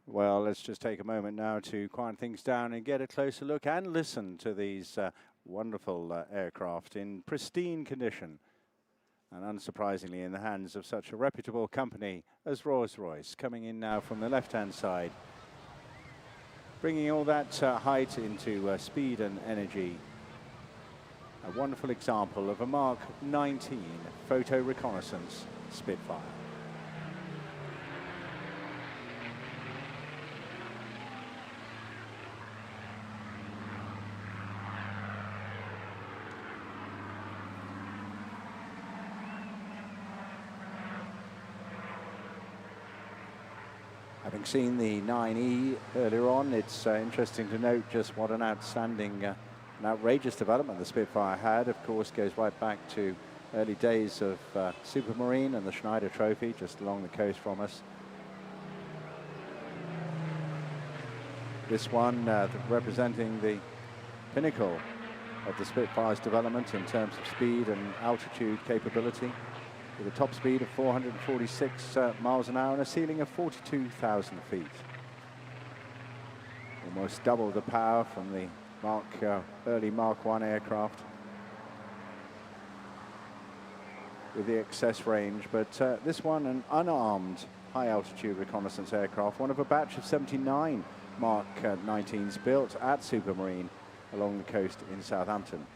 Well, let's just take a moment now to quiet things down and get a closer look and listen to these wonderful aircraft in pristine condition. And unsurprisingly, in the hands of such a reputable company as Rolls-Royce, coming in now from the left-hand side, bringing all that height into speed and energy. A wonderful example of a Mark 19 photo reconnaissance Spitfire. Having seen the 9E earlier on, it's interesting to note just what an outstanding, an outrageous development the Spitfire had. Of course, goes right back to early days of Supermarine and the Schneider Trophy, just along the coast from us. This one representing the pinnacle of the Spitfire's development in terms of speed and altitude capability. with a top speed of 446 miles an hour and a ceiling of 42,000 feet. Almost double the power from the early Mark I aircraft with the excess range, but this one an unarmed high-altitude reconnaissance aircraft, one of a batch of 79 Mark 19s built at Supermarine along the coast in Southampton.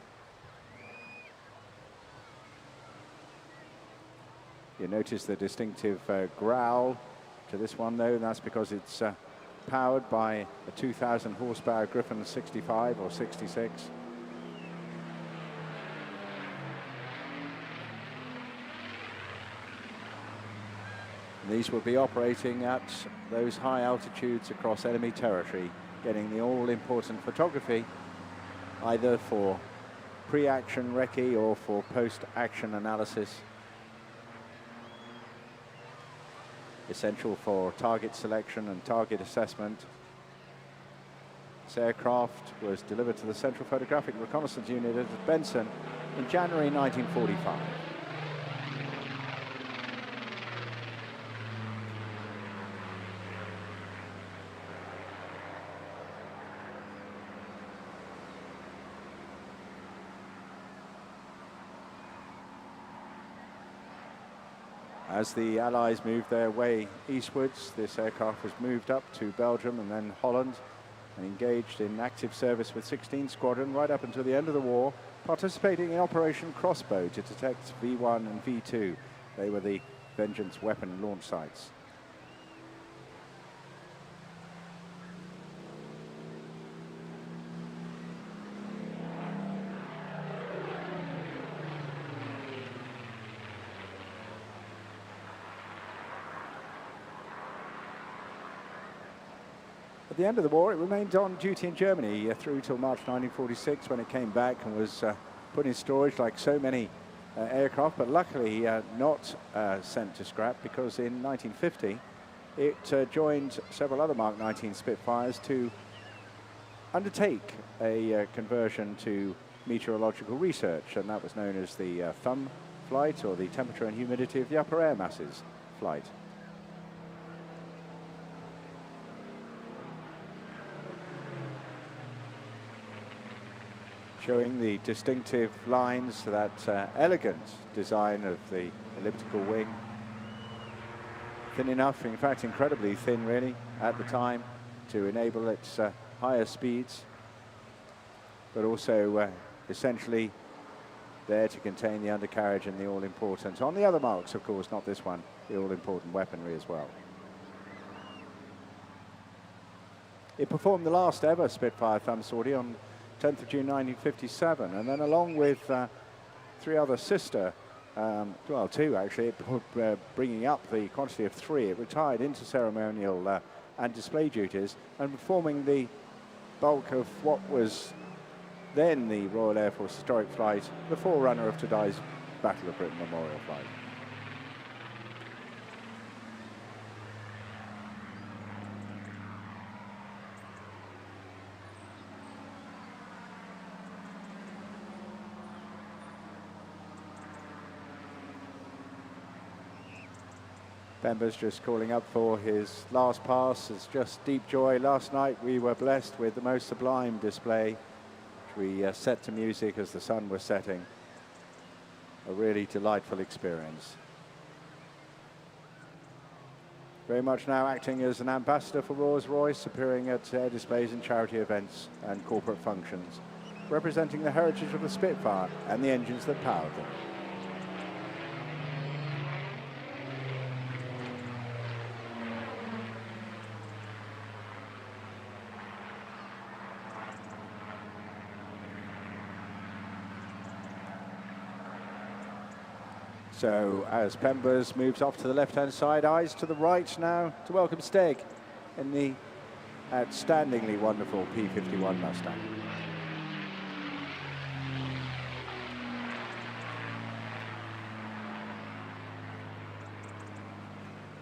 You notice the distinctive growl to this one, though, and that's because it's powered by a 2,000 horsepower Griffon 65 or 66. And these will be operating at those high altitudes across enemy territory, getting the all-important photography, either for pre-action recce or for post-action analysis. Essential for target selection and target assessment. This aircraft was delivered to the Central Photographic Reconnaissance Unit at Benson in January 1945. As the Allies moved their way eastwards, this aircraft was moved up to Belgium and then Holland and engaged in active service with 16 Squadron right up until the end of the war, participating in Operation Crossbow to detect V1 and V2. They were the Vengeance weapon launch sites. At the end of the war, it remained on duty in Germany through till March 1946, when it came back and was put in storage like so many aircraft, but luckily not sent to scrap, because in 1950 it joined several other Mark 19 Spitfires to undertake a conversion to meteorological research, and that was known as the thumb flight, or the temperature and humidity of the upper air masses flight. Showing the distinctive lines, that elegant design of the elliptical wing. Thin enough, in fact incredibly thin really, at the time, to enable its higher speeds, but also essentially there to contain the undercarriage and the all-important, on the other marks of course, not this one, the all-important weaponry as well. It performed the last ever Spitfire thumb sortie on 10th of June 1957, and then along with three other sister, well, two actually, bringing up the quantity of three, it retired into ceremonial and display duties, and performing the bulk of what was then the Royal Air Force historic flight, the forerunner of today's Battle of Britain Memorial flight. Bemba's just calling up for his last pass. It's just deep joy. Last night we were blessed with the most sublime display, which we set to music as the sun was setting. A really delightful experience. Very much now acting as an ambassador for Rolls-Royce, appearing at air displays and charity events and corporate functions, representing the heritage of the Spitfire and the engines that powered them. So as Pembers moves off to the left-hand side, eyes to the right now to welcome Steg in the outstandingly wonderful P-51 Mustang.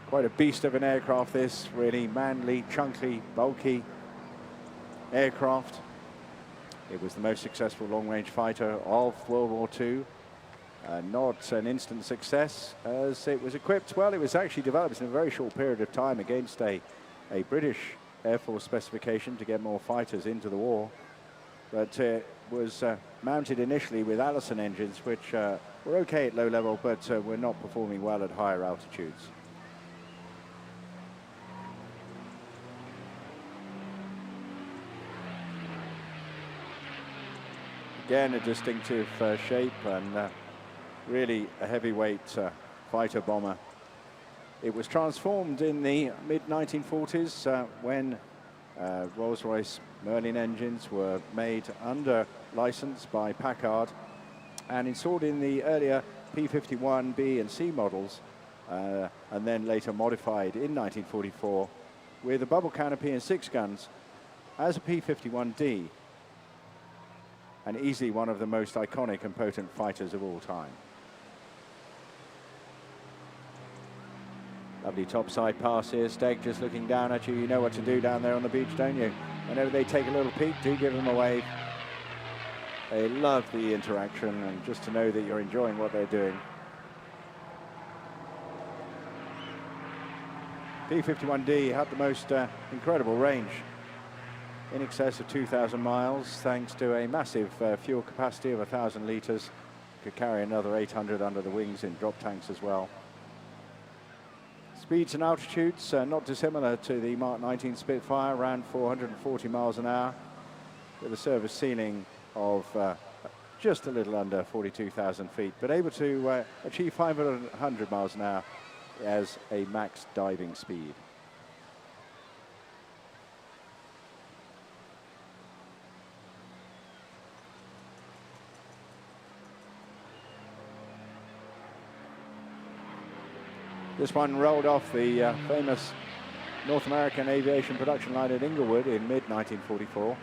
Quite a beast of an aircraft this, really manly, chunky, bulky aircraft. It was the most successful long-range fighter of World War II. Not an instant success, as it was equipped, well, it was actually developed in a very short period of time against a British Air Force specification to get more fighters into the war. But it was mounted initially with Allison engines, which were okay at low level, but were not performing well at higher altitudes. Again, a distinctive shape and really a heavyweight fighter bomber. It was transformed in the mid-1940s when Rolls-Royce Merlin engines were made under license by Packard and installed in the earlier P-51 B and C models, and then later modified in 1944 with a bubble canopy and 6 guns as a P-51D, and easily one of the most iconic and potent fighters of all time. Lovely topside pass here. Steg just looking down at you. You know what to do down there on the beach, don't you? Whenever they take a little peek, do give them a wave. They love the interaction and just to know that you're enjoying what they're doing. P-51D had the most incredible range, in excess of 2,000 miles, thanks to a massive fuel capacity of 1,000 litres. Could carry another 800 under the wings in drop tanks as well. Speeds and altitudes not dissimilar to the Mark 19 Spitfire, around 440 miles an hour, with a service ceiling of just a little under 42,000 feet, but able to achieve 500 miles an hour as a max diving speed. This one rolled off the famous North American aviation production line at Inglewood in mid-1944.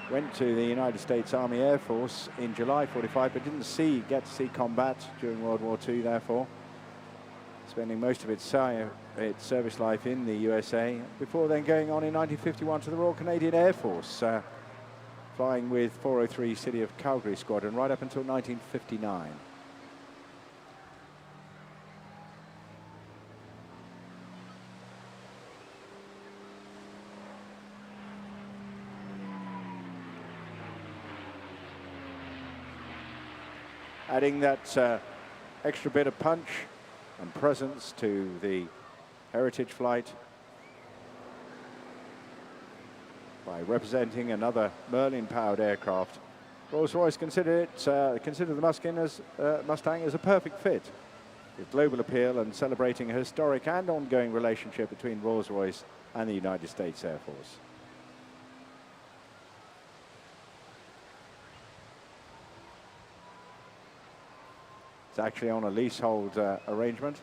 Went to the United States Army Air Force in July 45, but didn't get to see combat during World War II, therefore. Spending most of its service life in the USA, before then going on in 1951 to the Royal Canadian Air Force, flying with 403 City of Calgary Squadron right up until 1959. Adding that extra bit of punch and presence to the heritage flight by representing another Merlin-powered aircraft. Rolls-Royce consider the Mustang as a perfect fit, with global appeal and celebrating a historic and ongoing relationship between Rolls-Royce and the United States Air Force. It's actually on a leasehold arrangement,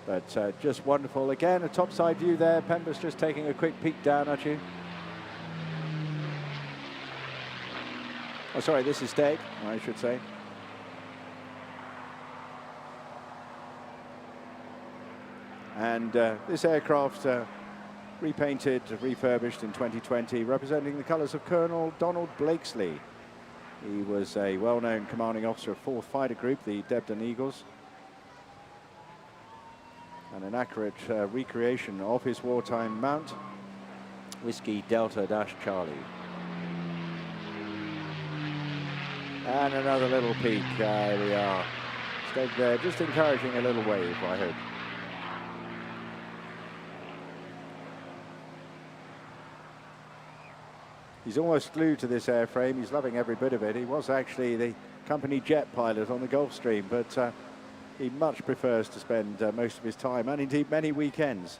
but just wonderful. Again, a topside view there. Pember's just taking a quick peek down at you. Oh, sorry, this is Steg, I should say. And this aircraft repainted, refurbished in 2020, representing the colours of Colonel Donald Blakesley. He was a well-known commanding officer of 4th Fighter Group, the Debden Eagles, and an accurate recreation of his wartime mount, Whiskey Delta-Charlie. And another little peek, there we are. Stayed there, just encouraging a little wave, I hope. He's almost glued to this airframe. He's loving every bit of it. He was actually the company jet pilot on the Gulfstream, but he much prefers to spend most of his time, and indeed many weekends,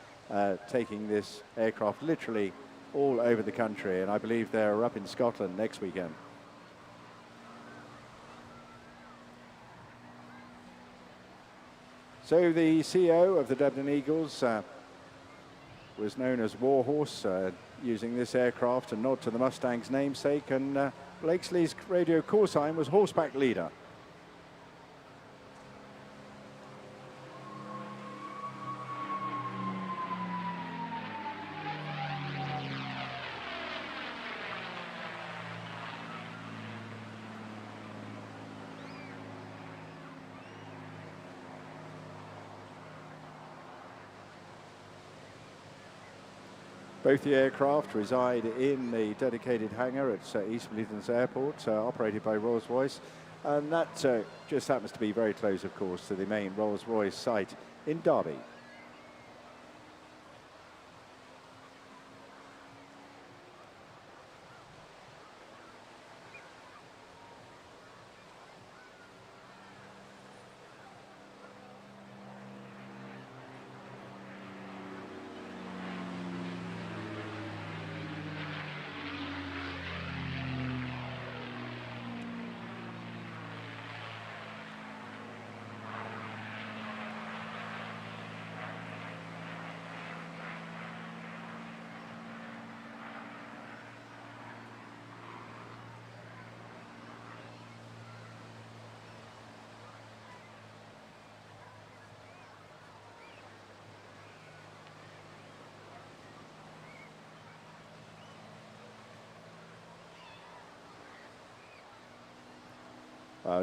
taking this aircraft literally all over the country. And I believe they're up in Scotland next weekend. So the CEO of the Debden Eagles was known as Warhorse, using this aircraft to nod to the Mustang's namesake, and Blakesley's radio call sign was Horseback Leader. Both the aircraft reside in the dedicated hangar at East Midlands Airport, operated by Rolls-Royce. And that just happens to be very close, of course, to the main Rolls-Royce site in Derby.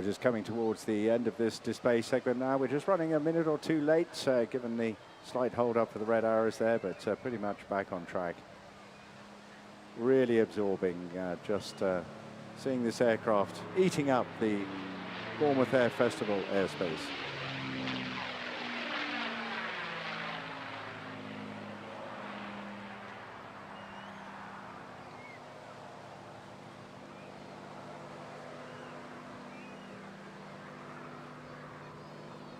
Just coming towards the end of this display segment now. We're just running a minute or two late, given the slight hold up for the red arrows there, but pretty much back on track. Really absorbing, just seeing this aircraft eating up the Bournemouth Air Festival airspace.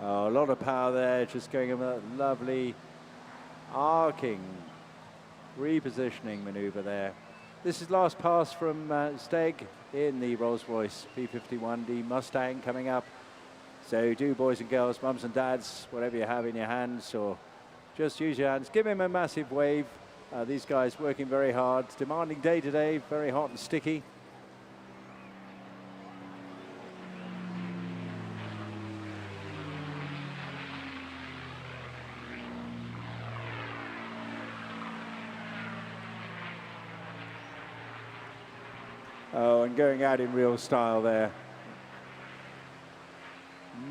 Oh, a lot of power there, just going over that lovely arcing repositioning maneuver there. This is last pass from Steg in the Rolls-Royce P-51D Mustang coming up. So do, boys and girls, mums and dads, whatever you have in your hands, or just use your hands, give him a massive wave. These guys working very hard, demanding day to day, very hot and sticky. Oh, and going out in real style there.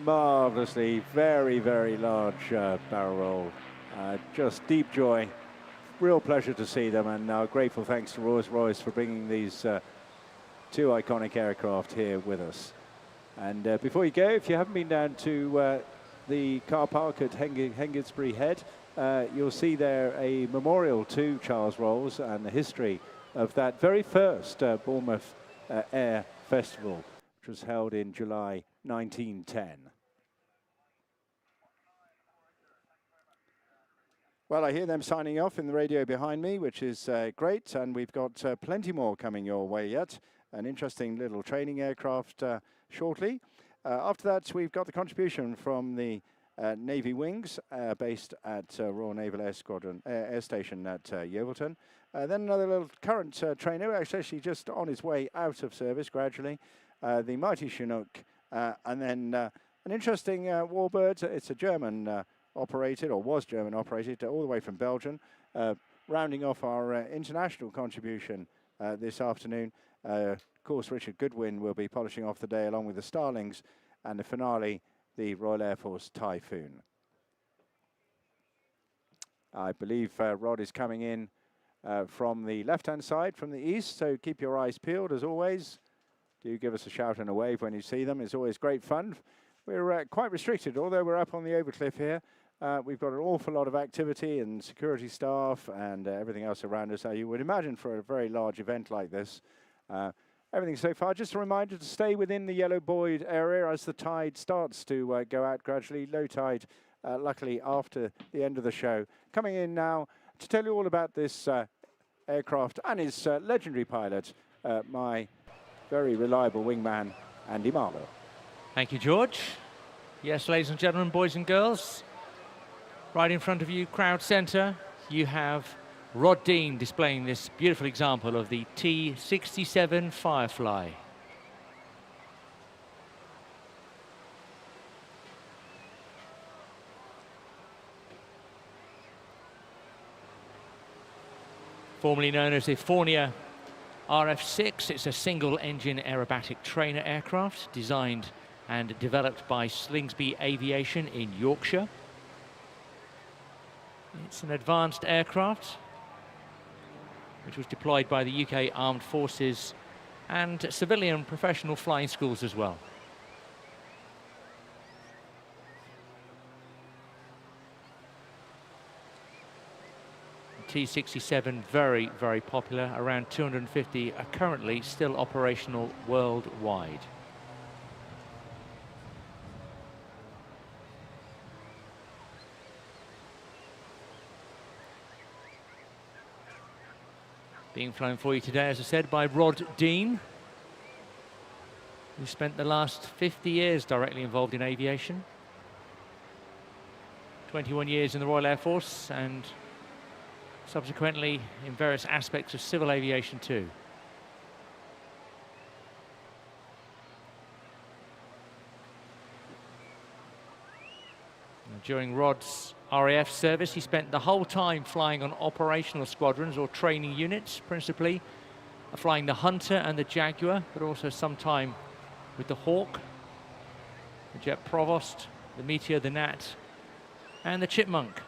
Marvelously, very, very large barrel roll. Just deep joy. Real pleasure to see them, and grateful thanks to Rolls-Royce for bringing these two iconic aircraft here with us. And before you go, if you haven't been down to the car park at Hengistbury Head, you'll see there a memorial to Charles Rolls and the history of that very first Bournemouth Air Festival, which was held in July 1910. Well, I hear them signing off in the radio behind me, which is great, and we've got plenty more coming your way yet. An interesting little training aircraft shortly. After that, we've got the contribution from the Navy Wings, based at Royal Naval Air Squadron Air Station at Yeovilton. Then another little current trainer, actually just on his way out of service gradually, the mighty Chinook, and then an interesting warbird. It's a German operated, or was German operated, all the way from Belgium. Rounding off our international contribution this afternoon. Of course, Richard Goodwin will be polishing off the day along with the Starlings, and the finale, the Royal Air Force Typhoon. I believe Rod is coming in from the left-hand side, from the east, so keep your eyes peeled as always. Do give us a shout and a wave when you see them. It's always great fun. We're quite restricted, although we're up on the Overcliff here. We've got an awful lot of activity and security staff and everything else around us, as you would imagine for a very large event like this. Everything so far. Just a reminder to stay within the yellow buoyed area as the tide starts to go out gradually. Low tide, luckily, after the end of the show. Coming in now to tell you all about this aircraft and his legendary pilot, my very reliable wingman, Andy Marlow. Thank you, George. Yes, ladies and gentlemen, boys and girls, right in front of you, crowd centre, you have Rod Dean displaying this beautiful example of the T-67 Firefly. Formerly known as the Fournier RF-6, it's a single-engine aerobatic trainer aircraft designed and developed by Slingsby Aviation in Yorkshire. It's an advanced aircraft which was deployed by the UK Armed Forces and civilian professional flying schools as well. T-67, very, very popular. Around 250 are currently still operational worldwide. Being flown for you today, as I said, by Rod Dean, who spent the last 50 years directly involved in aviation. 21 years in the Royal Air Force and subsequently in various aspects of civil aviation too. During Rod's RAF service, he spent the whole time flying on operational squadrons or training units, principally flying the Hunter and the Jaguar, but also some time with the Hawk, the Jet Provost, the Meteor, the Gnat, and the Chipmunk.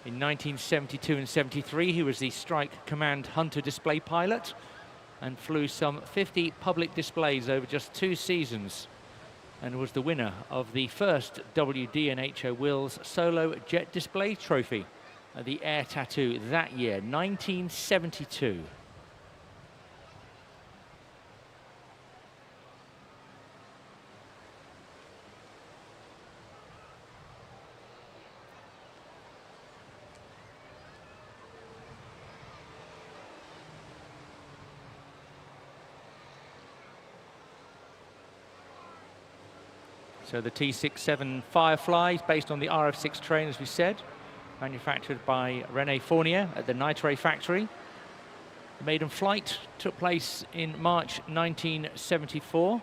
In 1972 and 73, he was the Strike Command Hunter display pilot and flew some 50 public displays over just 2 seasons and was the winner of the first WD&HO Wills Solo Jet Display Trophy at the Air Tattoo that year, 1972. So the T-67 Firefly is based on the RF-6 train, as we said, manufactured by René Fournier at the Nitre factory. The maiden flight took place in March 1974.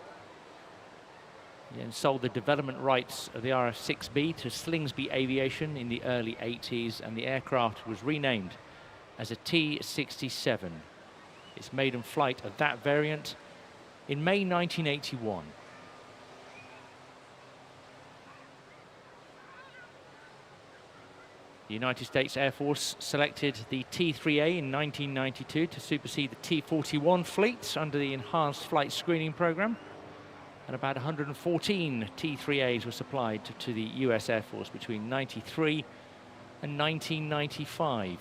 He then sold the development rights of the RF-6B to Slingsby Aviation in the early 80s, and the aircraft was renamed as a T-67. Its maiden flight of that variant in May 1981. The United States Air Force selected the T-3A in 1992 to supersede the T-41 fleet under the Enhanced Flight Screening Program. And about 114 T-3As were supplied to the US Air Force between 93 and 1995.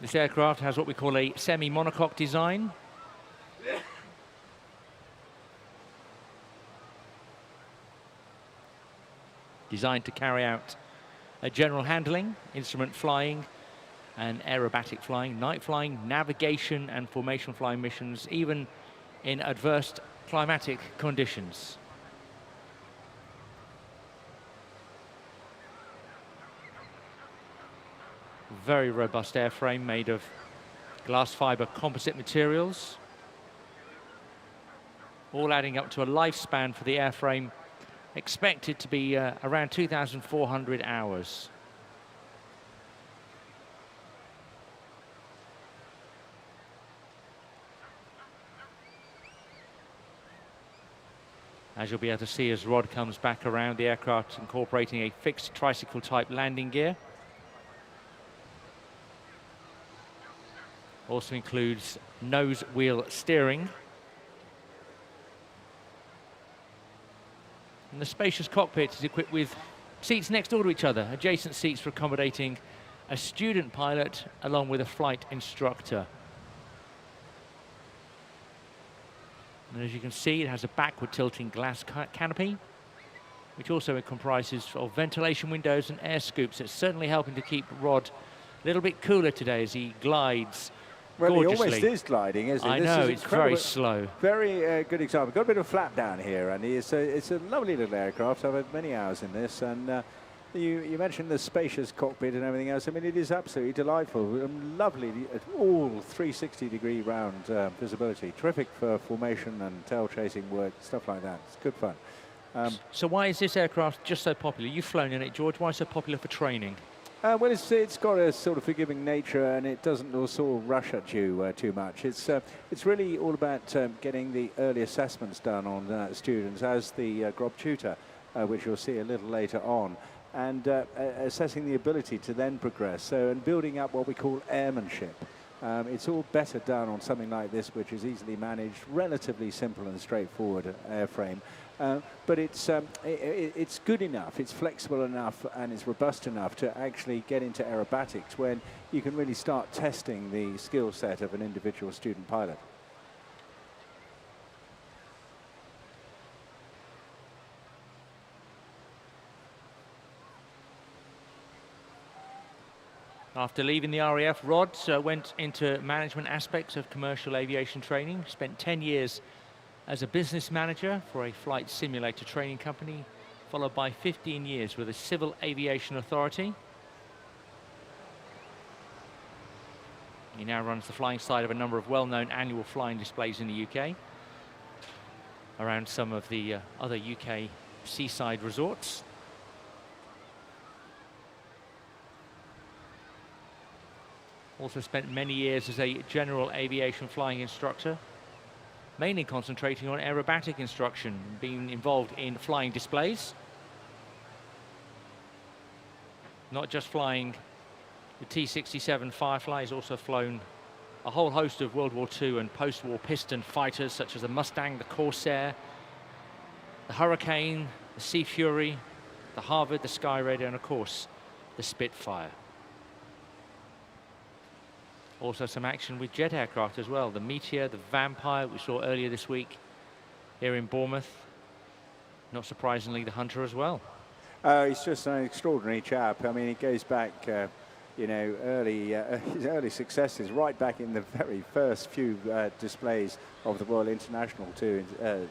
This aircraft has what we call a semi-monocoque design. Designed to carry out general handling, instrument flying, and aerobatic flying, night flying, navigation, and formation flying missions, even in adverse climatic conditions. Very robust airframe made of glass fiber composite materials, all adding up to a lifespan for the airframe expected to be around 2,400 hours. As you'll be able to see as Rod comes back around, the aircraft incorporating a fixed tricycle type landing gear. Also includes nose wheel steering. And the spacious cockpit is equipped with seats next door to each other, adjacent seats for accommodating a student pilot along with a flight instructor. And as you can see, it has a backward tilting glass canopy, which also comprises of ventilation windows and air scoops. It's certainly helping to keep Rod a little bit cooler today as he glides. Well, gorgeously. He almost is gliding, isn't he? I know, it's very slow. Very good example. Got a bit of flap down here, and it's a lovely little aircraft. I've had many hours in this, and You mentioned the spacious cockpit and everything else. I mean, it is absolutely delightful. Lovely, all 360-degree round visibility. Terrific for formation and tail chasing work, stuff like that. It's good fun. So why is this aircraft just so popular? You've flown in it, George. Why so popular for training? Well, it's got a sort of forgiving nature, and it doesn't also rush at you too much. It's really all about getting the early assessments done on students as the Grob Tutor, which you'll see a little later on, and assessing the ability to then progress. So, and building up what we call airmanship. It's all better done on something like this, which is easily managed, relatively simple and straightforward airframe. But it's good enough, it's flexible enough, and it's robust enough to actually get into aerobatics when you can really start testing the skill set of an individual student pilot. After leaving the RAF, Rod went into management aspects of commercial aviation training, spent 10 years as a business manager for a flight simulator training company, followed by 15 years with a civil aviation authority. He now runs the flying side of a number of well-known annual flying displays in the UK, around some of the other UK seaside resorts. Also spent many years as a general aviation flying instructor, mainly concentrating on aerobatic instruction, being involved in flying displays. Not just flying the T-67 Firefly, he's also flown a whole host of World War II and post-war piston fighters such as the Mustang, the Corsair, the Hurricane, the Sea Fury, the Harvard, the Sky Raider, and of course, the Spitfire. Also some action with jet aircraft as well. The Meteor, the Vampire, we saw earlier this week here in Bournemouth. Not surprisingly, the Hunter as well. He's just an extraordinary chap. I mean, he goes back, you know, his early successes right back in the very first few displays of the Royal International Air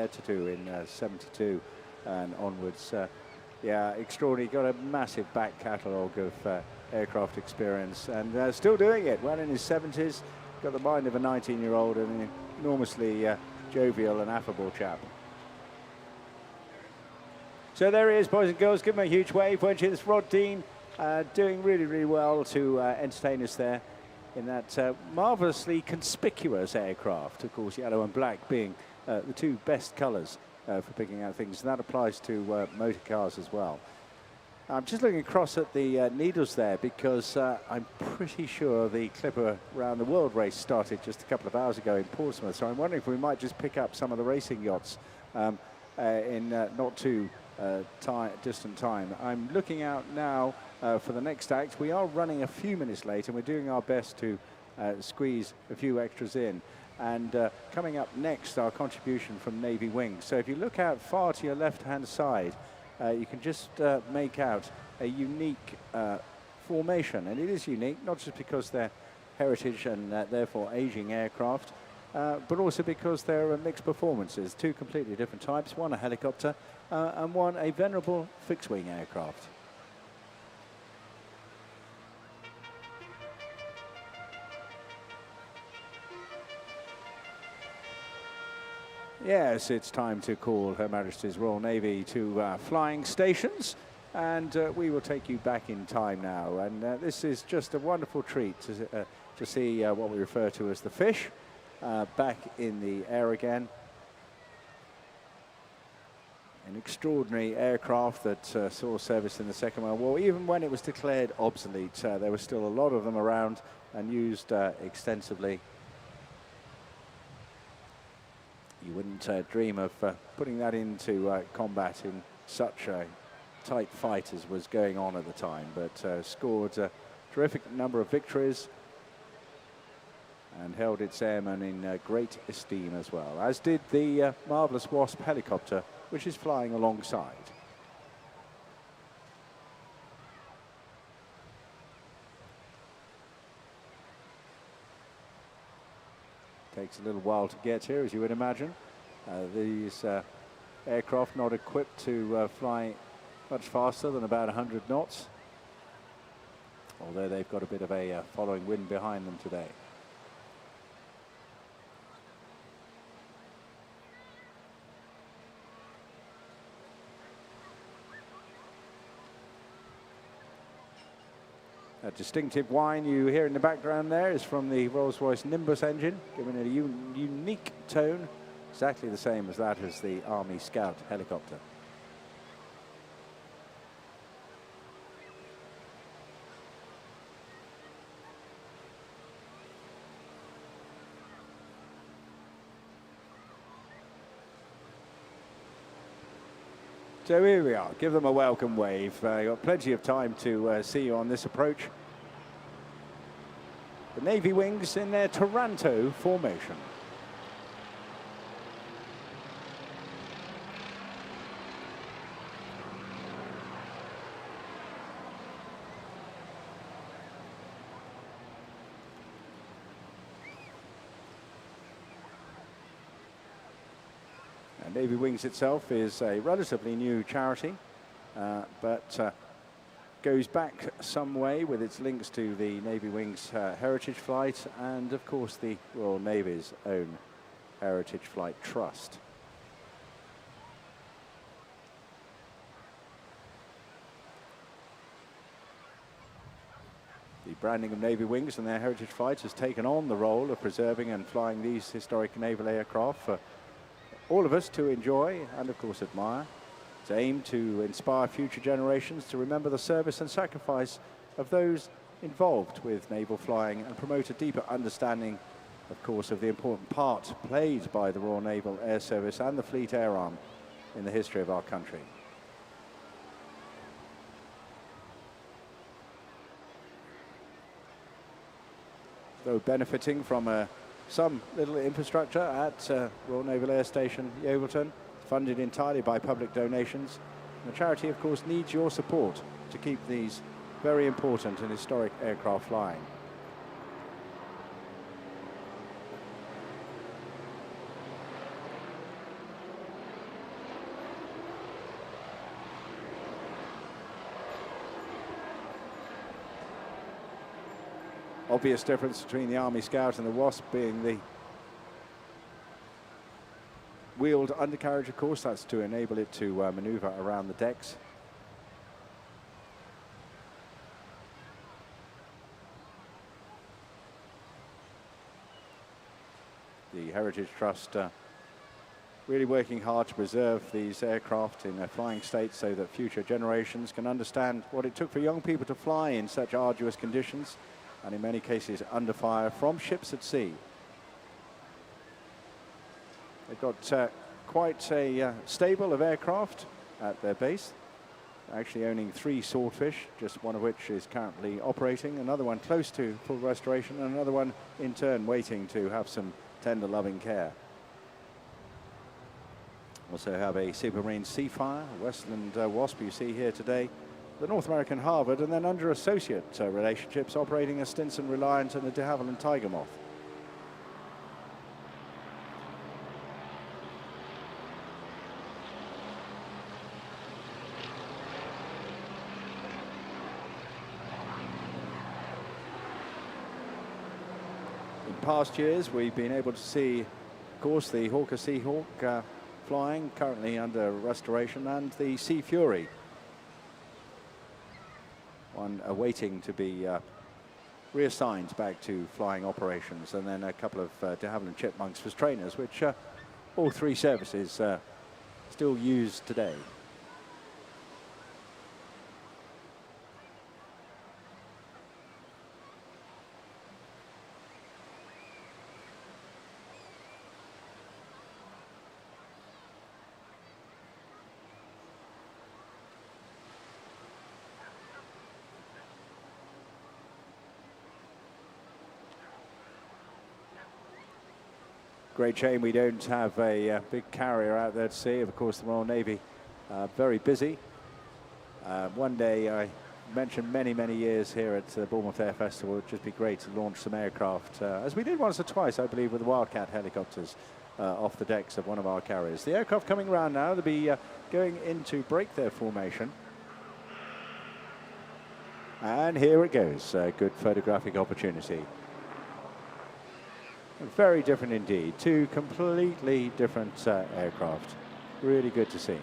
Tattoo in '72 and onwards. Yeah, extraordinary. Got a massive back catalogue of aircraft experience, and still doing it. Well in his 70s, got the mind of a 19-year-old, and an enormously jovial and affable chap. So there he is, boys and girls. Give him a huge wave, won't you? This Rod Dean doing really, really well to entertain us there in that marvellously conspicuous aircraft. Of course, yellow and black being the two best colours for picking out things, and that applies to motor cars as well. I'm just looking across at the needles there because I'm pretty sure the Clipper Round the World race started just a couple of hours ago in Portsmouth, so I'm wondering if we might just pick up some of the racing yachts in not too distant time. I'm looking out now for the next act. We are running a few minutes late, and we're doing our best to squeeze a few extras in. And coming up next, our contribution from Navy Wings. So if you look out far to your left-hand side, you can just make out a unique formation. And it is unique, not just because they're heritage and therefore aging aircraft, but also because they're mixed performances. Two completely different types, one a helicopter and one a venerable fixed-wing aircraft. Yes, it's time to call Her Majesty's Royal Navy to flying stations, and we will take you back in time now. And this is just a wonderful treat to see what we refer to as the fish back in the air again. An extraordinary aircraft that saw service in the Second World War. Even when it was declared obsolete, there were still a lot of them around and used extensively. You wouldn't dream of putting that into combat in such a tight fight as was going on at the time, but scored a terrific number of victories and held its airmen in great esteem as well, as did the marvellous Wasp helicopter, which is flying alongside. Takes a little while to get here, as you would imagine. These aircraft not equipped to fly much faster than about 100 knots, although they've got a bit of a following wind behind them today. That distinctive whine you hear in the background there is from the Rolls-Royce Nimbus engine, giving it a unique tone, exactly the same as that as the Army Scout helicopter. So here we are, give them a welcome wave. Got plenty of time to see you on this approach. The Navy wings in their Taranto formation. Navy Wings itself is a relatively new charity, but goes back some way with its links to the Navy Wings Heritage Flight and, of course, the Royal Navy's own Heritage Flight Trust. The branding of Navy Wings and their Heritage Flights has taken on the role of preserving and flying these historic naval aircraft for all of us to enjoy and, of course, admire. It's aimed to inspire future generations to remember the service and sacrifice of those involved with naval flying and promote a deeper understanding, of course, of the important part played by the Royal Naval Air Service and the Fleet Air Arm in the history of our country. Though benefiting from some little infrastructure at Royal Naval Air Station Yeovilton, funded entirely by public donations. The charity, of course, needs your support to keep these very important and historic aircraft flying. Obvious difference between the Army Scout and the Wasp being the wheeled undercarriage, of course. That's to enable it to maneuver around the decks. The Heritage Trust really working hard to preserve these aircraft in a flying state so that future generations can understand what it took for young people to fly in such arduous conditions, and in many cases under fire from ships at sea. They've got quite a stable of aircraft at their base, actually owning 3 Swordfish, just one of which is currently operating, another one close to full restoration, and another one in turn waiting to have some tender loving care. Also have a Supermarine Seafire, Westland Wasp you see here today, the North American Harvard, and then under associate relationships operating a Stinson Reliant and a de Havilland Tiger Moth. In past years, we've been able to see, of course, the Hawker Seahawk flying, currently under restoration, and the Sea Fury, one awaiting to be reassigned back to flying operations, and then a couple of de Havilland Chipmunks for trainers, which all 3 services still use today. Great shame we don't have a big carrier out there to see. Of course, the Royal Navy very busy. One day, I mentioned many years here at the Bournemouth Air Festival, it'd just be great to launch some aircraft, as we did once or twice, I believe, with the Wildcat helicopters off the decks of one of our carriers. The aircraft coming around now, they'll be going in to break their formation. And here it goes. Good photographic opportunity. Very different indeed. Two completely different aircraft. Really good to see.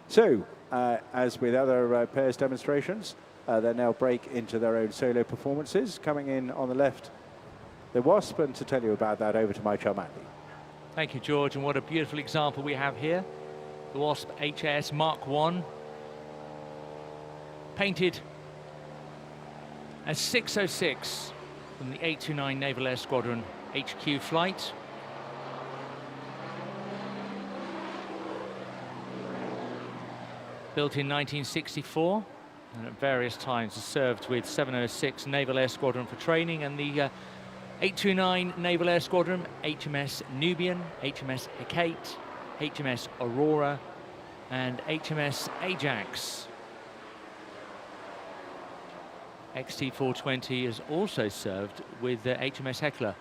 So, as with other pairs demonstrations, they now break into their own solo performances. Coming in on the left, the Wasp, and to tell you about that, over to my chum Andy. Thank you, George, and what a beautiful example we have here. The Wasp HAS Mark 1, painted as 606 from the 829 Naval Air Squadron HQ flight. Built in 1964, and at various times has served with 706 Naval Air Squadron for training, and the 829 Naval Air Squadron, HMS Nubian, HMS Hecate, HMS Aurora, and HMS Ajax. XT420 has also served with HMS Hecla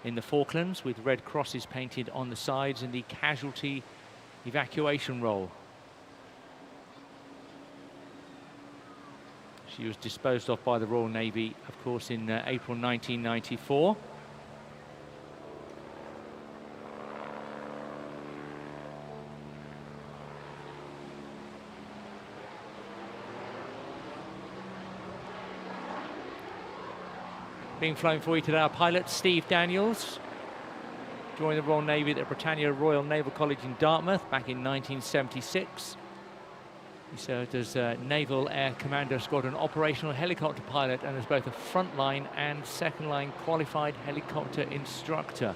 in the Falklands, with red crosses painted on the sides in the casualty evacuation role. She was disposed of by the Royal Navy, of course, in April 1994. Being flown for you today, our pilot, Steve Daniels, joined the Royal Navy at the Britannia Royal Naval College in Dartmouth back in 1976. He served as Naval Air Commander Squadron operational helicopter pilot and as both a frontline and second-line qualified helicopter instructor.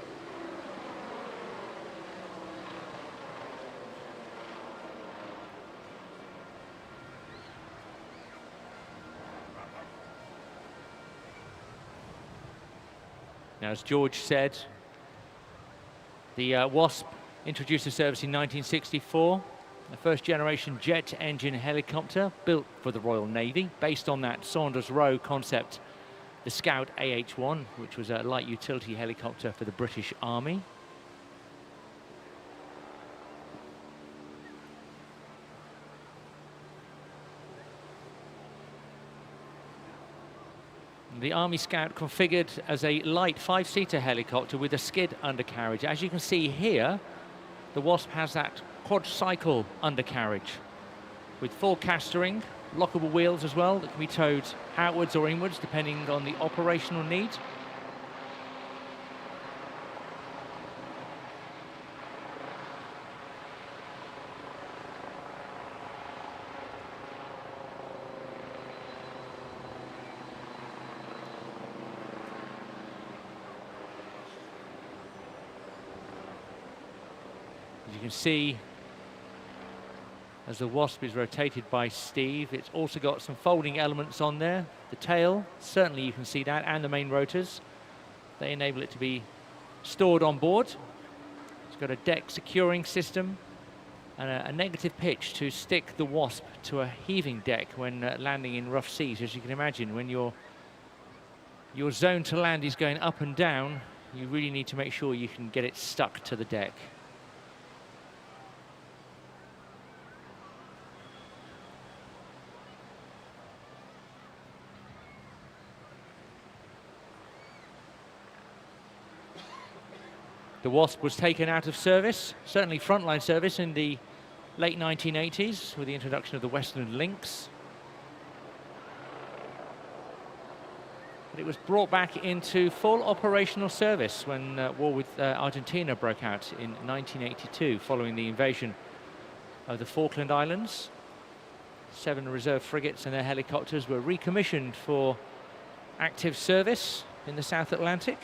Now, as George said, the Wasp introduced the service in 1964. A first-generation jet engine helicopter built for the Royal Navy, based on that Saunders Roe concept, the Scout AH-1, which was a light utility helicopter for the British Army. The Army Scout configured as a light 5-seater helicopter with a skid undercarriage. As you can see here, the Wasp has that quad cycle undercarriage with full castering, lockable wheels as well that can be towed outwards or inwards depending on the operational need. As you can see, as the Wasp is rotated by Steve, it's also got some folding elements on there. The tail, certainly you can see that, and the main rotors. They enable it to be stored on board. It's got a deck securing system and a negative pitch to stick the Wasp to a heaving deck when landing in rough seas. As you can imagine, when your zone to land is going up and down, you really need to make sure you can get it stuck to the deck. The Wasp was taken out of service, certainly frontline service, in the late 1980s with the introduction of the Westland Lynx. But it was brought back into full operational service when war with Argentina broke out in 1982 following the invasion of the Falkland Islands. 7 reserve frigates and their helicopters were recommissioned for active service in the South Atlantic.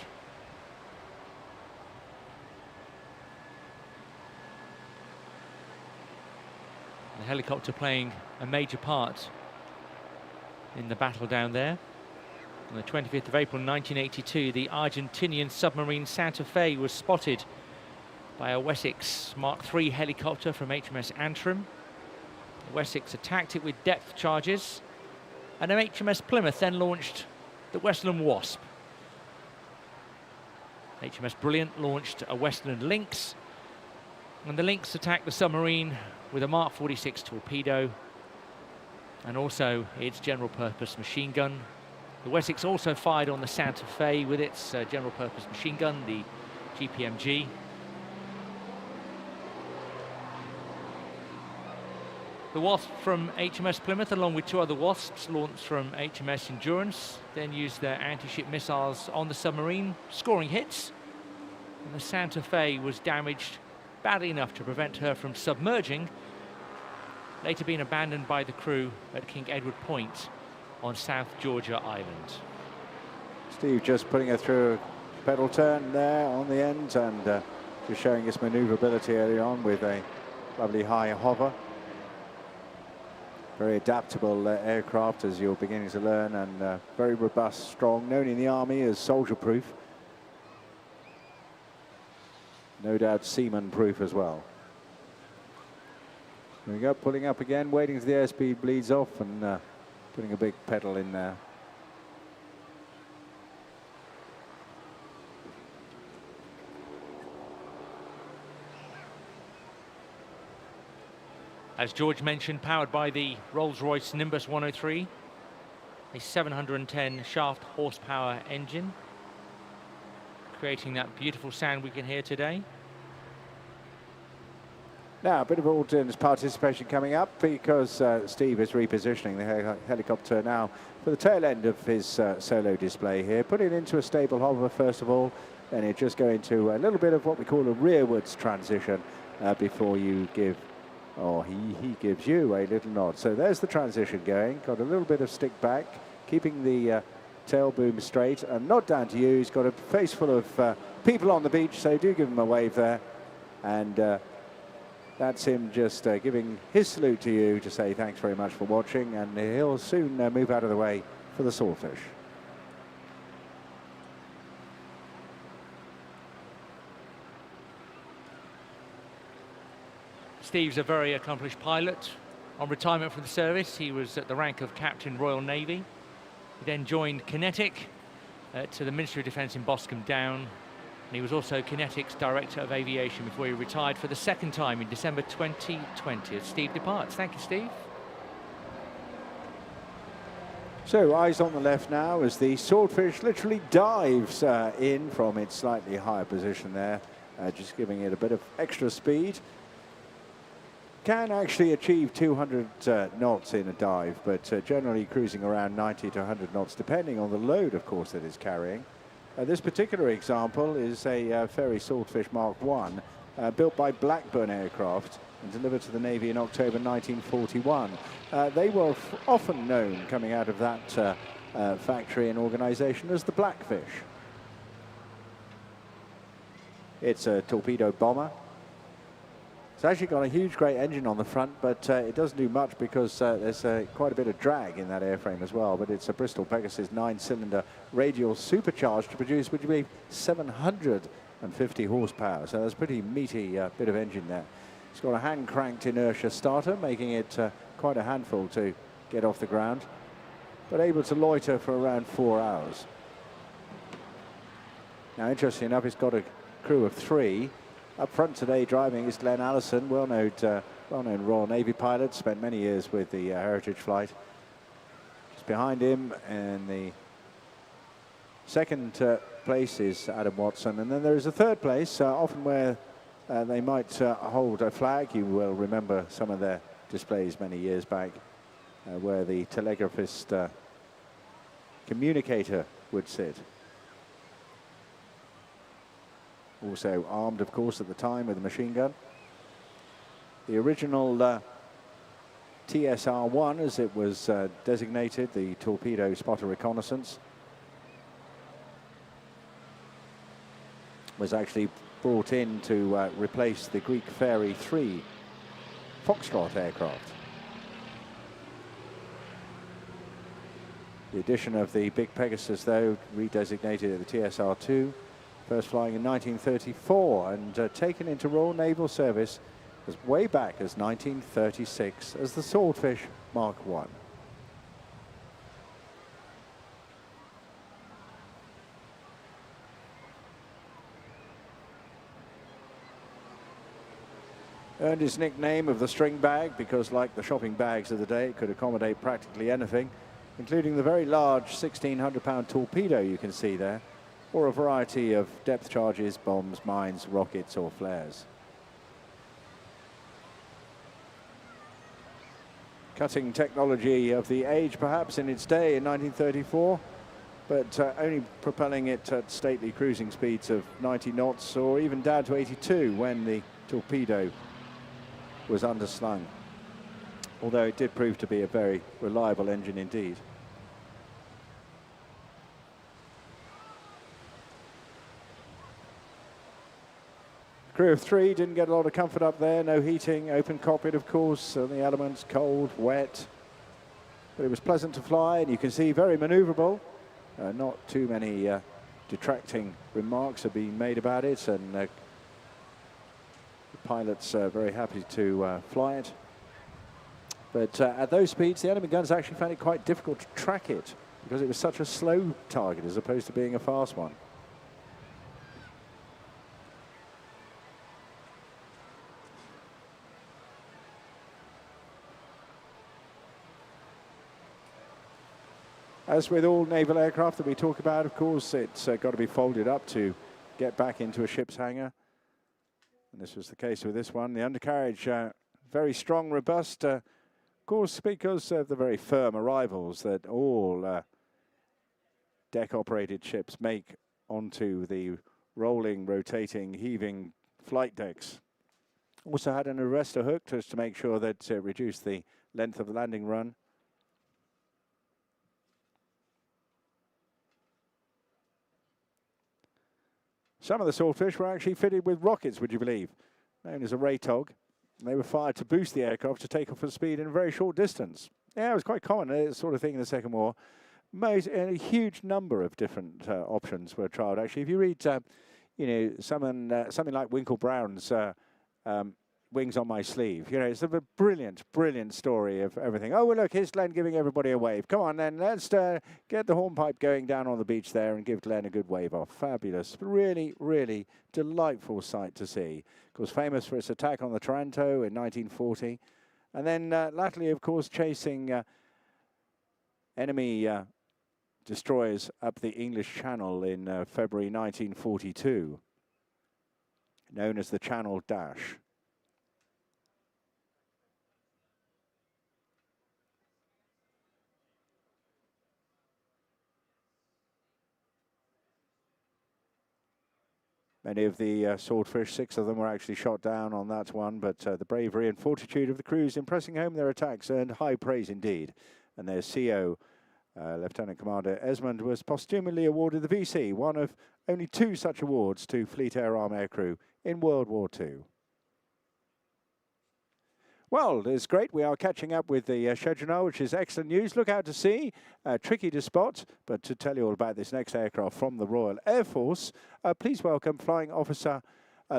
The helicopter playing a major part in the battle down there. On the 25th of April 1982, the Argentinian submarine Santa Fe was spotted by a Wessex Mark III helicopter from HMS Antrim. The Wessex attacked it with depth charges, and HMS Plymouth then launched the Westland Wasp. HMS Brilliant launched a Westland Lynx, And the Lynx attacked the submarine with a Mark 46 torpedo and also its general purpose machine gun. The Wessex also fired on the Santa Fe with its general purpose machine gun, the GPMG. The Wasp from HMS Plymouth, along with 2 other Wasps launched from HMS Endurance, then used their anti-ship missiles on the submarine, scoring hits. And the Santa Fe was damaged badly enough to prevent her from submerging, later being abandoned by the crew at King Edward Point on South Georgia Island. Steve just putting her through a pedal turn there on the end, and just showing his maneuverability early on with a lovely high hover. Very adaptable aircraft, as you're beginning to learn, and very robust, strong, known in the Army as soldier-proof. No doubt seaman-proof as well. There we go, pulling up again, waiting till the airspeed bleeds off, and putting a big pedal in there. As George mentioned, powered by the Rolls-Royce Nimbus 103, a 710 shaft horsepower engine, creating that beautiful sound we can hear today. Now, a bit of audience participation coming up, because Steve is repositioning the helicopter now for the tail end of his solo display here. Put it into a stable hover first of all, then it just go into a little bit of what we call a rearwards transition before you give, or he gives you a little nod. So there's the transition going, got a little bit of stick back, keeping the tail boom straight, and nod down to you. He's got a face full of people on the beach, so do give him a wave there. And that's him just giving his salute to you to say thanks very much for watching, and he'll soon move out of the way for the Swordfish. Steve's a very accomplished pilot. On retirement from the service, he was at the rank of Captain Royal Navy. He then joined Kinetic to the Ministry of Defence in Boscombe Down. And he was also Kinetic's Director of Aviation before he retired for the 2nd time in December 2020 as Steve departs. Thank you, Steve. So eyes on the left now as the Swordfish literally dives in from its slightly higher position there, just giving it a bit of extra speed. Can actually achieve 200 knots in a dive, but generally cruising around 90 to 100 knots, depending on the load, of course, that it's carrying. This particular example is a Fairey Swordfish Mark I, built by Blackburn Aircraft and delivered to the Navy in October 1941. They were often known, coming out of that factory and organisation, as the Blackfish. It's a torpedo bomber. It's actually got a huge, great engine on the front, but it doesn't do much because there's quite a bit of drag in that airframe as well. But it's a Bristol Pegasus 9-cylinder radial supercharged to produce, would you believe, 750 horsepower. So that's a pretty meaty bit of engine there. It's got a hand-cranked inertia starter, making it quite a handful to get off the ground, but able to loiter for around 4 hours. Now, interestingly enough, it's got a crew of 3. Up front today driving is Glenn Allison, well-known Royal Navy pilot, spent many years with the Heritage Flight. Just behind him in the 2nd place is Adam Watson, and then there is a 3rd place, often where they might hold a flag. You will remember some of their displays many years back, where the telegraphist communicator would sit. Also armed, of course, at the time with a machine gun. The original TSR-1, as it was designated, the Torpedo Spotter Reconnaissance, was actually brought in to replace the Greek Fairey 3 Foxtrot aircraft. The addition of the big Pegasus, though, redesignated the TSR-2, first flying in 1934 and taken into Royal Naval Service as way back as 1936 as the Swordfish Mark I. Earned his nickname of the string bag because, like the shopping bags of the day, it could accommodate practically anything, including the very large 1,600-pound torpedo you can see there, or a variety of depth charges, bombs, mines, rockets or flares. Cutting technology of the age perhaps in its day in 1934, but only propelling it at stately cruising speeds of 90 knots or even down to 82 when the torpedo was underslung, although it did prove to be a very reliable engine indeed. Crew of 3 didn't get a lot of comfort up there, no heating, open cockpit of course, and the elements cold, wet, but it was pleasant to fly and you can see very maneuverable. Not too many detracting remarks are being made about it, and the pilots are very happy to fly it. But at those speeds, the enemy guns actually found it quite difficult to track it because it was such a slow target as opposed to being a fast one. As with all naval aircraft that we talk about, of course, it's got to be folded up to get back into a ship's hangar. And this was the case with this one. The undercarriage, very strong, robust, of course, because of the very firm arrivals that all deck-operated ships make onto the rolling, rotating, heaving flight decks. Also had an arrestor hook just to make sure that it reduced the length of the landing run. Some of the Swordfish were actually fitted with rockets, would you believe, known as a Raytog. They were fired to boost the aircraft to take off at speed in a very short distance. Yeah, it was quite common, this sort of thing in the Second War. A huge number of different options were trialled. Actually, if you read, you know, something like Winkle Brown's Wings on My Sleeve, you know, it's a brilliant, brilliant story of everything. Oh, well, look, here's Glenn giving everybody a wave. Come on, then, let's get the hornpipe going down on the beach there and give Glenn a good wave off. Fabulous. Really, really delightful sight to see. Of course, famous for its attack on the Taranto in 1940. And then latterly, of course, chasing enemy destroyers up the English Channel in February 1942, known as the Channel Dash. Many of the Swordfish, 6 of them, were actually shot down on that one, but the bravery and fortitude of the crews in pressing home their attacks earned high praise indeed. And their CO, Lieutenant Commander Esmond, was posthumously awarded the VC, one of only 2 such awards to Fleet Air Arm aircrew in World War II. Well, it's great. We are catching up with the schedule now, which is excellent news. Look out to sea, tricky to spot, but to tell you all about this next aircraft from the Royal Air Force, please welcome Flying Officer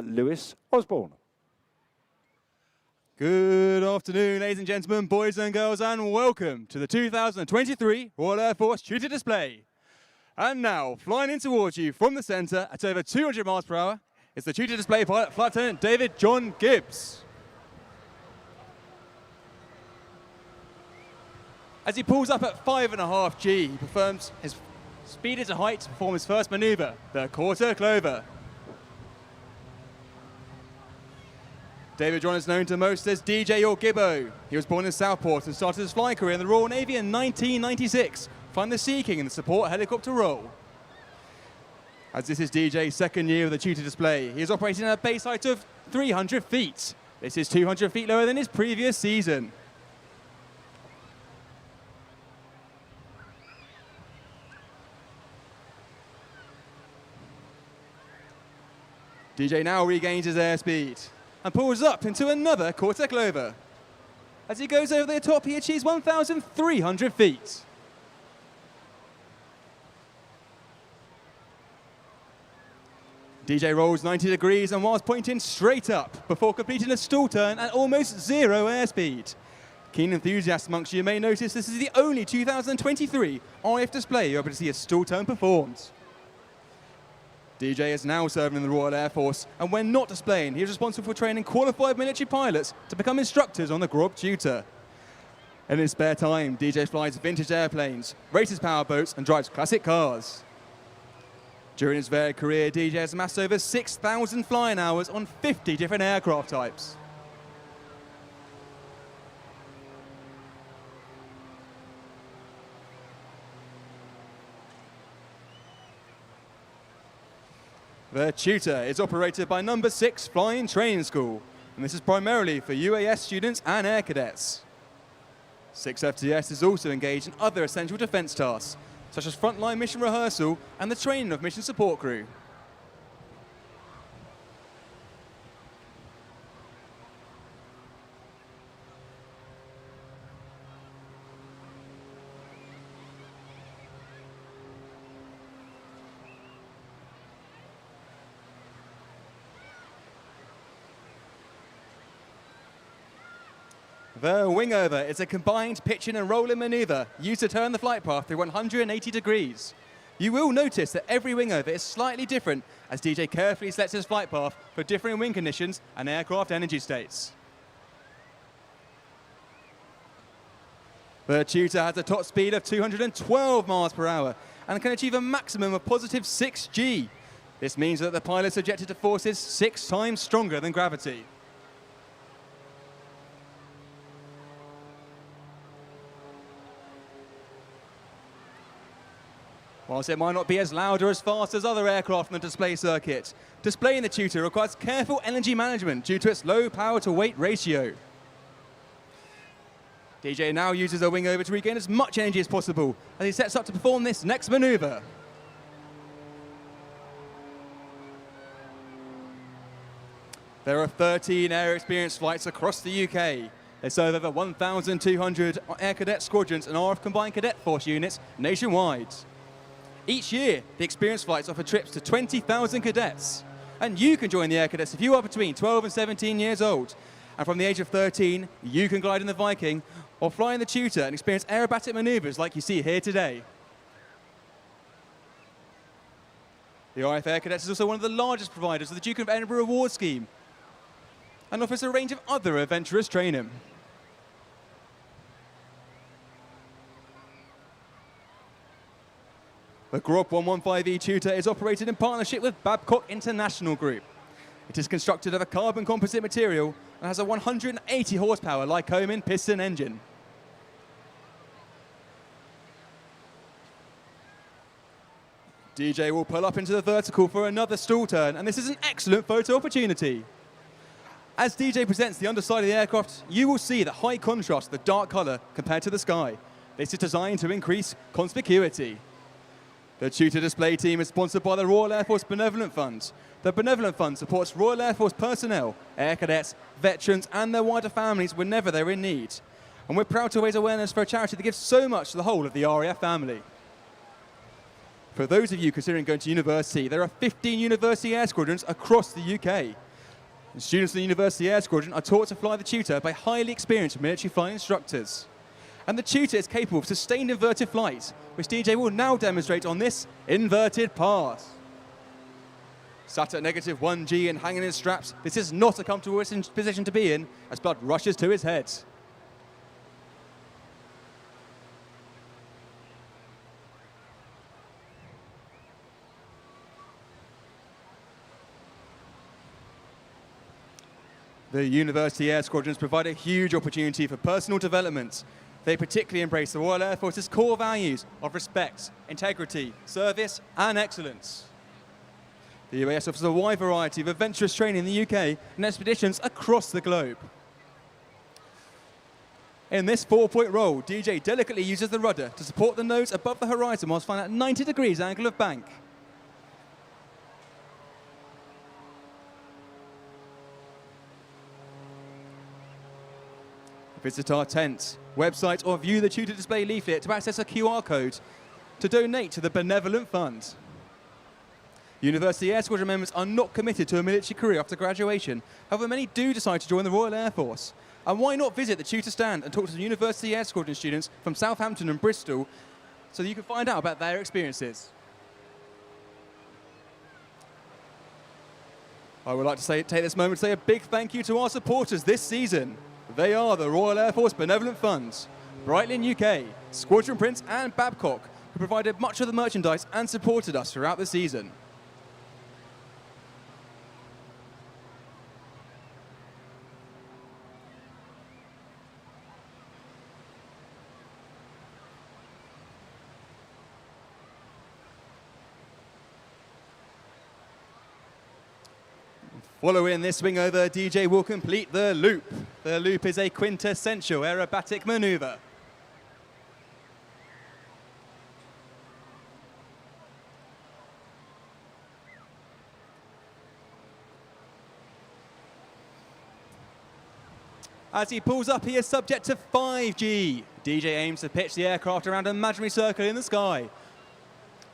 Lewis Osborne. Good afternoon, ladies and gentlemen, boys and girls, and welcome to the 2023 Royal Air Force Tutor Display. And now, flying in towards you from the centre at over 200 miles per hour, is the Tutor Display pilot, Flight Lieutenant David John Gibbs. As he pulls up at 5.5 G, he performs his speed into height to perform his first manoeuvre, the quarter clover. David John is known to most as DJ or Gibbo. He was born in Southport and started his flying career in the Royal Navy in 1996, flying the Sea King in the support helicopter role. As this is DJ's second year of the Tutor Display, he is operating at a base height of 300 feet. This is 200 feet lower than his previous season. DJ now regains his airspeed and pulls up into another quarter clover. As he goes over the top, he achieves 1,300 feet. DJ rolls 90 degrees and whilst pointing straight up before completing a stall turn at almost 0 airspeed. Keen enthusiasts amongst you may notice this is the only 2023 RAF display you're able to see a stall turn performed. DJ now regains his airspeed and pulls up into another quarter clover. As he goes over the top, he achieves 1,300 feet. DJ rolls 90 degrees and whilst pointing straight up before completing a stall turn at almost 0 airspeed. Keen enthusiasts amongst you may notice this is the only 2023 RAF display you're able to see a stall turn performed. DJ is now serving in the Royal Air Force, and when not displaying, he is responsible for training qualified military pilots to become instructors on the Grob Tutor. In his spare time, DJ flies vintage airplanes, races powerboats, and drives classic cars. During his varied career, DJ has amassed over 6,000 flying hours on 50 different aircraft types. The Tutor is operated by Number 6 Flying Training School, and this is primarily for UAS students and air cadets. 6FTS is also engaged in other essential defence tasks, such as frontline mission rehearsal and the training of mission support crew. The wingover is a combined pitching and rolling manoeuvre used to turn the flight path through 180 degrees. You will notice that every wingover is slightly different as DJ carefully selects his flight path for differing wind conditions and aircraft energy states. The Tutor has a top speed of 212 miles per hour and can achieve a maximum of positive 6G. This means that the pilot is subjected to forces 6 times stronger than gravity. Whilst it might not be as loud or as fast as other aircraft on the display circuit, displaying the Tutor requires careful energy management due to its low power to weight ratio. DJ now uses a wingover to regain as much energy as possible as he sets up to perform this next manoeuvre. There are 13 air experience flights across the UK. They serve over 1,200 air cadet squadrons and RF combined cadet force units nationwide. Each year, the experience flights offer trips to 20,000 cadets. And you can join the Air Cadets if you are between 12 and 17 years old. And from the age of 13, you can glide in the Viking or fly in the Tutor and experience aerobatic manoeuvres like you see here today. The RF Air Cadets is also one of the largest providers of the Duke of Edinburgh Award Scheme and offers a range of other adventurous training. The Grob 115E Tutor is operated in partnership with Babcock International Group. It is constructed of a carbon composite material and has a 180 horsepower Lycoming piston engine. DJ will pull up into the vertical for another stall turn, and this is an excellent photo opportunity. As DJ presents the underside of the aircraft, you will see the high contrast, the dark colour compared to the sky. This is designed to increase conspicuity. The Tutor display team is sponsored by the Royal Air Force Benevolent Fund. The Benevolent Fund supports Royal Air Force personnel, air cadets, veterans and their wider families whenever they're in need. And we're proud to raise awareness for a charity that gives so much to the whole of the RAF family. For those of you considering going to university, there are 15 university air squadrons across the UK. And students in the University Air Squadron are taught to fly the Tutor by highly experienced military flying instructors. And the Tutor is capable of sustained inverted flight, which DJ will now demonstrate on this inverted pass. Sat at negative 1G and hanging in straps, this is not a comfortable position to be in as blood rushes to his head. The University Air Squadrons provide a huge opportunity for personal development. They particularly embrace the Royal Air Force's core values of respect, integrity, service and excellence. The UAS offers a wide variety of adventurous training in the UK and expeditions across the globe. In this 4-point roll, DJ delicately uses the rudder to support the nose above the horizon whilst flying at 90 degrees angle of bank. Visit our tent, website or view the Tutor display leaflet to access a QR code to donate to the Benevolent Fund. University Air Squadron members are not committed to a military career after graduation. However, many do decide to join the Royal Air Force. And why not visit the Tutor stand and talk to the University Air Squadron students from Southampton and Bristol so that you can find out about their experiences. I would like to take this moment to say a big thank you to our supporters this season. They are the Royal Air Force Benevolent Funds, Breitling UK, Squadron Prince and Babcock, who provided much of the merchandise and supported us throughout the season. Following this swing over, DJ will complete the loop. The loop is a quintessential aerobatic maneuver. As he pulls up, he is subject to 5G. DJ aims to pitch the aircraft around an imaginary circle in the sky.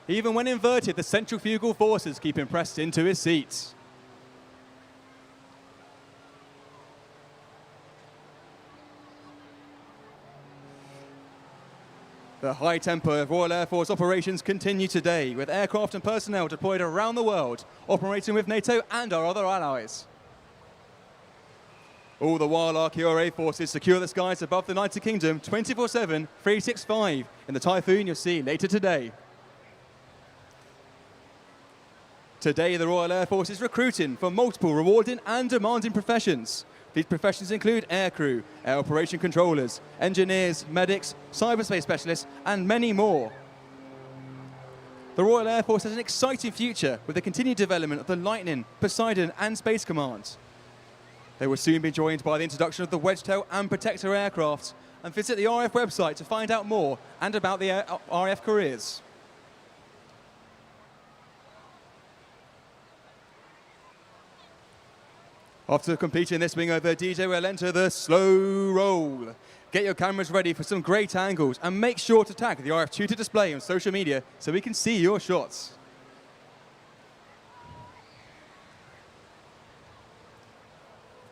Even when inverted, the centrifugal forces keep him pressed into his seats. The high tempo of Royal Air Force operations continue today, with aircraft and personnel deployed around the world, operating with NATO and our other allies. All the while, our QRA forces secure the skies above the United Kingdom 24/7, 365 in the Typhoon you'll see later today. Today, the Royal Air Force is recruiting for multiple rewarding and demanding professions. These professions include aircrew, air operation controllers, engineers, medics, cyberspace specialists, and many more. The Royal Air Force has an exciting future with the continued development of the Lightning, Poseidon, and Space Command. They will soon be joined by the introduction of the Wedgetail and Protector aircraft, and visit the RF website to find out more and about the RF careers. After completing this wing over, DJ will enter the slow roll. Get your cameras ready for some great angles and make sure to tag the RF Tutor display on social media so we can see your shots.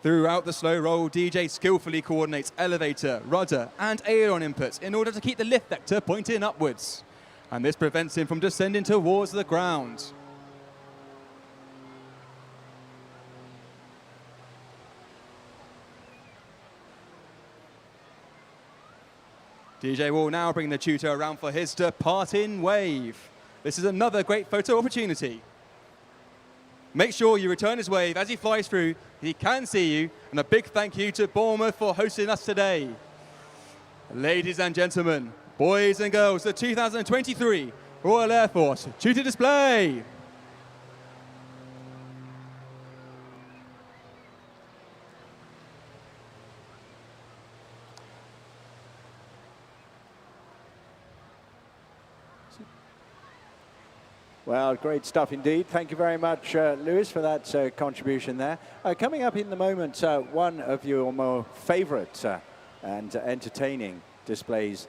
Throughout the slow roll, DJ skillfully coordinates elevator, rudder and aileron inputs in order to keep the lift vector pointing upwards. And this prevents him from descending towards the ground. DJ will now bring the tutor around for his departing wave. This is another great photo opportunity. Make sure you return his wave as he flies through. He can see you, and a big thank you to Bournemouth for hosting us today. Ladies and gentlemen, boys and girls, the 2023 Royal Air Force Tutor Display. Well, great stuff indeed. Thank you very much, Lewis, for that contribution there. Coming up in the moment, one of your more favourite and entertaining displays.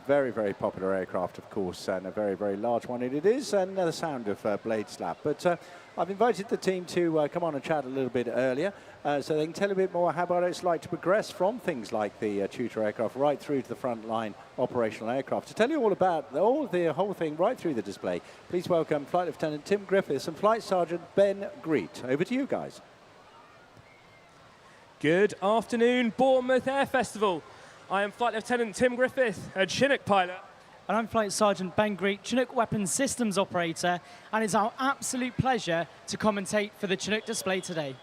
Very, very popular aircraft, of course, and a very, very large one it is, and the sound of blade slap. But I've invited the team to come on and chat a little bit earlier, so they can tell a bit more how about it's like to progress from things like the Tutor aircraft right through to the frontline operational aircraft. To tell you all about the whole thing right through the display, please welcome Flight Lieutenant Tim Griffiths and Flight Sergeant Ben Greet. Over to you guys. Good afternoon, Bournemouth Air Festival. I am Flight Lieutenant Tim Griffith, a Chinook pilot. And I'm Flight Sergeant Ben Greet, Chinook Weapons Systems Operator, and it's our absolute pleasure to commentate for the Chinook display today.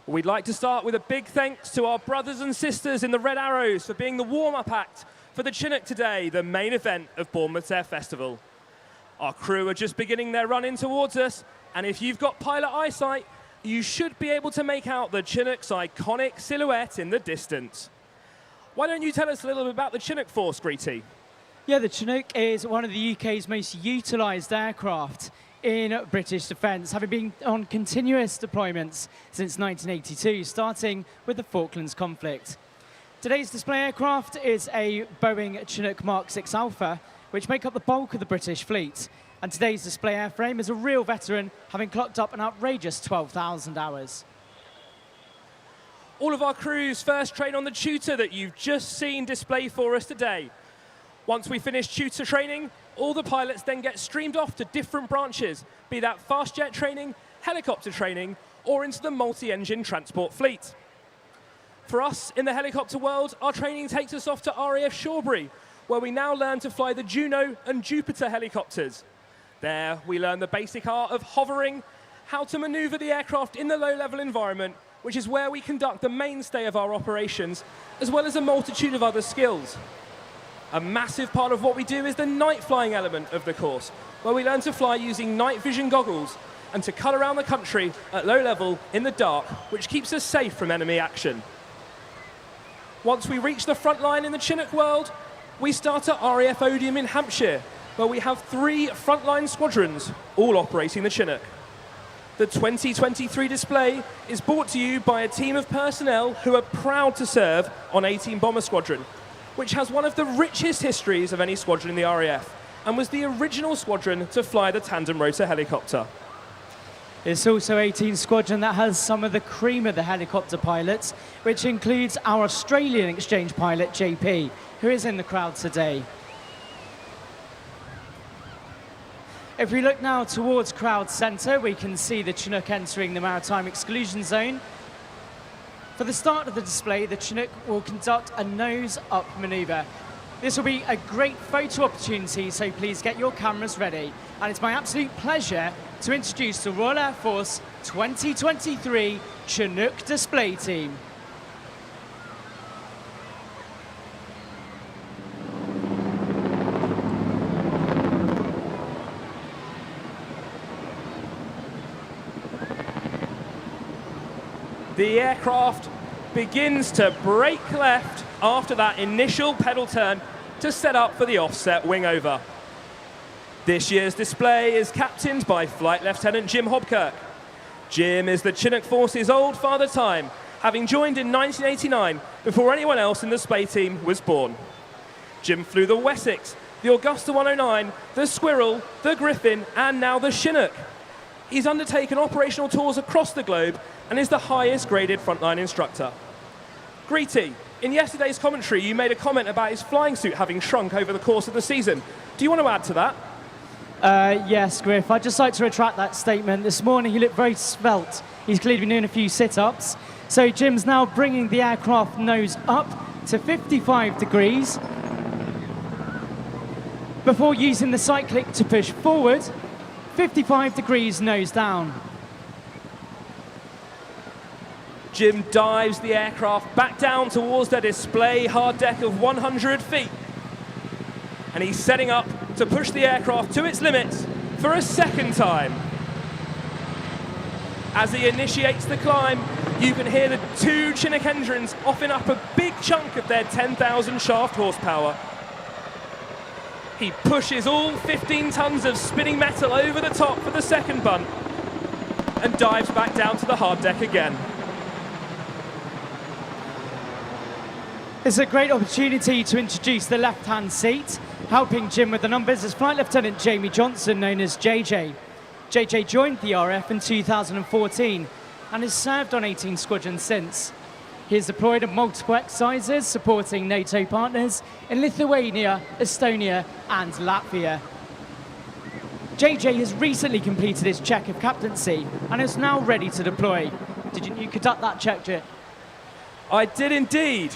We'd like to start with a big thanks to our brothers and sisters in the Red Arrows for being the warm-up act for the Chinook today, the main event of Bournemouth Air Festival. Our crew are just beginning their run in towards us, and if you've got pilot eyesight, you should be able to make out the Chinook's iconic silhouette in the distance. Why don't you tell us a little bit about the Chinook Force, Greety? Yeah, the Chinook is one of the UK's most utilised aircraft in British defence, having been on continuous deployments since 1982, starting with the Falklands conflict. Today's display aircraft is a Boeing Chinook Mark 6 Alpha, which make up the bulk of the British fleet. And today's display airframe is a real veteran, having clocked up an outrageous 12,000 hours. All of our crews first train on the tutor that you've just seen display for us today. Once we finish tutor training, all the pilots then get streamed off to different branches, be that fast jet training, helicopter training, or into the multi-engine transport fleet. For us, in the helicopter world, our training takes us off to RAF Shawbury, where we now learn to fly the Juno and Jupiter helicopters. There, we learn the basic art of hovering, how to maneuver the aircraft in the low-level environment, which is where we conduct the mainstay of our operations, as well as a multitude of other skills. A massive part of what we do is the night flying element of the course, where we learn to fly using night vision goggles and to cut around the country at low level in the dark, which keeps us safe from enemy action. Once we reach the front line in the Chinook world, we start at RAF Odium in Hampshire, where we have 3 frontline squadrons, all operating the Chinook. The 2023 display is brought to you by a team of personnel who are proud to serve on 18 Bomber Squadron, which has one of the richest histories of any squadron in the RAF, and was the original squadron to fly the tandem rotor helicopter. It's also 18 Squadron that has some of the cream of the helicopter pilots, which includes our Australian exchange pilot, JP, who is in the crowd today. If we look now towards crowd centre, we can see the Chinook entering the maritime exclusion zone. For the start of the display, the Chinook will conduct a nose-up manoeuvre. This will be a great photo opportunity, so please get your cameras ready. And it's my absolute pleasure to introduce the Royal Air Force 2023 Chinook display team. The aircraft begins to brake left after that initial pedal turn to set up for the offset wing over. This year's display is captained by Flight Lieutenant Jim Hobkirk. Jim is the Chinook Force's old father time, having joined in 1989 before anyone else in the display team was born. Jim flew the Wessex, the Augusta 109, the Squirrel, the Griffin, and now the Chinook. He's undertaken operational tours across the globe and is the highest graded frontline instructor. Greety, in yesterday's commentary, you made a comment about his flying suit having shrunk over the course of the season. Do you want to add to that? Yes, Griff. I'd just like to retract that statement. This morning he looked very svelte. He's clearly been doing a few sit-ups. So Jim's now bringing the aircraft nose up to 55 degrees before using the cyclic to push forward, 55 degrees nose down. Jim dives the aircraft back down towards the display hard deck of 100 feet. And he's setting up to push the aircraft to its limits for a second time. As he initiates the climb, you can hear the 2 Chinook engines offing up a big chunk of their 10,000 shaft horsepower. He pushes all 15 tons of spinning metal over the top for the second bunt and dives back down to the hard deck again. It's a great opportunity to introduce the left-hand seat. Helping Jim with the numbers is Flight Lieutenant Jamie Johnson, known as JJ. JJ joined the RF in 2014 and has served on 18 squadrons since. He is deployed at multiple exercises supporting NATO partners in Lithuania, Estonia and Latvia. JJ has recently completed his check of captaincy and is now ready to deploy. Did you conduct that check, Jim? I did indeed.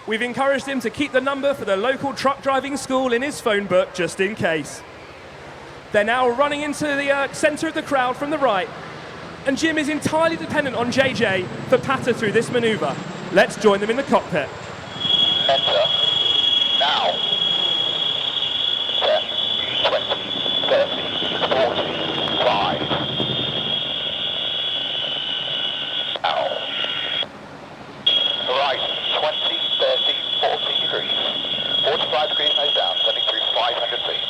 We've encouraged him to keep the number for the local truck driving school in his phone book, just in case. They're now running into the centre of the crowd from the right, and Jim is entirely dependent on JJ for patter through this manoeuvre. Let's join them in the cockpit. Enter. Now. 10, 20, 30, 45. Now. Horizon 20, 30, 40 degrees. 45 degrees nose down, sending through 500 feet.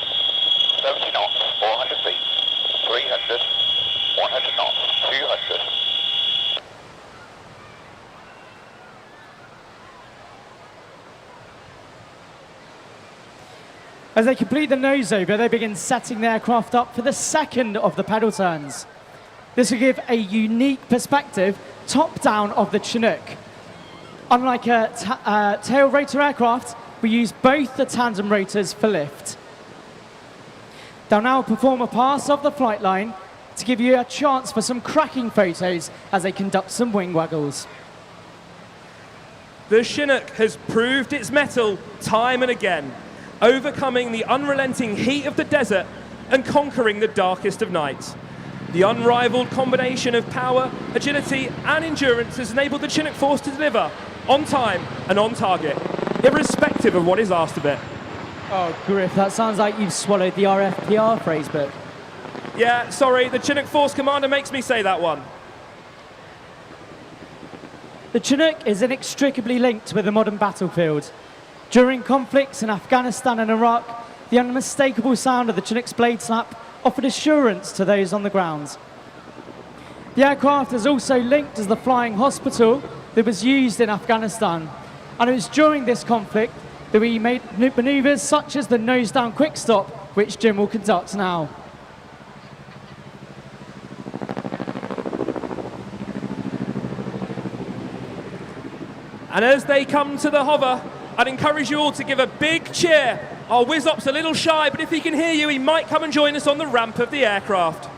70 knots, 400 feet. 300, 100 knots, 200. As they complete the nose over, they begin setting the aircraft up for the second of the pedal turns. This will give a unique perspective top down of the Chinook. Unlike a tail rotor aircraft, we use both the tandem rotors for lift. They'll now perform a pass of the flight line to give you a chance for some cracking photos as they conduct some wing waggles. The Chinook has proved its mettle time and again, overcoming the unrelenting heat of the desert and conquering the darkest of nights. The unrivaled combination of power, agility and endurance has enabled the Chinook force to deliver on time and on target, irrespective of what is asked of it. Oh, Griff, that sounds like you've swallowed the RFPR phrase book. Yeah, sorry, the Chinook force commander makes me say that one. The Chinook is inextricably linked with the modern battlefield. During conflicts in Afghanistan and Iraq, the unmistakable sound of the Chinook's blade slap offered assurance to those on the ground. The aircraft is also linked as the flying hospital that was used in Afghanistan. And it was during this conflict that we made manoeuvres such as the nose-down quick stop, which Jim will conduct now. And as they come to the hover, I'd encourage you all to give a big cheer. Our Whiz-Op's a little shy, but if he can hear you, he might come and join us on the ramp of the aircraft.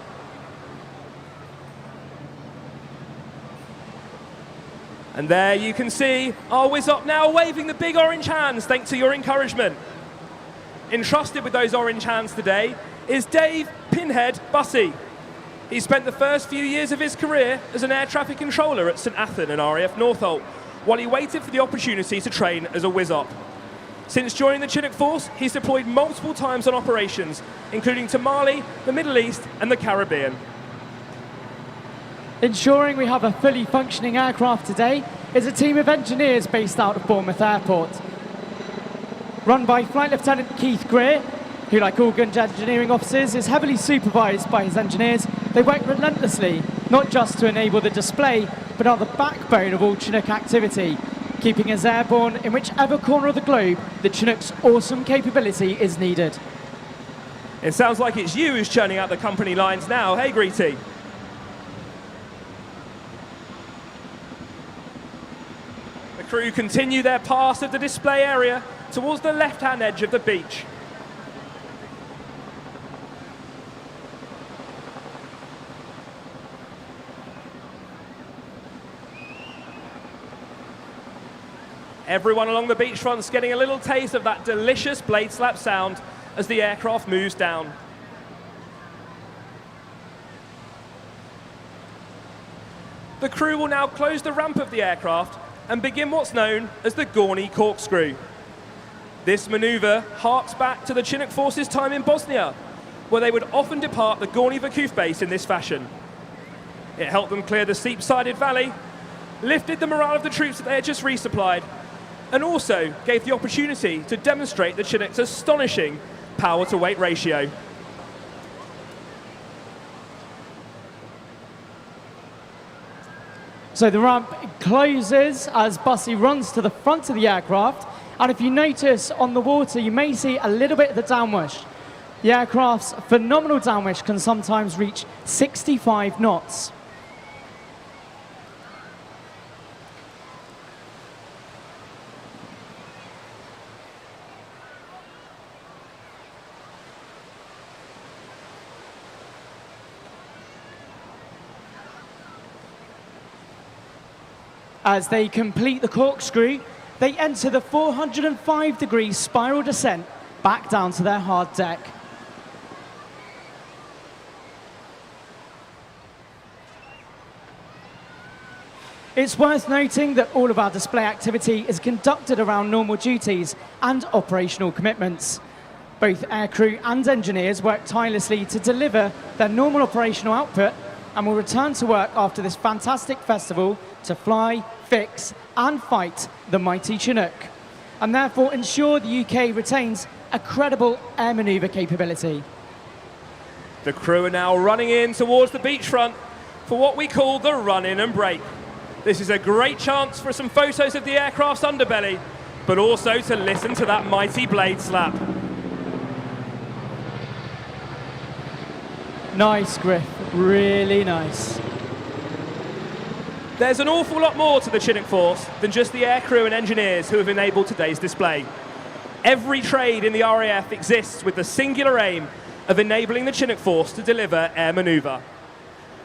And there you can see our Whiz-Op now waving the big orange hands thanks to your encouragement. Entrusted with those orange hands today is Dave Pinhead Bussey. He spent the first few years of his career as an air traffic controller at St Athan and RAF Northolt, while he waited for the opportunity to train as a Whiz-Op. Since joining the Chinook force, he's deployed multiple times on operations, including to Mali, the Middle East and the Caribbean. Ensuring we have a fully functioning aircraft today is a team of engineers based out of Bournemouth Airport. Run by Flight Lieutenant Keith Greer, who, like all gun engineering officers, is heavily supervised by his engineers. They work relentlessly, not just to enable the display, but are the backbone of all Chinook activity, keeping us airborne in whichever corner of the globe the Chinook's awesome capability is needed. It sounds like it's you who's churning out the company lines now. Hey, Greety. The crew continue their pass of the display area towards the left-hand edge of the beach. Everyone along the beachfront's getting a little taste of that delicious blade slap sound as the aircraft moves down. The crew will now close the ramp of the aircraft and begin what's known as the Gorny Corkscrew. This manoeuvre harks back to the Chinook force's time in Bosnia, where they would often depart the Gorny Vakuf base in this fashion. It helped them clear the steep-sided valley, lifted the morale of the troops that they had just resupplied, and also gave the opportunity to demonstrate the Chinook's astonishing power-to-weight ratio. So the ramp closes as Bussey runs to the front of the aircraft, and if you notice on the water, you may see a little bit of the downwish. The aircraft's phenomenal downwish can sometimes reach 65 knots. As they complete the corkscrew, they enter the 405-degree spiral descent back down to their hard deck. It's worth noting that all of our display activity is conducted around normal duties and operational commitments. Both aircrew and engineers work tirelessly to deliver their normal operational output and will return to work after this fantastic festival to fly, fix and fight the mighty Chinook, and therefore ensure the UK retains a credible air manoeuvre capability. The crew are now running in towards the beachfront for what we call the run-in and break. This is a great chance for some photos of the aircraft's underbelly, but also to listen to that mighty blade slap. Nice, Griff, really nice. There's an awful lot more to the Chinook force than just the aircrew and engineers who have enabled today's display. Every trade in the RAF exists with the singular aim of enabling the Chinook force to deliver air manoeuvre.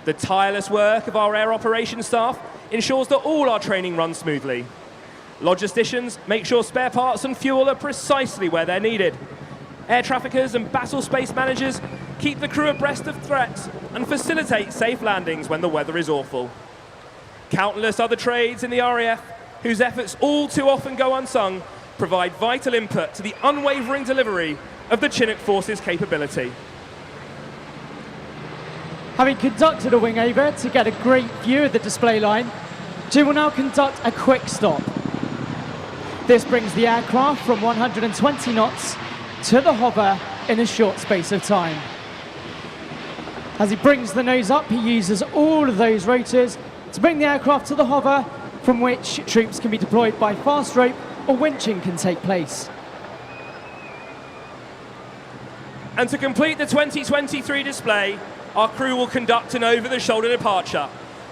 The tireless work of our air operations staff ensures that all our training runs smoothly. Logisticians make sure spare parts and fuel are precisely where they're needed. Air traffickers and battle space managers keep the crew abreast of threats and facilitate safe landings when the weather is awful. Countless other trades in the RAF, whose efforts all too often go unsung, provide vital input to the unwavering delivery of the Chinook Force's capability. Having conducted a wing over to get a great view of the display line, Jim will now conduct a quick stop. This brings the aircraft from 120 knots to the hover in a short space of time. As he brings the nose up, he uses all of those rotors to bring the aircraft to the hover, from which troops can be deployed by fast rope or winching can take place. And to complete the 2023 display, our crew will conduct an over-the-shoulder departure.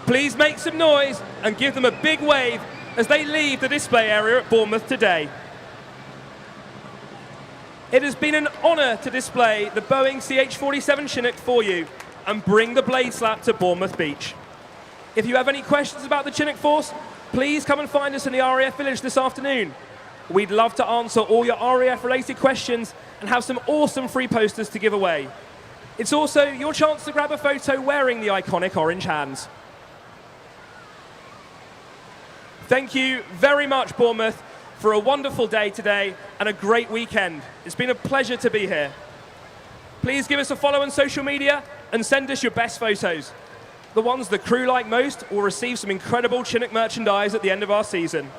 Please make some noise and give them a big wave as they leave the display area at Bournemouth today. It has been an honour to display the Boeing CH-47 Chinook for you and bring the blade slap to Bournemouth Beach. If you have any questions about the Chinook Force, please come and find us in the RAF Village this afternoon. We'd love to answer all your RAF-related questions and have some awesome free posters to give away. It's also your chance to grab a photo wearing the iconic orange hands. Thank you very much, Bournemouth, for a wonderful day today and a great weekend. It's been a pleasure to be here. Please give us a follow on social media and send us your best photos. The ones the crew like most will receive some incredible Chinook merchandise at the end of our season.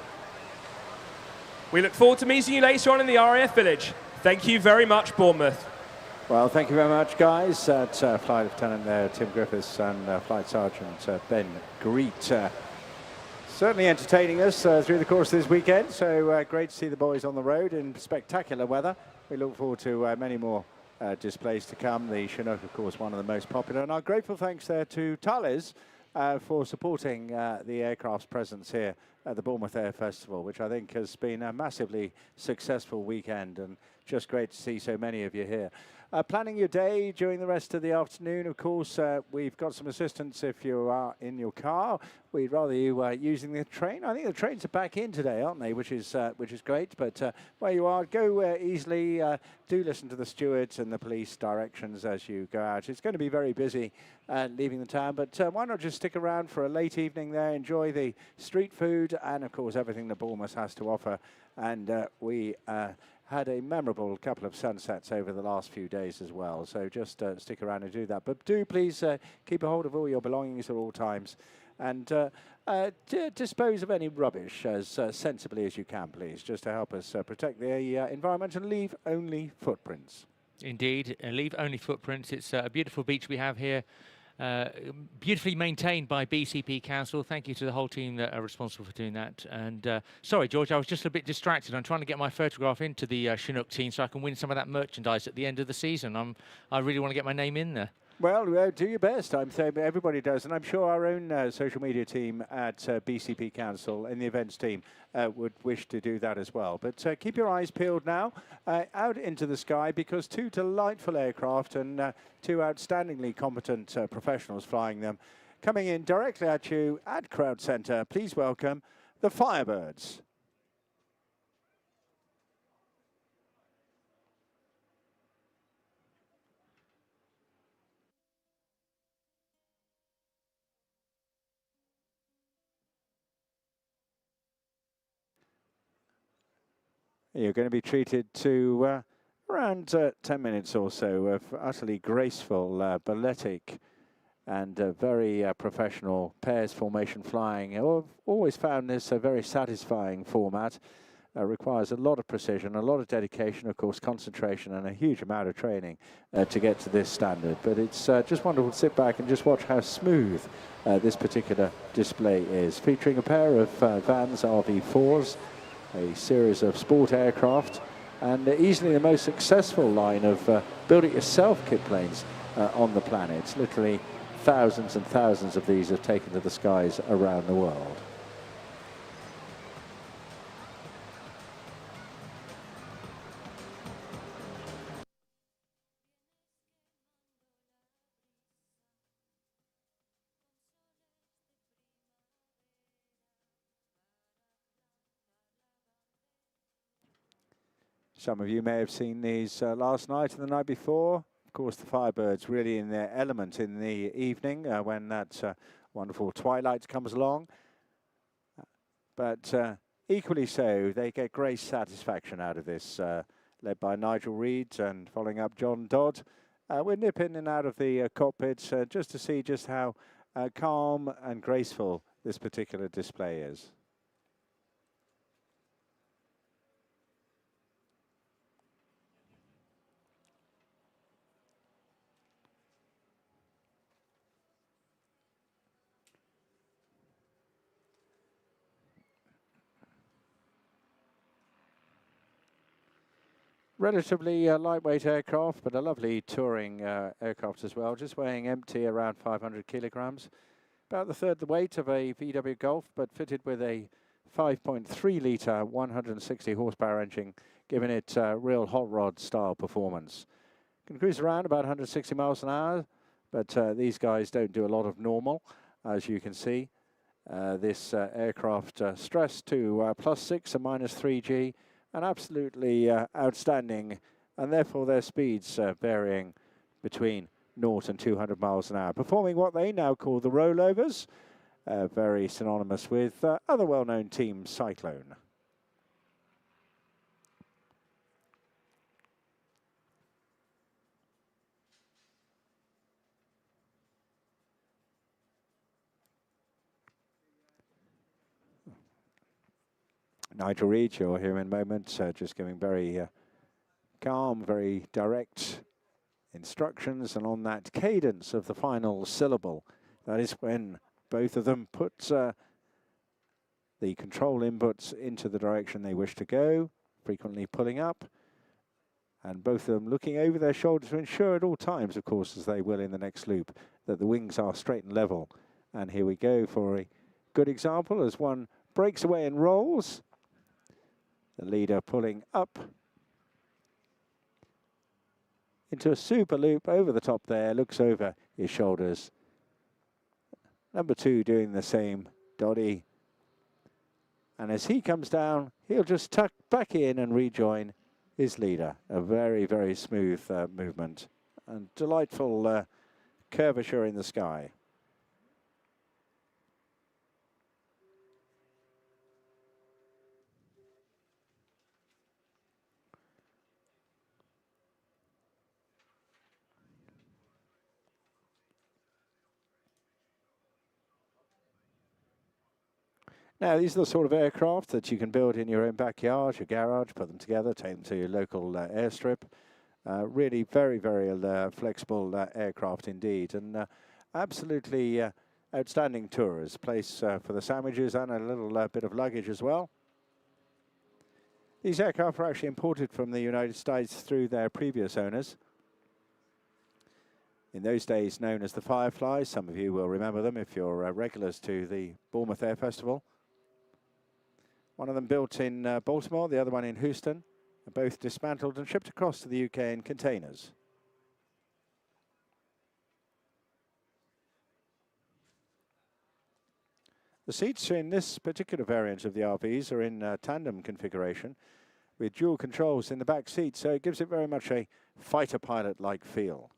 We look forward to meeting you later on in the RAF Village. Thank you very much, Bournemouth. Well, thank you very much, guys. That's Flight Lieutenant Tim Griffiths and Flight Sergeant Ben Greet. Certainly entertaining us through the course of this weekend, so great to see the boys on the road in spectacular weather. We look forward to many more displays to come. The Chinook, of course, one of the most popular. And our grateful thanks there to Thales for supporting the aircraft's presence here at the Bournemouth Air Festival, which I think has been a massively successful weekend, and just great to see so many of you here. Planning your day during the rest of the afternoon, of course, we've got some assistance if you are in your car. We'd rather you using the train. I think the trains are back in today, aren't they? Which is great. But where you are, go easily. Do listen to the stewards and the police directions as you go out. It's going to be very busy leaving the town, but why not just stick around for a late evening there, enjoy the street food and, of course, everything that Bournemouth has to offer. And we had a memorable couple of sunsets over the last few days as well. So just stick around and do that. But do please keep a hold of all your belongings at all times, and dispose of any rubbish as sensibly as you can, please, just to help us protect the environment and leave only footprints. Indeed, leave only footprints. It's a beautiful beach we have here. Beautifully maintained by BCP Council. Thank you to the whole team that are responsible for doing that. And sorry, George, I was just a bit distracted. I'm trying to get my photograph into the Chinook team so I can win some of that merchandise at the end of the season. I really want to get my name in there. Well, do your best. I'm saying everybody does, and I'm sure our own social media team at BCP Council and the events team would wish to do that as well. But keep your eyes peeled now out into the sky, because two delightful aircraft and two outstandingly competent professionals flying them, coming in directly at you at Crowd Centre. Please welcome the Firebirds. You're going to be treated to around 10 minutes or so of utterly graceful, balletic and very professional pairs formation flying. I've always found this a very satisfying format. Requires a lot of precision, a lot of dedication, of course, concentration, and a huge amount of training to get to this standard. But it's just wonderful to sit back and just watch how smooth this particular display is. Featuring a pair of Vans RV4s, a series of sport aircraft, and easily the most successful line of build-it-yourself kit planes on the planet. Literally thousands and thousands of these have taken to the skies around the world. Some of you may have seen these last night and the night before. Of course, the Firebirds really in their element in the evening when that wonderful twilight comes along. But equally so, they get great satisfaction out of this, led by Nigel Reed and following up John Dodd. We'll nip in and out of the cockpits just to see just how calm and graceful this particular display is. Relatively lightweight aircraft, but a lovely touring aircraft as well, just weighing empty around 500 kilograms. About the third the weight of a VW Golf, but fitted with a 5.3 litre 160 horsepower engine, giving it real hot rod style performance. Can cruise around about 160 miles an hour, but these guys don't do a lot of normal, as you can see. This aircraft stressed to +6 and -3G, and absolutely outstanding, and therefore their speeds varying between 0 and 200 miles an hour, performing what they now call the rollovers, very synonymous with other well-known teams, Cyclone. Nigel Reed, you'll hear in a moment, just giving very calm, very direct instructions, and on that cadence of the final syllable, that is when both of them put the control inputs into the direction they wish to go, frequently pulling up, and both of them looking over their shoulder to ensure at all times, of course, as they will in the next loop, that the wings are straight and level. And here we go for a good example as one breaks away and rolls. The leader pulling up into a super loop over the top there, looks over his shoulders. Number 2 doing the same, Doddy. And as he comes down, he'll just tuck back in and rejoin his leader. A very, very smooth movement and delightful curvature in the sky. Now, these are the sort of aircraft that you can build in your own backyard, your garage, put them together, take them to your local airstrip. Really very, very flexible aircraft indeed, and absolutely outstanding tourers. Place for the sandwiches and a little bit of luggage as well. These aircraft were actually imported from the United States through their previous owners. In those days known as the Fireflies. Some of you will remember them if you're regulars to the Bournemouth Air Festival. One of them built in Baltimore, the other one in Houston. Both dismantled and shipped across to the UK in containers. The seats in this particular variant of the RVs are in tandem configuration with dual controls in the back seat, so it gives it very much a fighter pilot-like feel.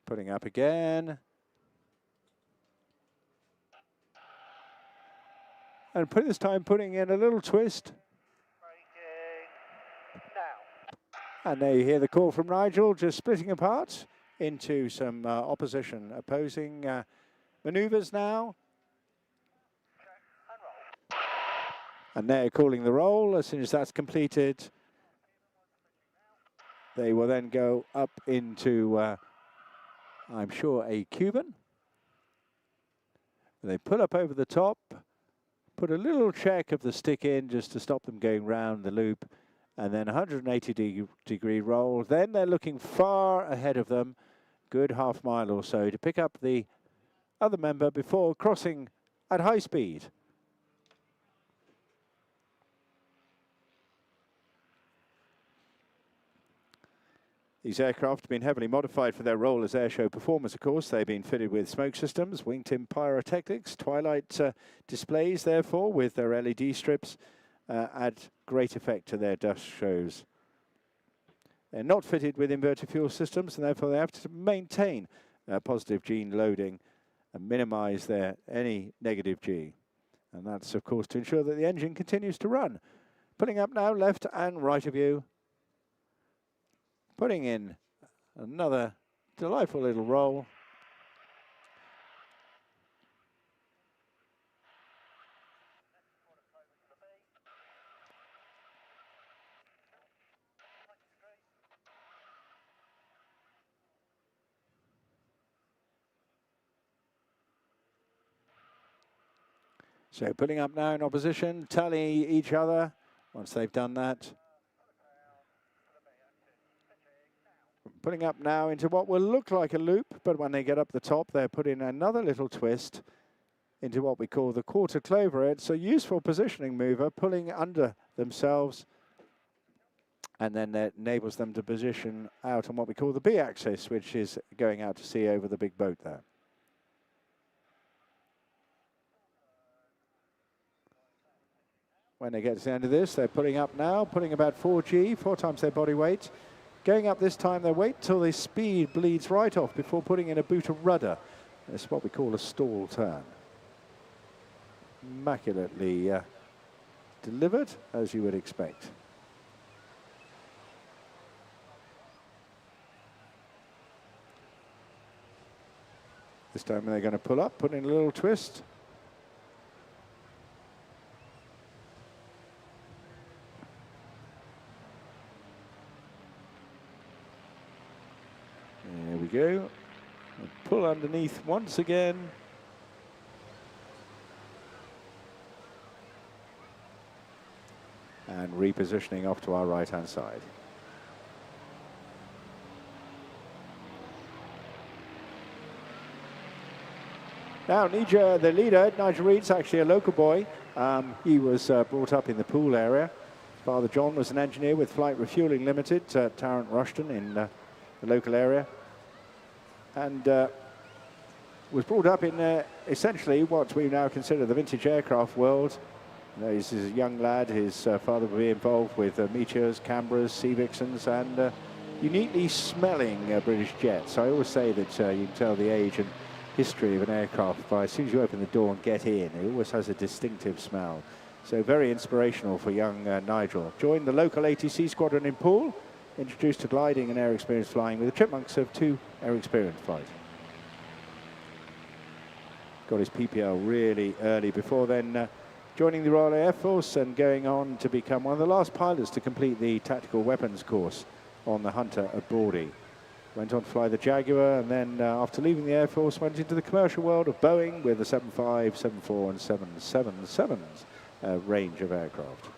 Putting up again. And this time putting in a little twist. And there you hear the call from Nigel, just splitting apart into some opposing maneuvers now. And they're calling the roll. As soon as that's completed, they will then go up into, I'm sure, a Cuban. They pull up over the top, put a little check of the stick in just to stop them going round the loop, and then 180-degree roll. Then they're looking far ahead of them, good half mile or so, to pick up the other member before crossing at high speed. These aircraft have been heavily modified for their role as airshow performers, of course. They've been fitted with smoke systems, wingtip pyrotechnics, twilight displays, therefore, with their LED strips, add great effect to their dust shows. They're not fitted with inverted fuel systems, and therefore they have to maintain positive G loading and minimize any negative G. And that's, of course, to ensure that the engine continues to run. Pulling up now, left and right of you. Putting in another delightful little roll. So putting up now in opposition, tally each other once they've done that. Putting up now into what will look like a loop, but when they get up the top, they're putting another little twist into what we call the quarter clover. It's a useful positioning mover, pulling under themselves, and then that enables them to position out on what we call the B axis, which is going out to sea over the big boat there. When they get to the end of this, they're pulling up now, putting about 4G, 4 times their body weight. Going up this time, they wait till the speed bleeds right off before putting in a boot of rudder. It's what we call a stall turn. Immaculately delivered, as you would expect. This time they're going to pull up, put in a little twist. There we go. And pull underneath once again. And repositioning off to our right-hand side. Now, Nija, the leader, Nigel Reed's actually a local boy. He was brought up in the Poole area. His father, John, was an engineer with Flight Refueling Limited at Tarrant Rushton in the local area. And was brought up in essentially what we now consider the vintage aircraft world. You know, he's a young lad. His father would be involved with Meteors, Canberras, Sea Vixens, and uniquely smelling British jets. So I always say that you can tell the age and history of an aircraft by as soon as you open the door and get in. It always has a distinctive smell. So very inspirational for young Nigel. Joined the local ATC squadron in Poole, introduced to gliding and air experience flying with the Chipmunks of 2 air experience flight. Got his PPL really early before then joining the Royal Air Force and going on to become one of the last pilots to complete the tactical weapons course on the Hunter at Broady. Went on to fly the Jaguar, and then after leaving the Air Force went into the commercial world of Boeing with the 75, 74 and 777 range of aircraft.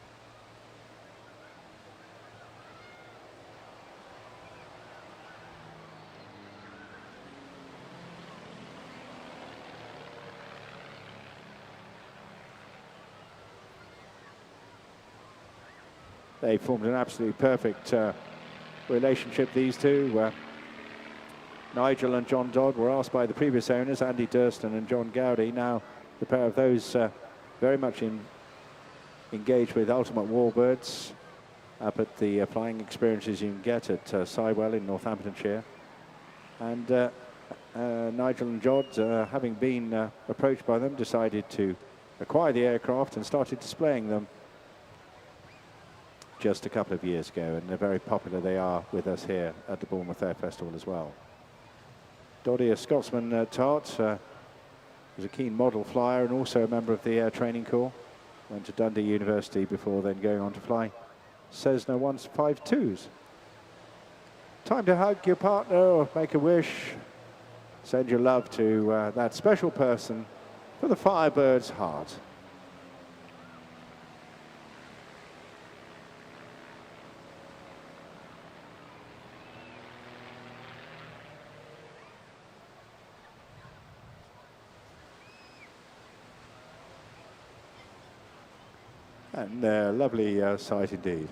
They formed an absolutely perfect relationship, these two. Nigel and John Dodd were asked by the previous owners, Andy Durston and John Gowdy. Now the pair of those very much engaged with Ultimate Warbirds up at the flying experiences you can get at Sywell in Northamptonshire. And Nigel and Dodd, having been approached by them, decided to acquire the aircraft and started displaying them just a couple of years ago, and they're very popular. They are with us here at the Bournemouth Air Festival as well. Doddy, a Scotsman at heart, was a keen model flyer and also a member of the Air Training Corps. Went to Dundee University before then going on to fly Cessna 152s. Time to hug your partner or make a wish. Send your love to that special person for the Firebirds' heart. And lovely sight indeed.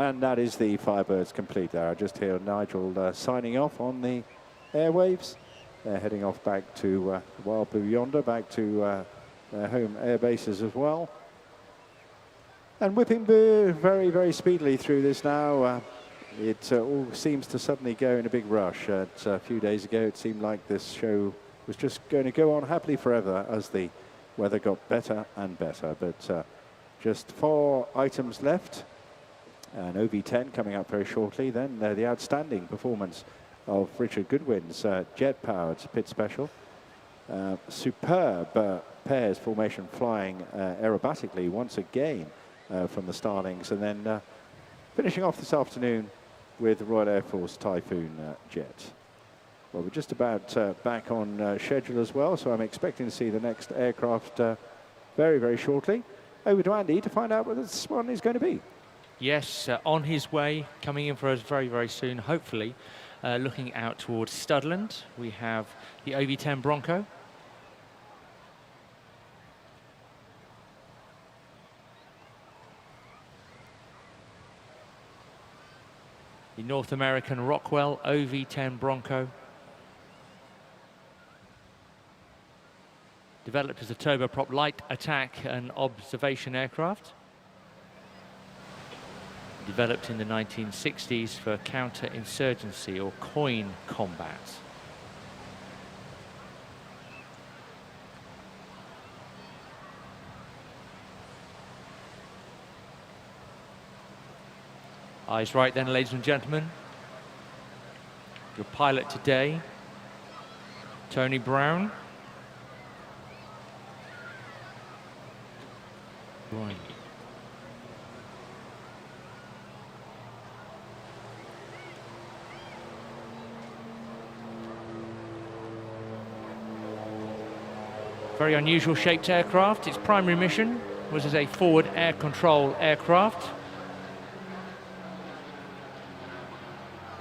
And that is the Firebirds complete there. I just hear Nigel signing off on the airwaves. They're heading off back to Wild Blue yonder, back to their home air bases as well. And whipping very, very speedily through this now. It all seems to suddenly go in a big rush. A few days ago, it seemed like this show was just going to go on happily forever as the weather got better and better. But just 4 items left. An OV-10 coming up very shortly. Then the outstanding performance of Richard Goodwin's jet-powered pit special. Superb pairs formation flying aerobatically once again from the Starlings. And then finishing off this afternoon with the Royal Air Force Typhoon jet. Well, we're just about back on schedule as well, so I'm expecting to see the next aircraft very, very shortly. Over to Andy to find out what this one is going to be. Yes, on his way, coming in for us very, very soon, hopefully. Looking out towards Studland, we have the OV-10 Bronco. The North American Rockwell OV-10 Bronco. Developed as a turboprop light attack and observation aircraft. Developed in the 1960s for counter-insurgency or coin combat. Eyes right then, ladies and gentlemen. Your pilot today, Tony Brown. Right. Very unusual shaped aircraft. Its primary mission was as a forward air control aircraft,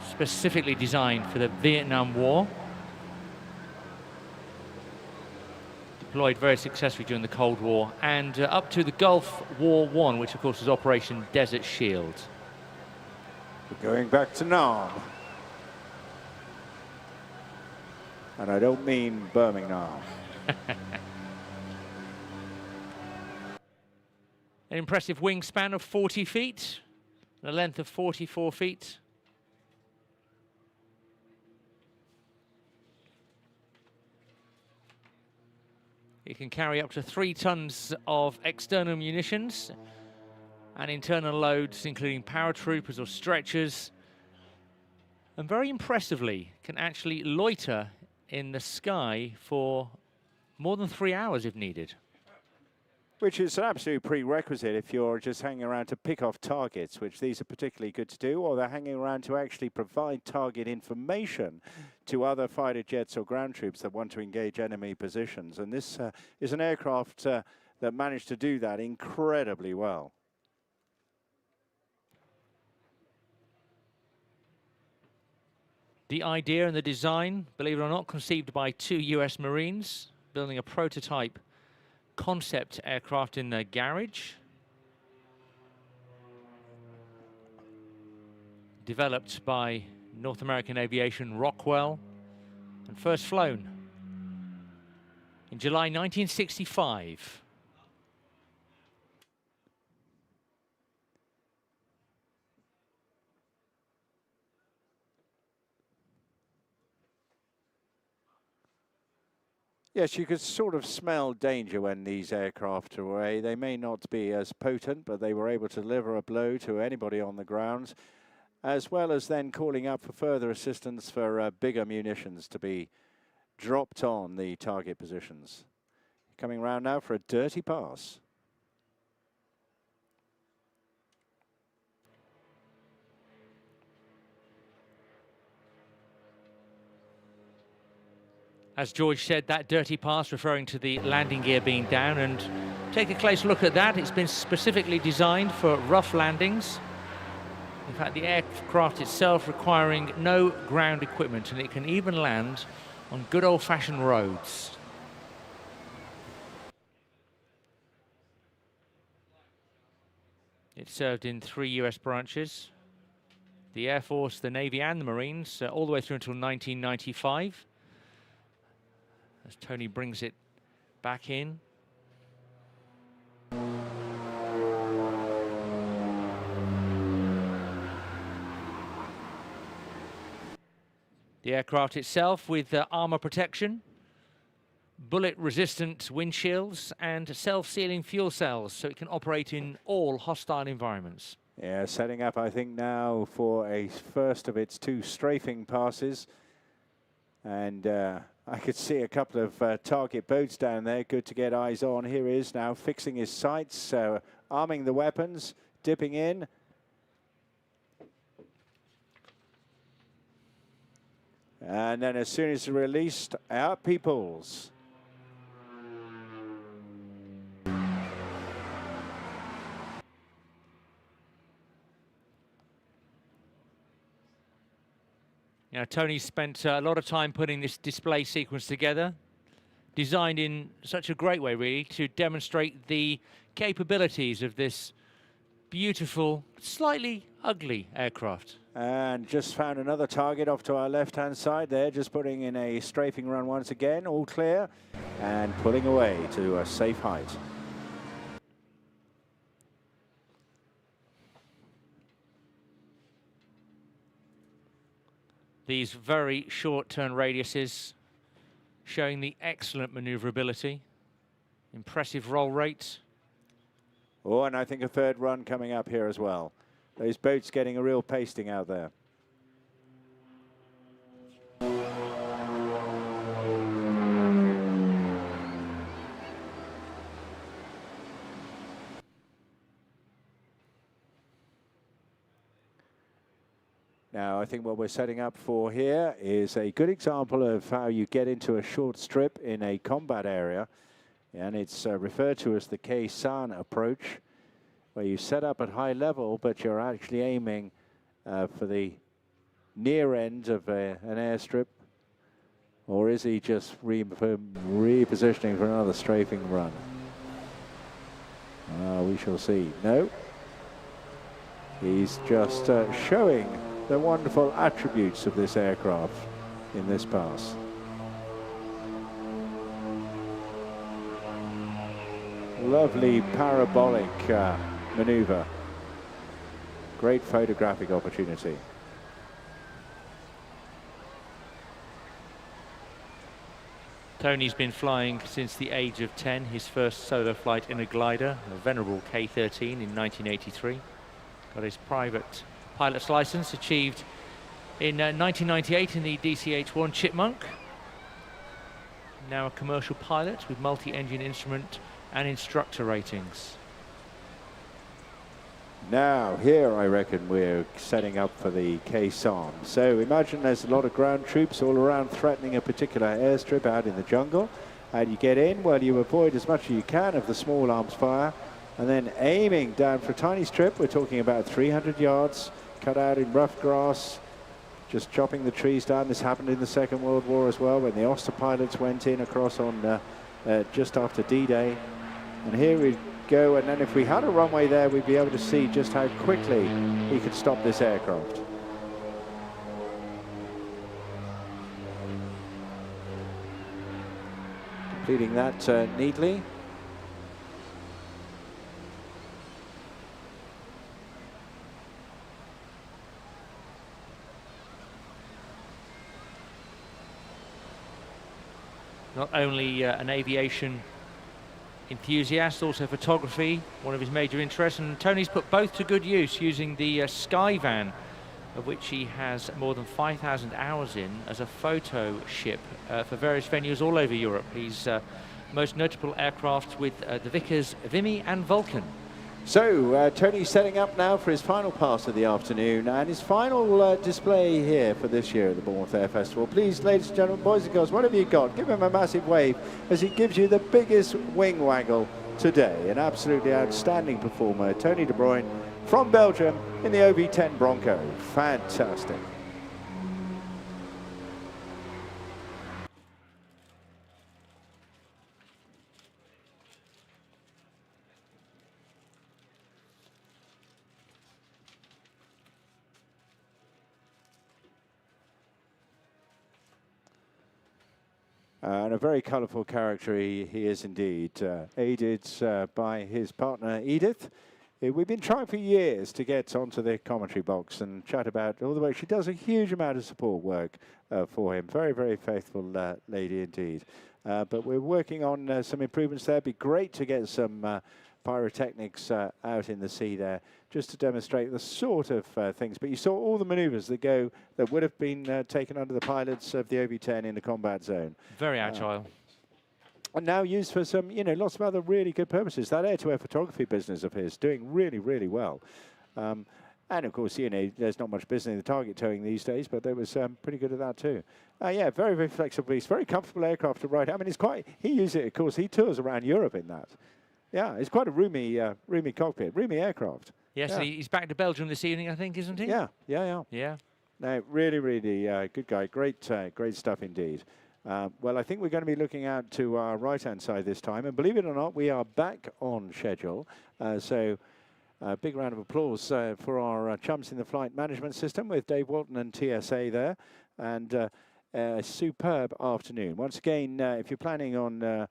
specifically designed for the Vietnam War. Deployed very successfully during the Cold War and up to the Gulf War I, which of course was Operation Desert Shield. We're going back to Nam. And I don't mean Birmingham. An impressive wingspan of 40 feet, and a length of 44 feet. It can carry up to 3 tons of external munitions and internal loads, including paratroopers or stretchers. And very impressively, can actually loiter in the sky for more than 3 hours if needed. Which is an absolute prerequisite if you're just hanging around to pick off targets, which these are particularly good to do, or they're hanging around to actually provide target information to other fighter jets or ground troops that want to engage enemy positions. And this is an aircraft that managed to do that incredibly well. The idea and the design, believe it or not, conceived by 2 US Marines, building a prototype concept aircraft in their garage. Developed by North American Aviation Rockwell and first flown in July 1965. Yes, you could sort of smell danger when these aircraft are away. They may not be as potent, but they were able to deliver a blow to anybody on the ground, as well as then calling up for further assistance for bigger munitions to be dropped on the target positions. Coming around now for a dirty pass. As George said, that dirty pass referring to the landing gear being down, and take a close look at that. It's been specifically designed for rough landings. In fact, the aircraft itself requiring no ground equipment, and it can even land on good old-fashioned roads. It served in 3 US branches. The Air Force, the Navy and the Marines, all the way through until 1995. As Tony brings it back in. The aircraft itself with armor protection, bullet-resistant windshields and self-sealing fuel cells, so it can operate in all hostile environments. Yeah, setting up, I think, now for a first of its 2 strafing passes. And I could see a couple of target boats down there. Good to get eyes on. Here he is now fixing his sights, arming the weapons, dipping in. And then as soon as released, out he pulls. Now, Tony spent a lot of time putting this display sequence together, designed in such a great way, really, to demonstrate the capabilities of this beautiful, slightly ugly aircraft. And just found another target off to our left-hand side there, just putting in a strafing run once again, all clear, and pulling away to a safe height. These very short turn radiuses showing the excellent maneuverability, impressive roll rate. Oh, and I think a third run coming up here as well. Those boats getting a real pasting out there. Now, I think what we're setting up for here is a good example of how you get into a short strip in a combat area. And it's referred to as the Kei-san approach, where you set up at high level, but you're actually aiming for the near end of an airstrip. Or is he just repositioning for another strafing run? We shall see. No. He's just showing the wonderful attributes of this aircraft in this pass. Lovely parabolic maneuver. Great photographic opportunity. Tony's been flying since the age of 10, his first solo flight in a glider, a venerable K-13 in 1983. Got his private pilot's license achieved in 1998 in the DC-H-1 Chipmunk. Now a commercial pilot with multi-engine instrument and instructor ratings. Now here I reckon we're setting up for the Kei-san. So imagine there's a lot of ground troops all around threatening a particular airstrip out in the jungle. How do you get in? Well, you avoid as much as you can of the small arms fire, and then aiming down for a tiny strip. We're talking about 300 yards, cut out in rough grass, just chopping the trees down. This happened in the Second World War as well, when the Oster pilots went in across on just after D-Day. And here we go, and then if we had a runway there, we'd be able to see just how quickly he could stop this aircraft. Completing that neatly. Not only an aviation enthusiast, also photography, one of his major interests, and Tony's put both to good use using the Skyvan, of which he has more than 5,000 hours in as a photo ship for various venues all over Europe. He's most notable aircraft with the Vickers Vimy and Vulcan. So Tony's setting up now for his final pass of the afternoon and his final display here for this year at the Bournemouth Air Festival. Please, ladies and gentlemen, boys and girls, what have you got? Give him a massive wave as he gives you the biggest wing waggle today. An absolutely outstanding performer, Tony De Bruyne from Belgium in the OV-10 Bronco. Fantastic. And a very colourful character he is indeed, aided by his partner Edith. We've been trying for years to get onto the commentary box and chat about all the work. She does a huge amount of support work for him. Very, very faithful lady indeed. But we're working on some improvements there. It'd be great to get some pyrotechnics out in the sea there, just to demonstrate the sort of things. But you saw all the manoeuvres that would have been taken under the pilots of the OV-10 in the combat zone. Very agile. And now used for some, lots of other really good purposes. That air-to-air photography business of his doing really, really well. And of course, there's not much business in the target towing these days, but they was pretty good at that too. Yeah, very, very flexible piece. Very comfortable aircraft to ride. I mean, he uses it, of course, he tours around Europe in that. Yeah, it's quite a roomy cockpit, roomy aircraft. Yes, yeah. He's back to Belgium this evening, I think, isn't he? Yeah. Yeah. No, really, really good guy. Great stuff indeed. Well, I think we're going to be looking out to our right-hand side this time. And believe it or not, we are back on schedule. So a big round of applause for our chums in the flight management system with Dave Walton and TSA there. And a superb afternoon. Once again, if you're planning on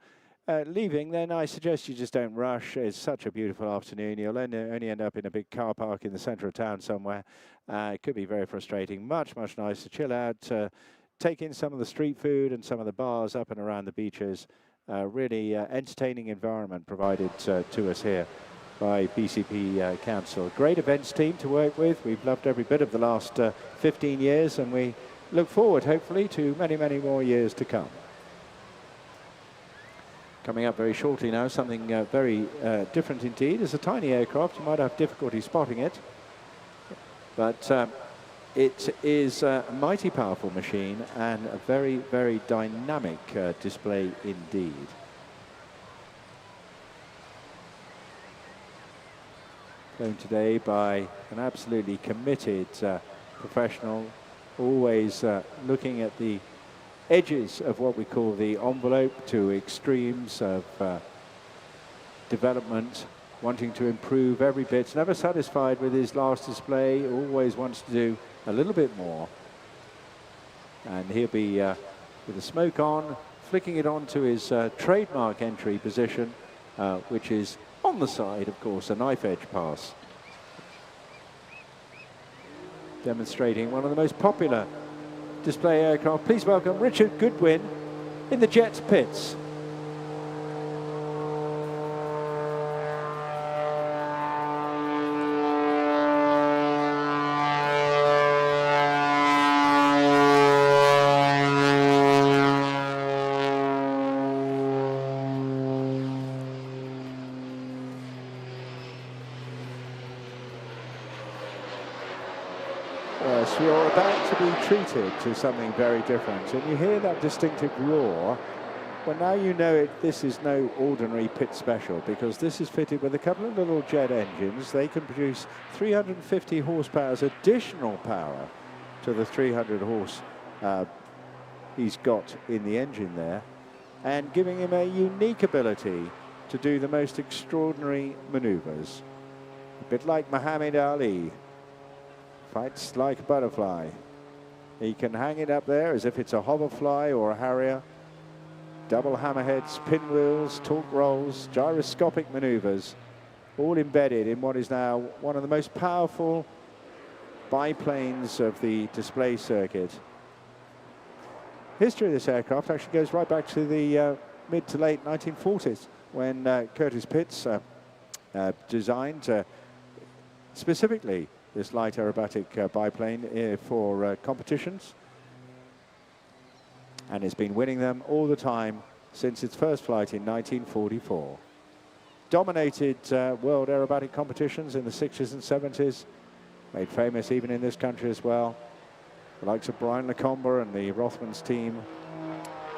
leaving, then I suggest you just don't rush. It's such a beautiful afternoon. You'll only end up in a big car park in the centre of town somewhere. It could be very frustrating. Much, much nicer to chill out, take in some of the street food and some of the bars up and around the beaches. Really entertaining environment provided to us here by BCP Council. Great events team to work with. We've loved every bit of the last 15 years, and we look forward, hopefully, to many, many more years to come. Coming up very shortly now, something very different indeed. It's a tiny aircraft. You might have difficulty spotting it, but it is a mighty powerful machine and a very, very dynamic display indeed. Flown today by an absolutely committed professional, always looking at the edges of what we call the envelope to extremes of development, wanting to improve every bit, never satisfied with his last display, always wants to do a little bit more. And he'll be with the smoke on, flicking it on to his trademark entry position, which is on the side, of course, a knife edge pass. Demonstrating one of the most popular display aircraft. Please welcome Richard Goodwin in the Jets pits. Yes, you're about to be treated to something very different, and you hear that distinctive roar. Well, now you know this is no ordinary pit special, because this is fitted with a couple of little jet engines. They can produce 350 horsepower's additional power to the 300 horse he's got in the engine there, and giving him a unique ability to do the most extraordinary maneuvers. A bit like Muhammad Ali. Fights like a butterfly. He can hang it up there as if it's a hoverfly or a Harrier. Double hammerheads, pinwheels, torque rolls, gyroscopic maneuvers, all embedded in what is now one of the most powerful biplanes of the display circuit. History of this aircraft actually goes right back to the mid to late 1940s, when Curtis Pitts designed specifically this light aerobatic biplane for competitions, and has been winning them all the time since its first flight in 1944. Dominated world aerobatic competitions in the 60s and 70s, made famous even in this country as well. The likes of Brian Lacombe and the Rothmans team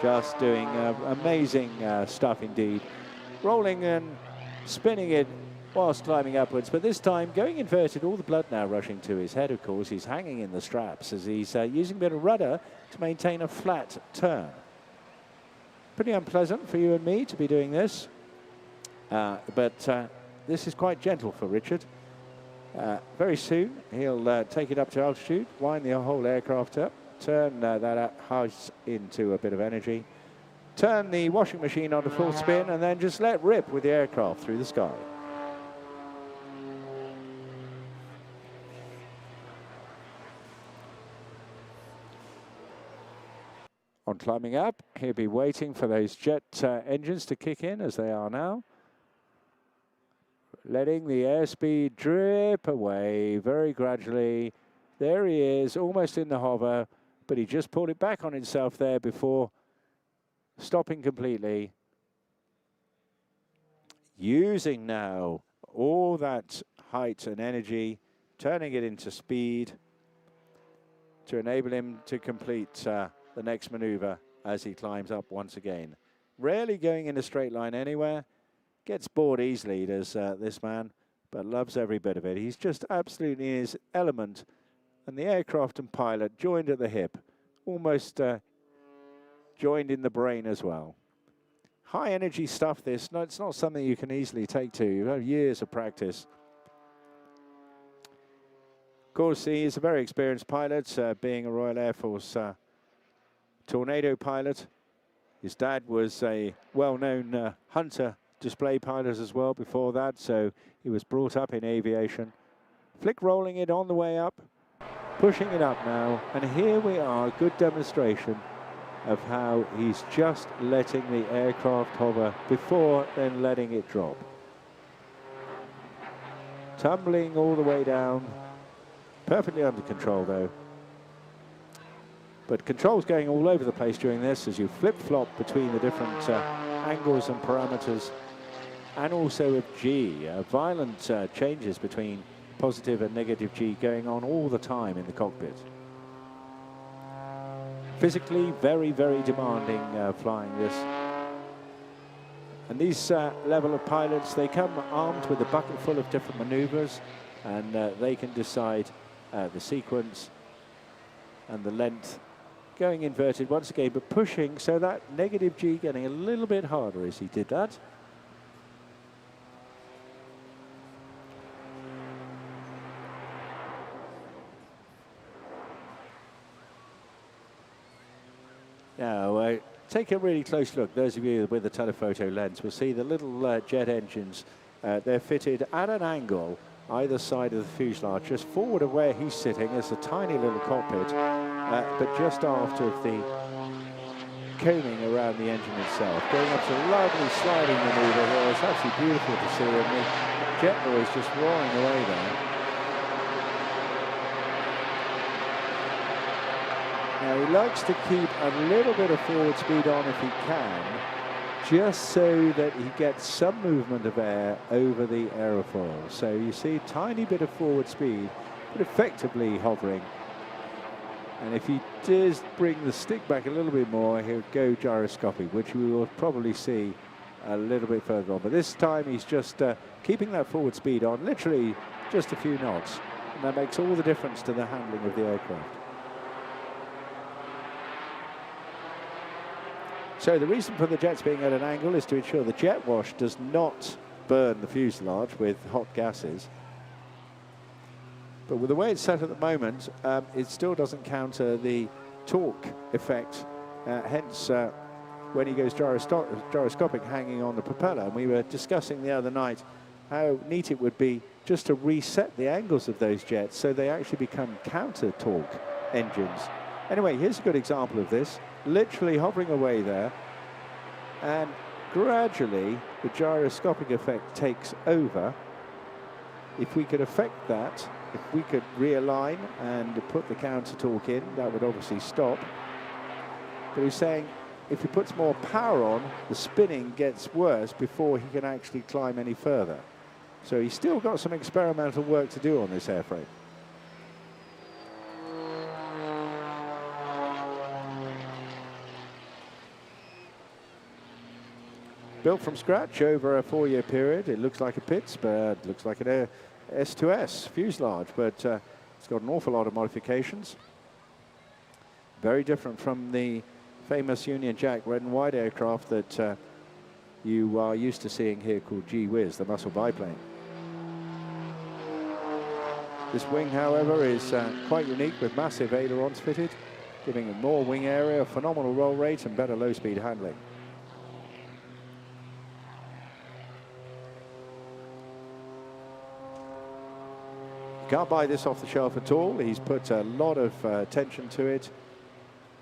just doing amazing stuff indeed. Rolling and spinning it whilst climbing upwards, but this time going inverted, all the blood now rushing to his head, of course. He's hanging in the straps as he's using a bit of rudder to maintain a flat turn. Pretty unpleasant for you and me to be doing this, but this is quite gentle for Richard. Very soon he'll take it up to altitude, wind the whole aircraft up, turn that house into a bit of energy, turn the washing machine on to full spin, and then just let rip with the aircraft through the sky. On climbing up, he'll be waiting for those jet engines to kick in, as they are now. Letting the airspeed drip away very gradually. There he is, almost in the hover, but he just pulled it back on himself there before stopping completely. Using now all that height and energy, turning it into speed to enable him to complete the next maneuver as he climbs up once again. Rarely going in a straight line anywhere. Gets bored easily, does this man, but loves every bit of it. He's just absolutely in his element. And the aircraft and pilot joined at the hip, almost joined in the brain as well. High energy stuff this. No, it's not something you can easily take to. You have years of practice. Of course, he is a very experienced pilot, being a Royal Air Force Tornado pilot. His dad was a well-known Hunter display pilot as well before that, so he was brought up in aviation. Flick rolling it on the way up, pushing it up now, and here we are, good demonstration of how he's just letting the aircraft hover before then letting it drop. Tumbling all the way down, perfectly under control though. But control's going all over the place during this as you flip-flop between the different angles and parameters, and also with G, violent changes between positive and negative G going on all the time in the cockpit. Physically very, very demanding flying this. And these level of pilots, they come armed with a bucket full of different maneuvers, and they can decide the sequence and the length. Going inverted once again, but pushing, so that negative G getting a little bit harder as he did that. Now, take a really close look. Those of you with the telephoto lens will see the little jet engines. They're fitted at an angle either side of the fuselage, just forward of where he's sitting. It's a tiny little cockpit, but just after the combing around the engine itself. Going up to a lovely sliding manoeuvre here. It's actually beautiful to see, and the jet noise just roaring away there. Now he likes to keep a little bit of forward speed on if he can, just so that he gets some movement of air over the aerofoil. So you see a tiny bit of forward speed, but effectively hovering. And if he does bring the stick back a little bit more, he'll go gyroscopic, which we will probably see a little bit further on. But this time he's just keeping that forward speed on, literally just a few knots. And that makes all the difference to the handling of the aircraft. So the reason for the jets being at an angle is to ensure the jet wash does not burn the fuselage with hot gases. But with the way it's set at the moment, it still doesn't counter the torque effect. Hence, when he goes gyroscopic, hanging on the propeller. And we were discussing the other night how neat it would be just to reset the angles of those jets so they actually become counter torque engines. Anyway, here's a good example of this. Literally hovering away there, and gradually the gyroscopic effect takes over. If we could affect that, if we could realign and put the counter torque in, that would obviously stop. But he's saying if he puts more power on, the spinning gets worse before he can actually climb any further. So he's still got some experimental work to do on this airframe. Built from scratch over a 4-year period. It looks like a Pittsburgh, looks like an S2S fuselage, but it's got an awful lot of modifications. Very different from the famous Union Jack red and white aircraft that you are used to seeing here called Gee Whiz, the muscle biplane. This wing, however, is quite unique with massive ailerons fitted, giving it more wing area, phenomenal roll rate and better low-speed handling. can't buy this off the shelf at all. He's put a lot of attention to it.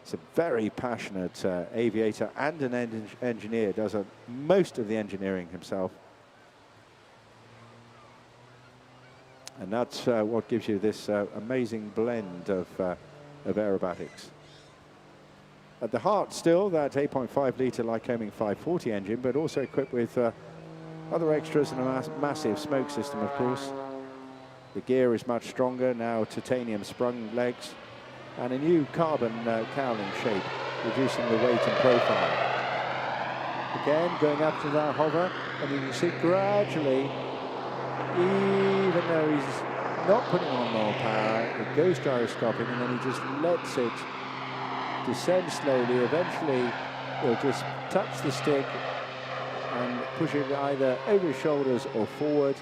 He's a very passionate aviator and an engineer, does most of the engineering himself. And that's what gives you this amazing blend of aerobatics. At the heart still, that 8.5 litre Lycoming 540 engine, but also equipped with other extras and a massive smoke system, of course. The gear is much stronger, now titanium sprung legs, and a new carbon cowling shape, reducing the weight and profile. Again, going up to that hover, and you can see gradually, even though he's not putting on more power, it goes gyroscopic, and then he just lets it descend slowly. Eventually, he'll just touch the stick and push it either over his shoulders or forward.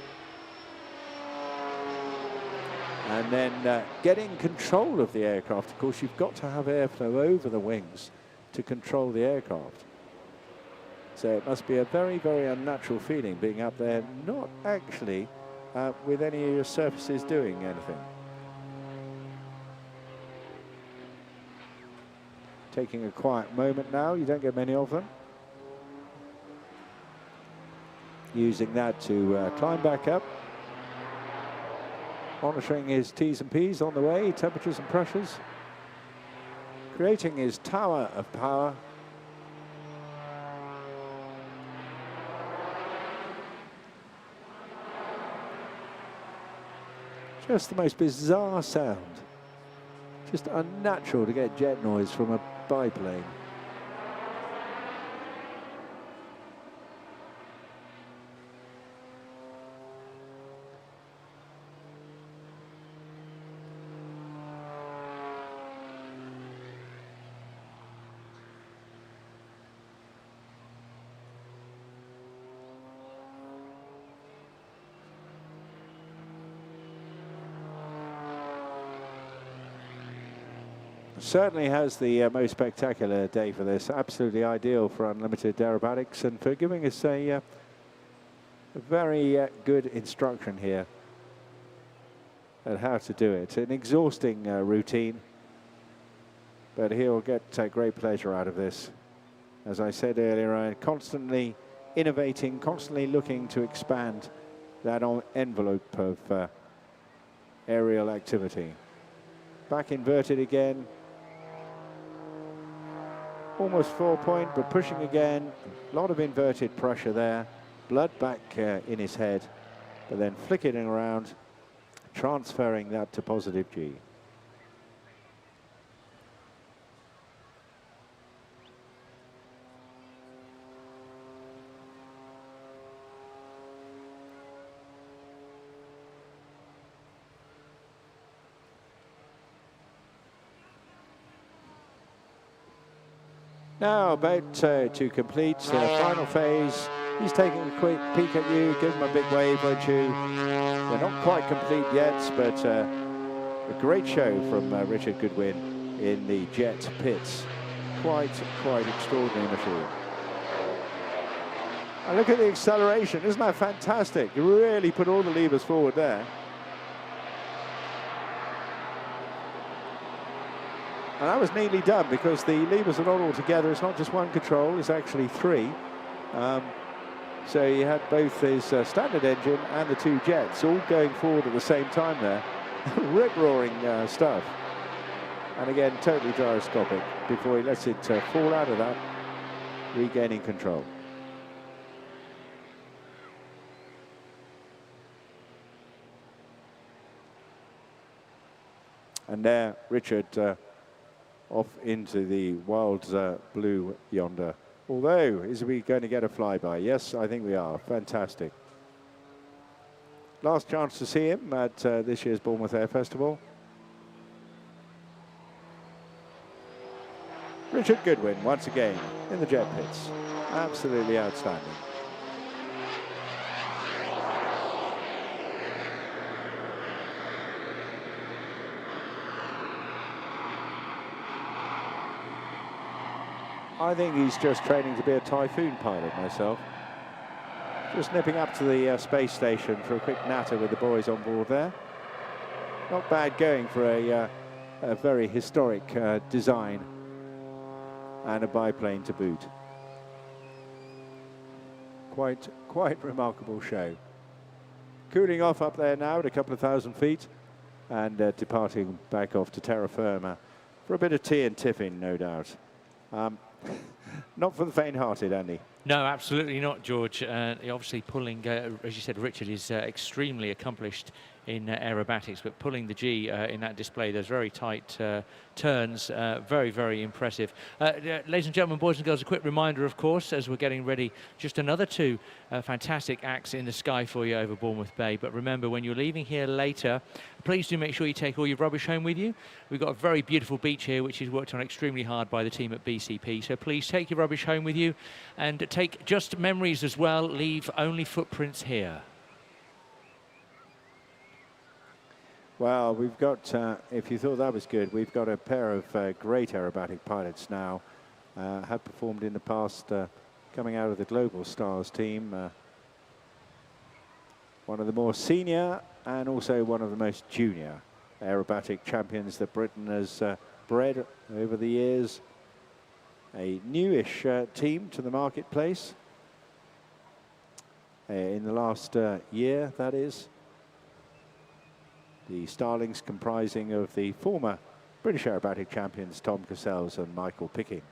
And then getting control of the aircraft. Of course, you've got to have airflow over the wings to control the aircraft. So it must be a very, very unnatural feeling being up there, not actually with any of your surfaces doing anything. Taking a quiet moment now, you don't get many of them. Using that to climb back up. Monitoring his T's and P's on the way, temperatures and pressures. Creating his tower of power. Just the most bizarre sound. Just unnatural to get jet noise from a biplane. Certainly has the most spectacular day for this. Absolutely ideal for unlimited aerobatics and for giving us a very good instruction here at how to do it. An exhausting routine, but he'll get great pleasure out of this. As I said earlier, constantly innovating, constantly looking to expand that envelope of aerial activity. Back inverted again. Almost 4 point, but pushing again. A lot of inverted pressure there. Blood back in his head, but then flicking around, transferring that to positive G. Now about to complete the final phase. He's taking a quick peek at you, give him a big wave, won't you? They're not quite complete yet, but a great show from Richard Goodwin in the jet pits. Quite extraordinary machine. And look at the acceleration, isn't that fantastic? You really put all the levers forward there. And that was neatly done because the levers are not all together. It's not just one control, it's actually three. So you had both his standard engine and the two jets all going forward at the same time there. Rip-roaring stuff. And again, totally gyroscopic before he lets it fall out of that, regaining control. And there, Richard off into the wild blue yonder. Although, is we going to get a flyby? Yes, I think we are. Fantastic. Last chance to see him at this year's Bournemouth Air Festival. Richard Goodwin, once again, in the jet pits. Absolutely outstanding. I think he's just training to be a Typhoon pilot myself. Just nipping up to the space station for a quick natter with the boys on board there. Not bad going for a very historic design and a biplane to boot. Quite remarkable show. Cooling off up there now at a couple of thousand feet and departing back off to terra firma for a bit of tea and tiffin, no doubt. Not for the faint-hearted, Andy. No, absolutely not, George. Obviously pulling, as you said, Richard is extremely accomplished in aerobatics, but pulling the G in that display, those very tight turns, very, very impressive. Ladies and gentlemen, boys and girls, a quick reminder, of course, as we're getting ready, just another two fantastic acts in the sky for you over Bournemouth Bay. But remember, when you're leaving here later, please do make sure you take all your rubbish home with you. We've got a very beautiful beach here, which is worked on extremely hard by the team at BCP. So please take your rubbish home with you and take just memories as well. Leave only footprints here. Well, we've got, if you thought that was good, we've got a pair of great aerobatic pilots now. Have performed in the past, coming out of the Global Stars team. One of the more senior and also one of the most junior aerobatic champions that Britain has bred over the years. A newish team to the marketplace in the last year, that is. The Starlings comprising of the former British aerobatic champions Tom Cassells and Michael Picking.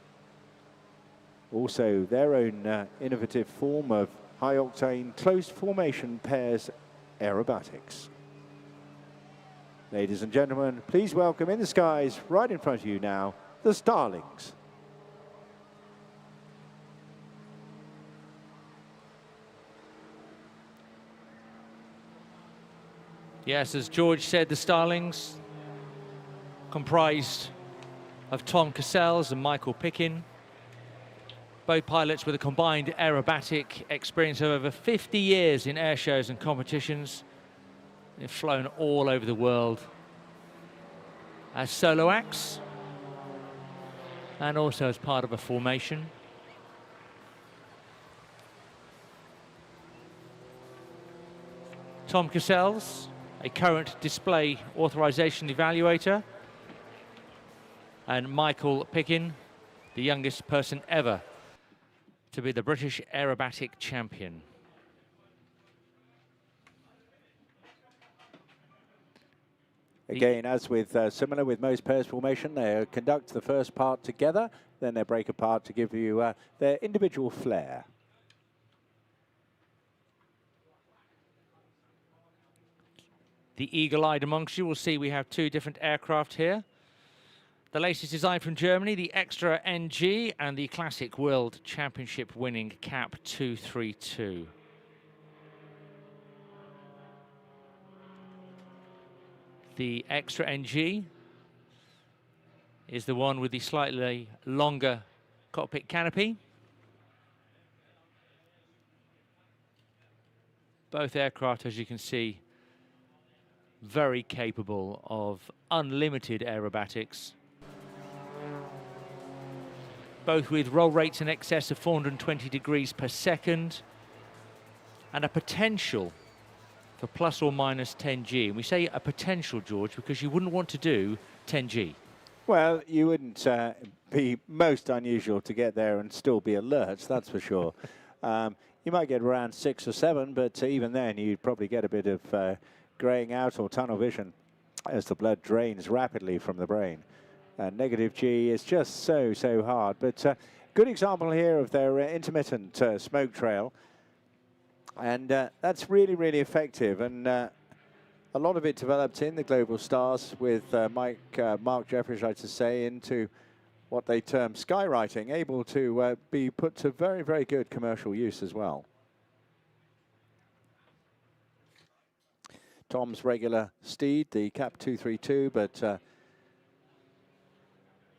Also their own innovative form of high-octane closed formation pairs aerobatics. Ladies and gentlemen, please welcome in the skies, right in front of you now, the Starlings. Yes, as George said, the Starlings comprised of Tom Cassells and Michael Picking. Both pilots with a combined aerobatic experience of over 50 years in air shows and competitions. They've flown all over the world as solo acts and also as part of a formation. Tom Cassells, a current display authorization evaluator, and Michael Picking, the youngest person ever to be the British aerobatic champion. Again, as with similar with most pairs formation, they conduct the first part together, then they break apart to give you their individual flair. The eagle-eyed amongst you will see we have two different aircraft here. The latest design from Germany, the Extra NG, and the classic World Championship winning CAP 232. The Extra NG is the one with the slightly longer cockpit canopy. Both aircraft, as you can see, very capable of unlimited aerobatics. Both with roll rates in excess of 420 degrees per second and a potential for plus or minus 10G. And we say a potential, George, because you wouldn't want to do 10G. Well, you wouldn't be most unusual to get there and still be alert, that's for sure. You might get around 6 or 7, but even then you'd probably get a bit of graying out or tunnel vision as the blood drains rapidly from the brain. Negative G is just so hard, but good example here of their intermittent smoke trail, and that's really effective, and a lot of it developed in the Global Stars with Mark Jeffries, I should say, into what they term skywriting, able to be put to very good commercial use as well. Tom's regular steed, the CAP 232, but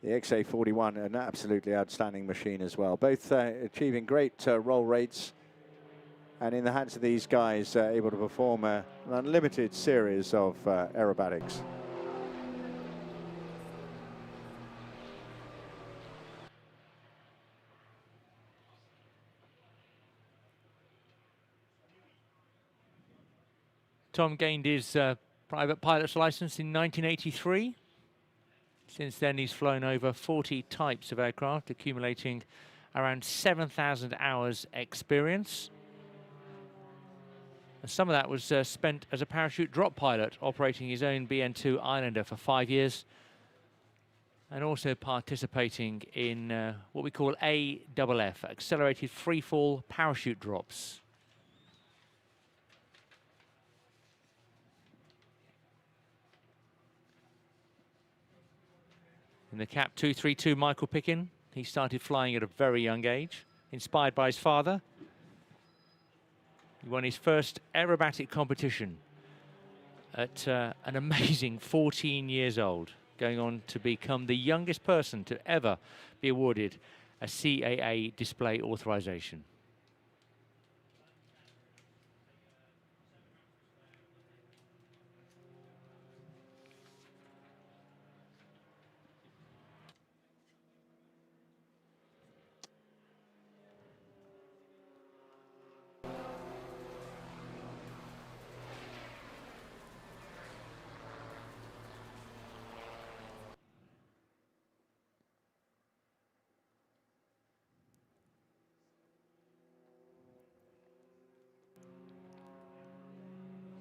the XA41, an absolutely outstanding machine as well. Both achieving great roll rates, and in the hands of these guys, able to perform an unlimited series of aerobatics. Tom gained his Private pilot's license in 1983. Since then, he's flown over 40 types of aircraft, accumulating around 7,000 hours experience. And some of that was spent as a parachute drop pilot, operating his own BN2 Islander for 5 years, and also participating in what we call AFF, accelerated freefall parachute drops. In the Cap 232, Michael Pickin, he started flying at a very young age, inspired by his father. He won his first aerobatic competition at an amazing 14 years old, going on to become the youngest person to ever be awarded a CAA display authorization.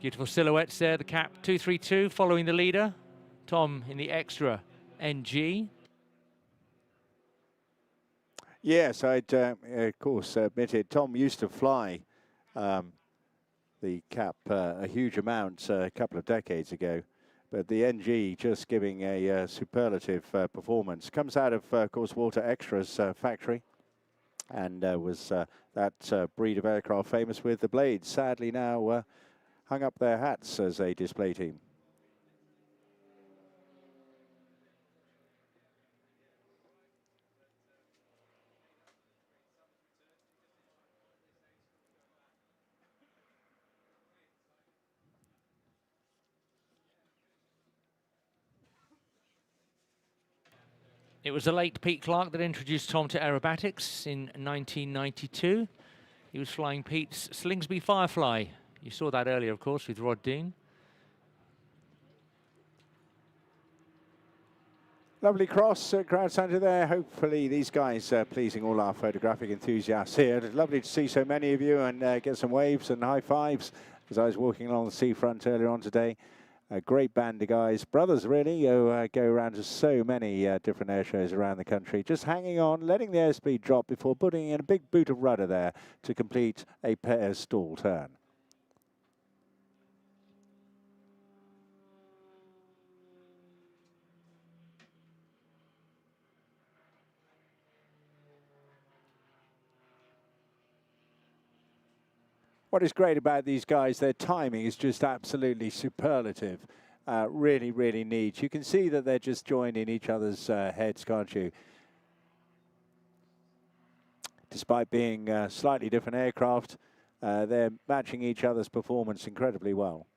Beautiful silhouettes there, the Cap 232 following the leader, Tom in the extra NG. Yes, I'd of course admitted Tom used to fly the Cap a huge amount a couple of decades ago, but the NG just giving a superlative performance. Comes out of course, Walter Extra's factory, and was that breed of aircraft famous with the blades. Sadly now hung up their hats as a display team. It was the late Pete Clark that introduced Tom to aerobatics in 1992. He was flying Pete's Slingsby Firefly. You saw that earlier, of course, with Rod Dean. Lovely cross crowd centre there. Hopefully these guys pleasing all our photographic enthusiasts here. It's lovely to see so many of you and get some waves and high fives as I was walking along the seafront earlier on today. A great band of guys, brothers really, who go around to so many different air shows around the country, just hanging on, letting the airspeed drop before putting in a big boot of rudder there to complete a pair stall turn. What is great about these guys, their timing is just absolutely superlative. Really, really neat. You can see that they're just joining each other's heads, can't you? Despite being slightly different aircraft, they're matching each other's performance incredibly well.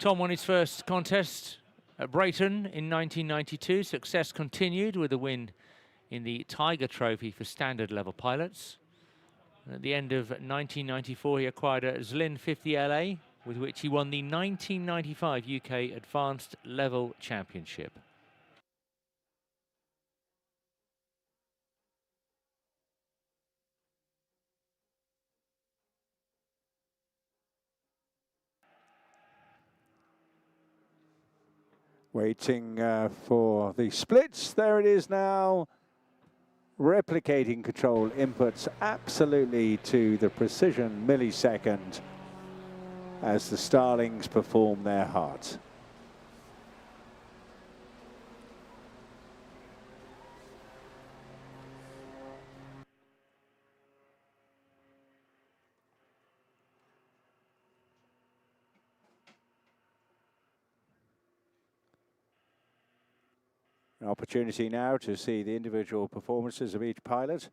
Tom won his first contest at Brayton in 1992. Success continued with a win in the Tiger Trophy for standard level pilots. And at the end of 1994, he acquired a Zlin 50LA, with which he won the 1995 UK Advanced Level Championship. Waiting for the splits. There it is now. Replicating control inputs absolutely to the precision millisecond as the Starlings perform their heart. An opportunity now to see the individual performances of each pilot.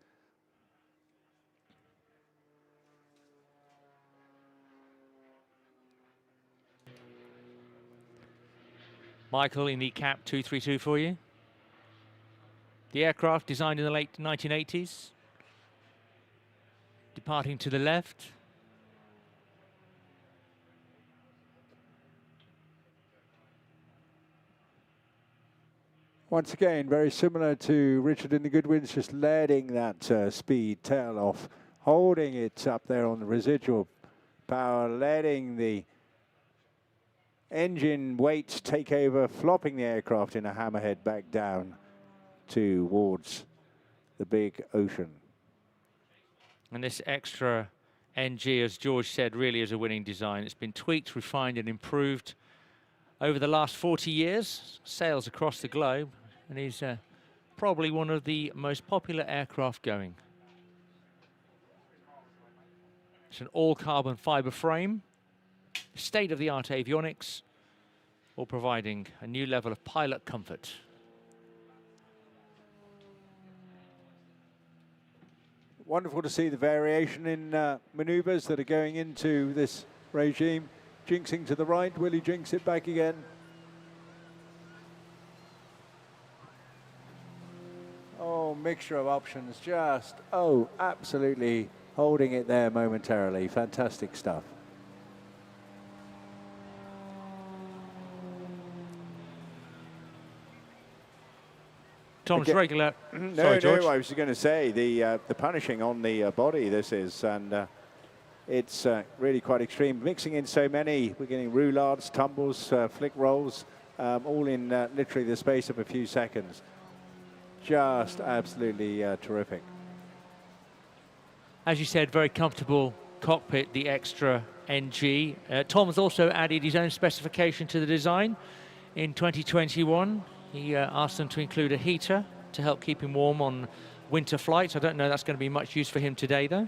Michael in the Cap 232 for you. The aircraft designed in the late 1980s. Departing to the left. Once again, very similar to Richard in the Goodwins, just letting that speed tail off, holding it up there on the residual power, letting the engine weight take over, flopping the aircraft in a hammerhead back down towards the big ocean. And this extra NG, as George said, really is a winning design. It's been tweaked, refined and improved over the last 40 years, sails across the globe, and is probably one of the most popular aircraft going. It's an all-carbon fibre frame, state-of-the-art avionics, all providing a new level of pilot comfort. Wonderful to see the variation in manoeuvres that are going into this regime. Jinxing to the right, will he jinx it back again? Oh, mixture of options, just, oh, absolutely holding it there momentarily. Fantastic stuff. Tom's regular. No, no, I was going to say the punishing on the body this is, and it's really quite extreme. Mixing in so many, we're getting roulards, tumbles, flick rolls, all in literally the space of a few seconds. Just absolutely terrific. As you said, very comfortable cockpit, the extra NG. Tom has also added his own specification to the design in 2021. He asked them to include a heater to help keep him warm on winter flights. I don't know that's going to be much use for him today, though.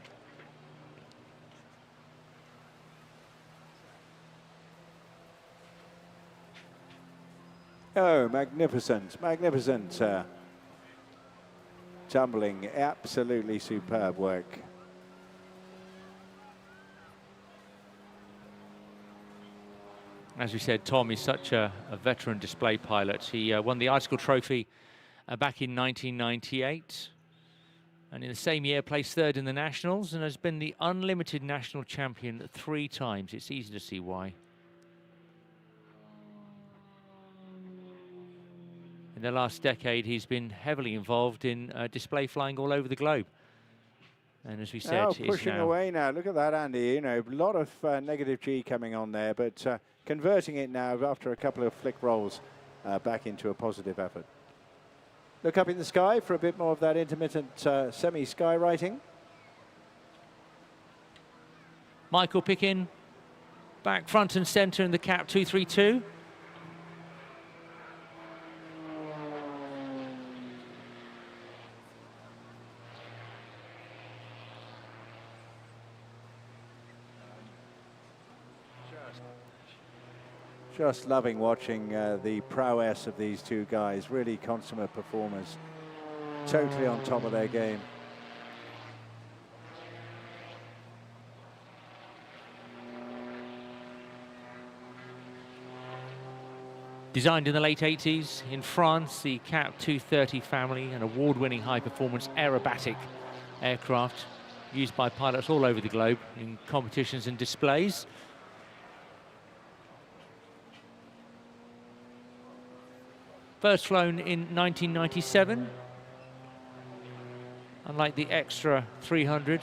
Oh, magnificent, magnificent tumbling, absolutely superb work. As we said, Tom is such a veteran display pilot. He won the Icicle Trophy back in 1998. And in the same year, placed third in the Nationals and has been the unlimited national champion 3 times. It's easy to see why. In the last decade, he's been heavily involved in display flying all over the globe. And as we said, oh, pushing away now. Look at that, Andy. You know, a lot of negative G coming on there, but converting it now after a couple of flick rolls back into a positive effort. Look up in the sky for a bit more of that intermittent semi-sky writing. Michael Pickin back front and centre in the cap 232. Just loving watching the prowess of these two guys, really consummate performers, totally on top of their game. Designed in the late 80s in France, the Cap 230 family, an award-winning high-performance aerobatic aircraft used by pilots all over the globe in competitions and displays. First flown in 1997. Unlike the Extra 300,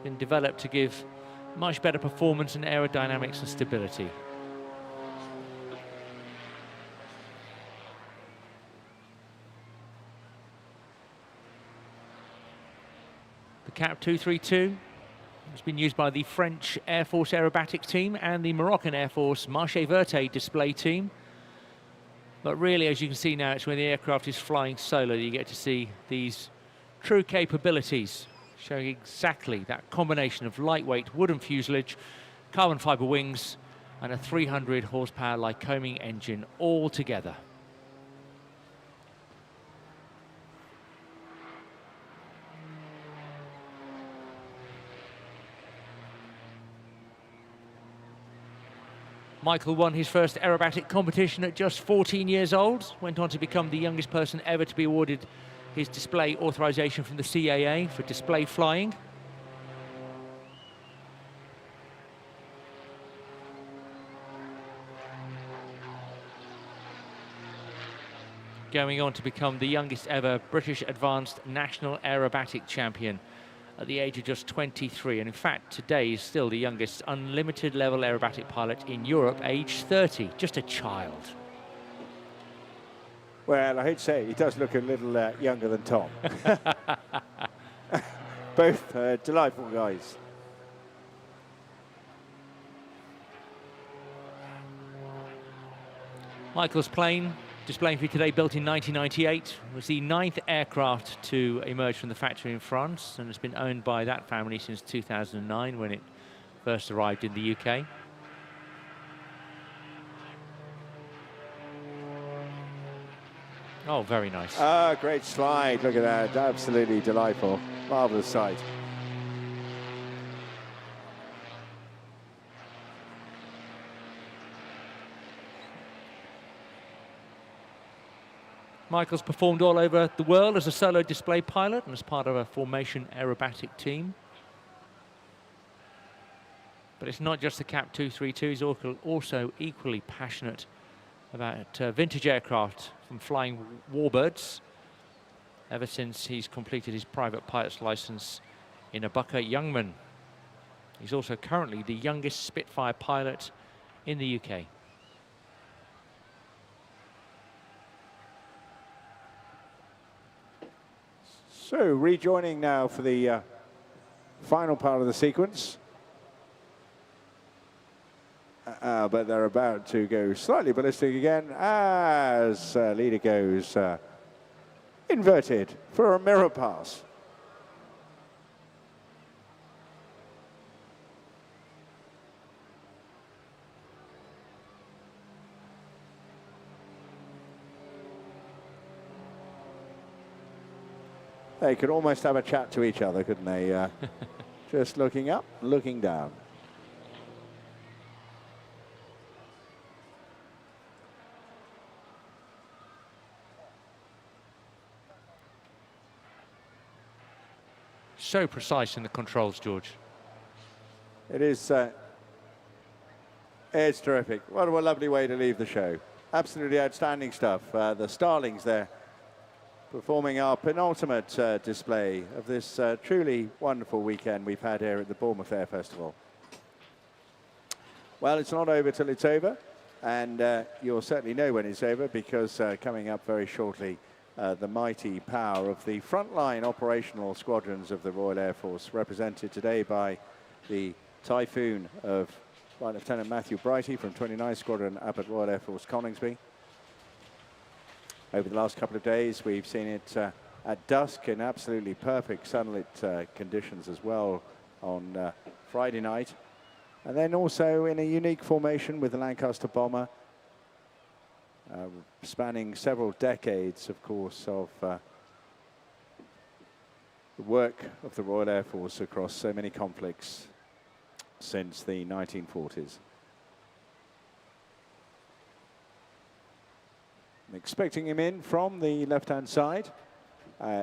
been developed to give much better performance in aerodynamics and stability. The Cap 232 has been used by the French Air Force aerobatics team and the Moroccan Air Force Marche Verte display team. But really, as you can see now, it's when the aircraft is flying solo that you get to see these true capabilities, showing exactly that combination of lightweight wooden fuselage, carbon fibre wings, and a 300 horsepower Lycoming engine all together. Michael won his first aerobatic competition at just 14 years old, went on to become the youngest person ever to be awarded his display authorization from the CAA for display flying. Going on to become the youngest ever British Advanced National Aerobatic Champion at the age of just 23. And in fact, today is still the youngest unlimited level aerobatic pilot in Europe, age 30, just a child. Well, I hate to say it, he does look a little younger than Tom. Both delightful guys. Michael's plane, displaying for you today, built in 1998, was the 9th aircraft to emerge from the factory in France, and has been owned by that family since 2009 when it first arrived in the UK. Oh, very nice. Ah, great slide. Look at that. Absolutely delightful. Marvelous sight. Michael's performed all over the world as a solo display pilot and as part of a formation aerobatic team. But it's not just the CAP 232, he's also equally passionate about vintage aircraft, from flying warbirds ever since he's completed his private pilot's license in Abuka Youngman. He's also currently the youngest Spitfire pilot in the UK. So, rejoining now for the final part of the sequence. But they're about to go slightly ballistic again as leader goes inverted for a mirror pass. They could almost have a chat to each other, couldn't they? Just looking up, looking down. So precise in the controls, George. It is, it's terrific. What a lovely way to leave the show. Absolutely outstanding stuff. The Starlings there performing our penultimate display of this truly wonderful weekend we've had here at the Bournemouth Air Festival. Well, it's not over till it's over, and you'll certainly know when it's over, because coming up very shortly, the mighty power of the frontline operational squadrons of the Royal Air Force, represented today by the Typhoon of Flight Lieutenant Matthew Brighty from 29th Squadron up at Royal Air Force Coningsby. Over the last couple of days, we've seen it at dusk in absolutely perfect sunlit conditions as well on Friday night. And then also in a unique formation with the Lancaster bomber, spanning several decades, of course, of the work of the Royal Air Force across so many conflicts since the 1940s. I'm expecting him in from the left-hand side.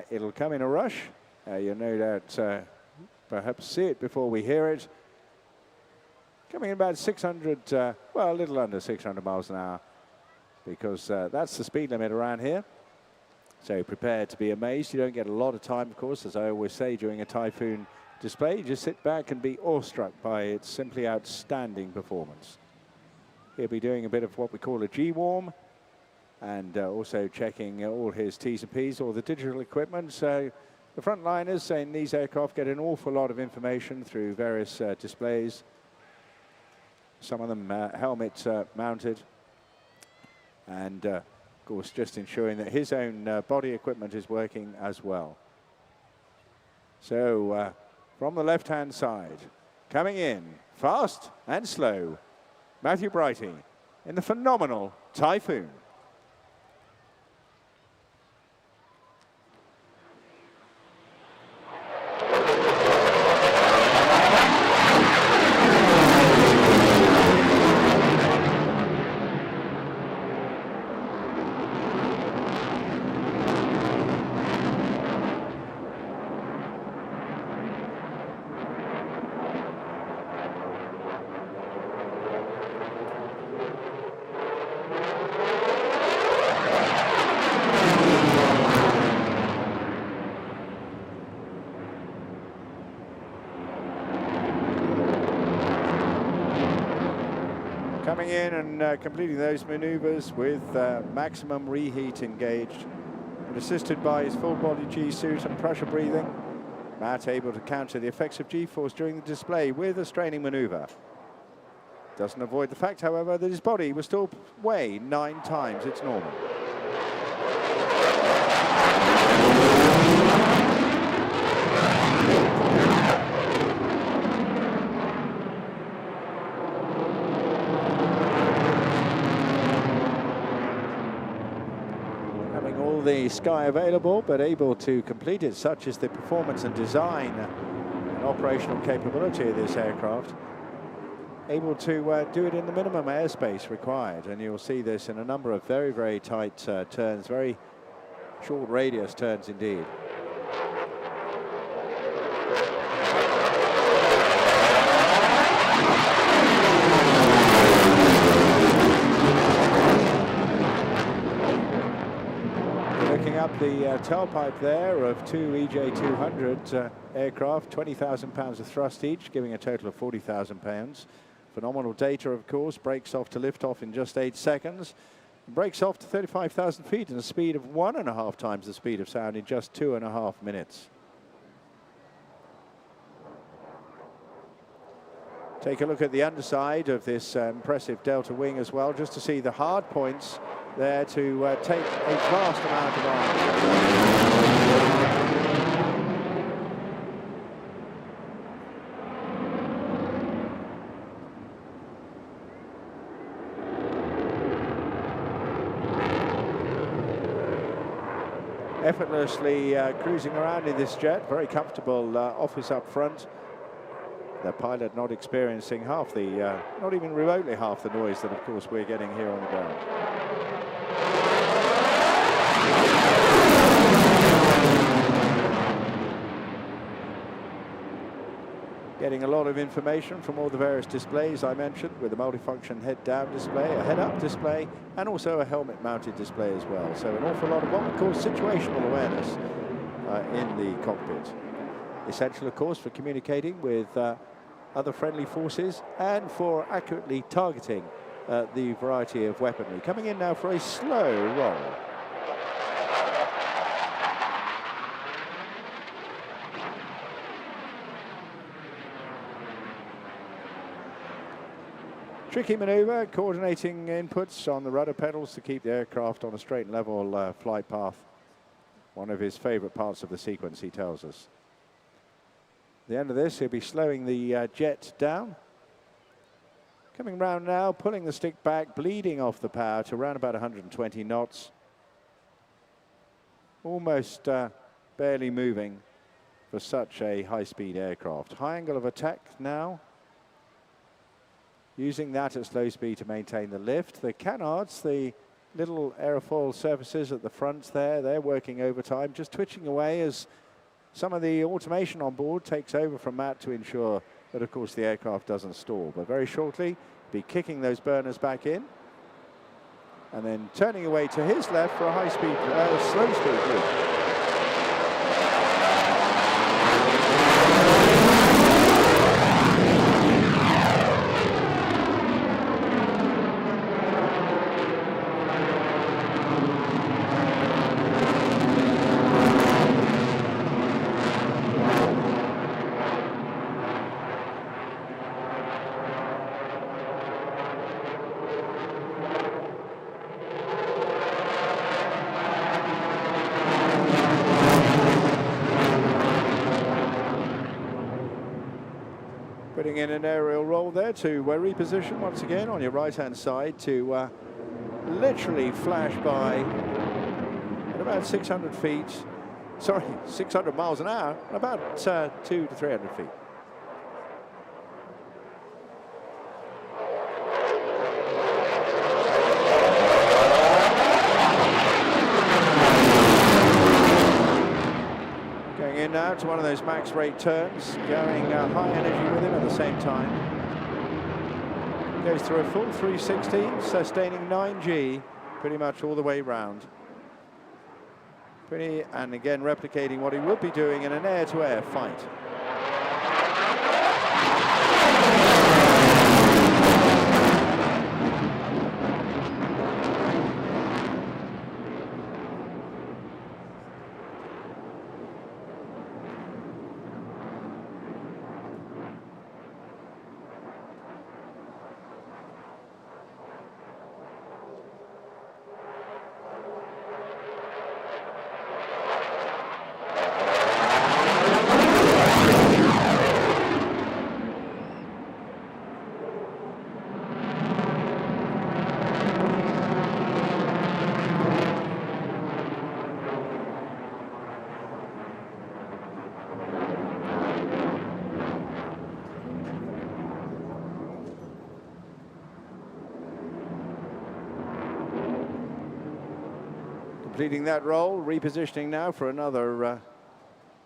It'll come in a rush. You'll no doubt perhaps see it before we hear it. Coming in about 600, well, a little under 600 miles an hour, because that's the speed limit around here. So prepare to be amazed. You don't get a lot of time, of course, as I always say, during a Typhoon display. You just sit back and be awestruck by its simply outstanding performance. He'll be doing a bit of what we call a G-warm, and also checking all his T's and P's, all the digital equipment. So the frontliners in these aircraft get an awful lot of information through various displays. Some of them helmet mounted. And, of course, just ensuring that his own body equipment is working as well. So, from the left-hand side, coming in, fast and slow, Matthew Brighty in the phenomenal Typhoon. Coming in and completing those maneuvers with maximum reheat engaged, and assisted by his full body G-suit and pressure breathing, Matt able to counter the effects of G-force during the display with a straining maneuver. Doesn't avoid the fact, however, that his body will still weigh 9 times its normal. Having all the sky available, but able to complete it, such is the performance and design and operational capability of this aircraft. Able to do it in the minimum airspace required, and you'll see this in a number of very, very tight turns, very short radius turns indeed. Looking up the tailpipe there of 2 EJ200 aircraft, 20,000 pounds of thrust each, giving a total of 40,000 pounds. Phenomenal data, of course. Brakes off to liftoff in just 8 seconds. Brakes off to 35,000 feet and a speed of 1.5 times the speed of sound in just 2.5 minutes. Take a look at the underside of this impressive Delta wing as well, just to see the hard points there to take a vast amount of arm. Effortlessly cruising around in this jet, very comfortable office up front. The pilot not experiencing half the, not even remotely half the noise that, of course, we're getting here on the ground. Getting a lot of information from all the various displays I mentioned, with a multifunction head-down display, a head-up display, and also a helmet-mounted display as well. So an awful lot of what we call situational awareness in the cockpit. Essential, of course, for communicating with other friendly forces and for accurately targeting the variety of weaponry. Coming in now for a slow roll. Tricky maneuver, coordinating inputs on the rudder pedals to keep the aircraft on a straight and level flight path. One of his favorite parts of the sequence, he tells us. At the end of this, he'll be slowing the jet down. Coming round now, pulling the stick back, bleeding off the power to around about 120 knots. Almost barely moving for such a high-speed aircraft. High angle of attack now. Using that at slow speed to maintain the lift. The canards, the little aerofoil surfaces at the front there, they're working overtime, just twitching away as some of the automation on board takes over from Matt to ensure that, of course, the aircraft doesn't stall. But very shortly, be kicking those burners back in and then turning away to his left for a high-speed, slow speed loop. Putting in an aerial roll there to reposition once again on your right-hand side to literally flash by at about 600 feet, sorry, 600 miles an hour, about 200 to 300 feet. Now to one of those max rate turns, going high energy with him at the same time. Goes through a full 360, sustaining 9G pretty much all the way round. And again replicating what he would be doing in an air-to-air fight. Completing that roll, repositioning now for another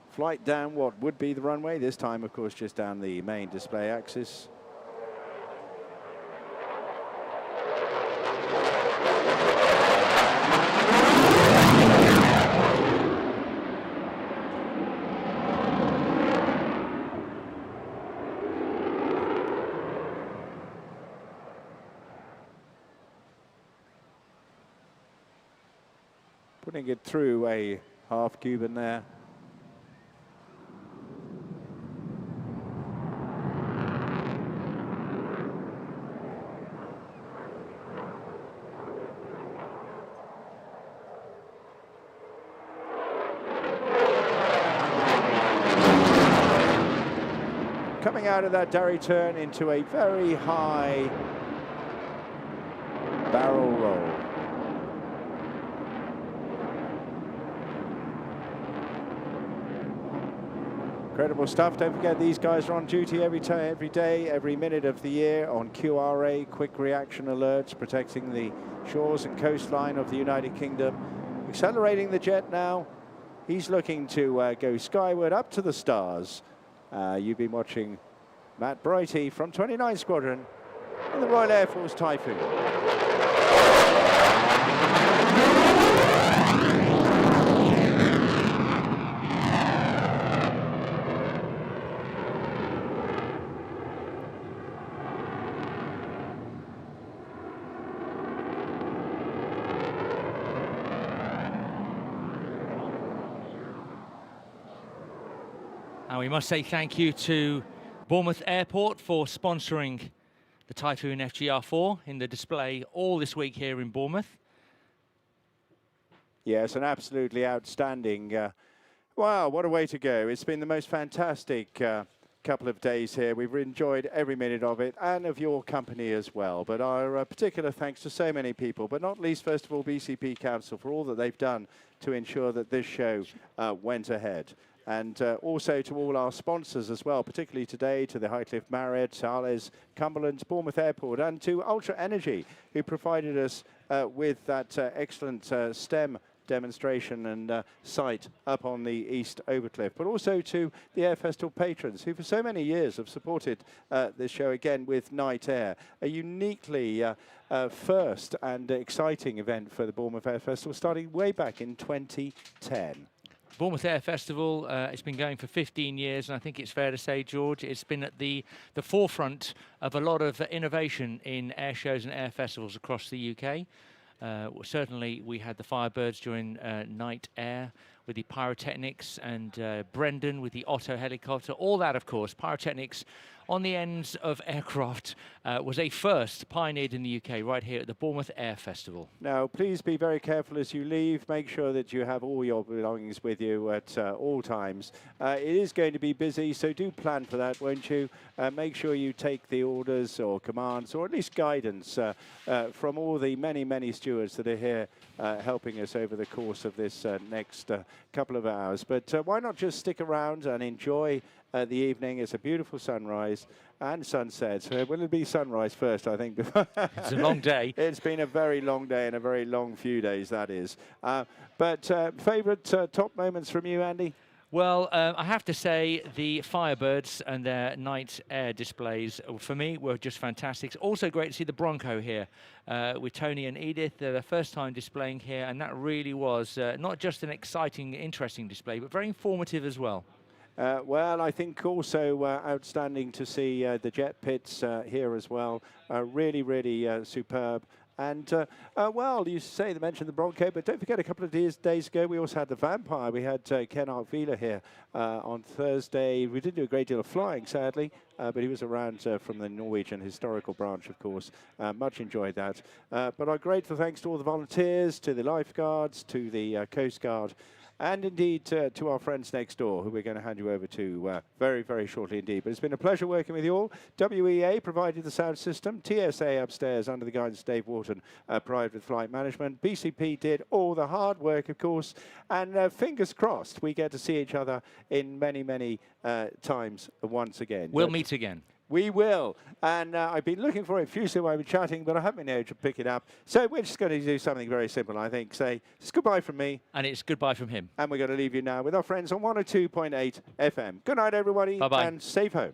flight down what would be the runway. This time, of course, just down the main display axis. Putting it through a half Cuban there. Coming out of that derry turn into a very high barrel roll. Incredible stuff. Don't forget, these guys are on duty every day, every minute of the year on QRA, quick reaction alerts, protecting the shores and coastline of the United Kingdom. Accelerating the jet now. He's looking to go skyward up to the stars. You've been watching Matt Brighty from 29 Squadron in the Royal Air Force Typhoon. And we must say thank you to Bournemouth Airport for sponsoring the Typhoon FGR4 in the display all this week here in Bournemouth. Yes, an absolutely outstanding, wow, what a way to go. It's been the most fantastic couple of days here. We've enjoyed every minute of it and of your company as well. But our particular thanks to so many people, but not least, first of all, BCP Council for all that they've done to ensure that this show went ahead. And also to all our sponsors as well, particularly today to the Highcliffe Marriott, Thales, Cumberland's, Bournemouth Airport, and to Ultra Energy, who provided us with that excellent STEM demonstration and site up on the East Overcliff, but also to the Air Festival patrons who for so many years have supported this show again with Night Air, a uniquely first and exciting event for the Bournemouth Air Festival starting way back in 2010. Bournemouth Air Festival, it's been going for 15 years, and I think it's fair to say, George, it's been at the forefront of a lot of innovation in air shows and air festivals across the UK. Certainly, we had the Firebirds during Night Air with the pyrotechnics, and Brendan with the Otto helicopter. All that, of course, pyrotechnics on the ends of aircraft was a first pioneered in the UK right here at the Bournemouth Air Festival. Now, please be very careful as you leave. Make sure that you have all your belongings with you at all times. It is going to be busy, so do plan for that, won't you? Make sure you take the orders or commands or at least guidance from all the many, many stewards that are here helping us over the course of this next couple of hours. But why not just stick around and enjoy the evening? It's a beautiful sunrise and sunset. So will it be sunrise first, I think? It's a long day. It's been a very long day and a very long few days, that is. But favourite top moments from you, Andy? Well, I have to say the Firebirds and their night air displays, for me, were just fantastic. It's also great to see the Bronco here with Tony and Edith. They're the first time displaying here, and that really was not just an exciting, interesting display, but very informative as well. Well, I think also outstanding to see the jet pits here as well. Really, really superb. And, well, you say they mentioned the Bronco, but don't forget a couple of days ago, we also had the Vampire. We had Ken Arkvila here on Thursday. We didn't do a great deal of flying, sadly, but he was around from the Norwegian historical branch, of course. Much enjoyed that. But our grateful thanks to all the volunteers, to the lifeguards, to the Coast Guard, and indeed to our friends next door, who we're going to hand you over to very, very shortly indeed. But it's been a pleasure working with you all. WEA provided the sound system. TSA upstairs under the guidance of Dave Wharton provided with flight management. BCP did all the hard work, of course. And fingers crossed, we get to see each other in many, many times once again. We'll meet again. We will. And I've been looking for it fusely while I've been chatting, but I haven't been able to pick it up. So we're just going to do something very simple, I think. Say, it's goodbye from me. And it's goodbye from him. And we're going to leave you now with our friends on 102.8 FM. Good night, everybody. Bye-bye. And safe home.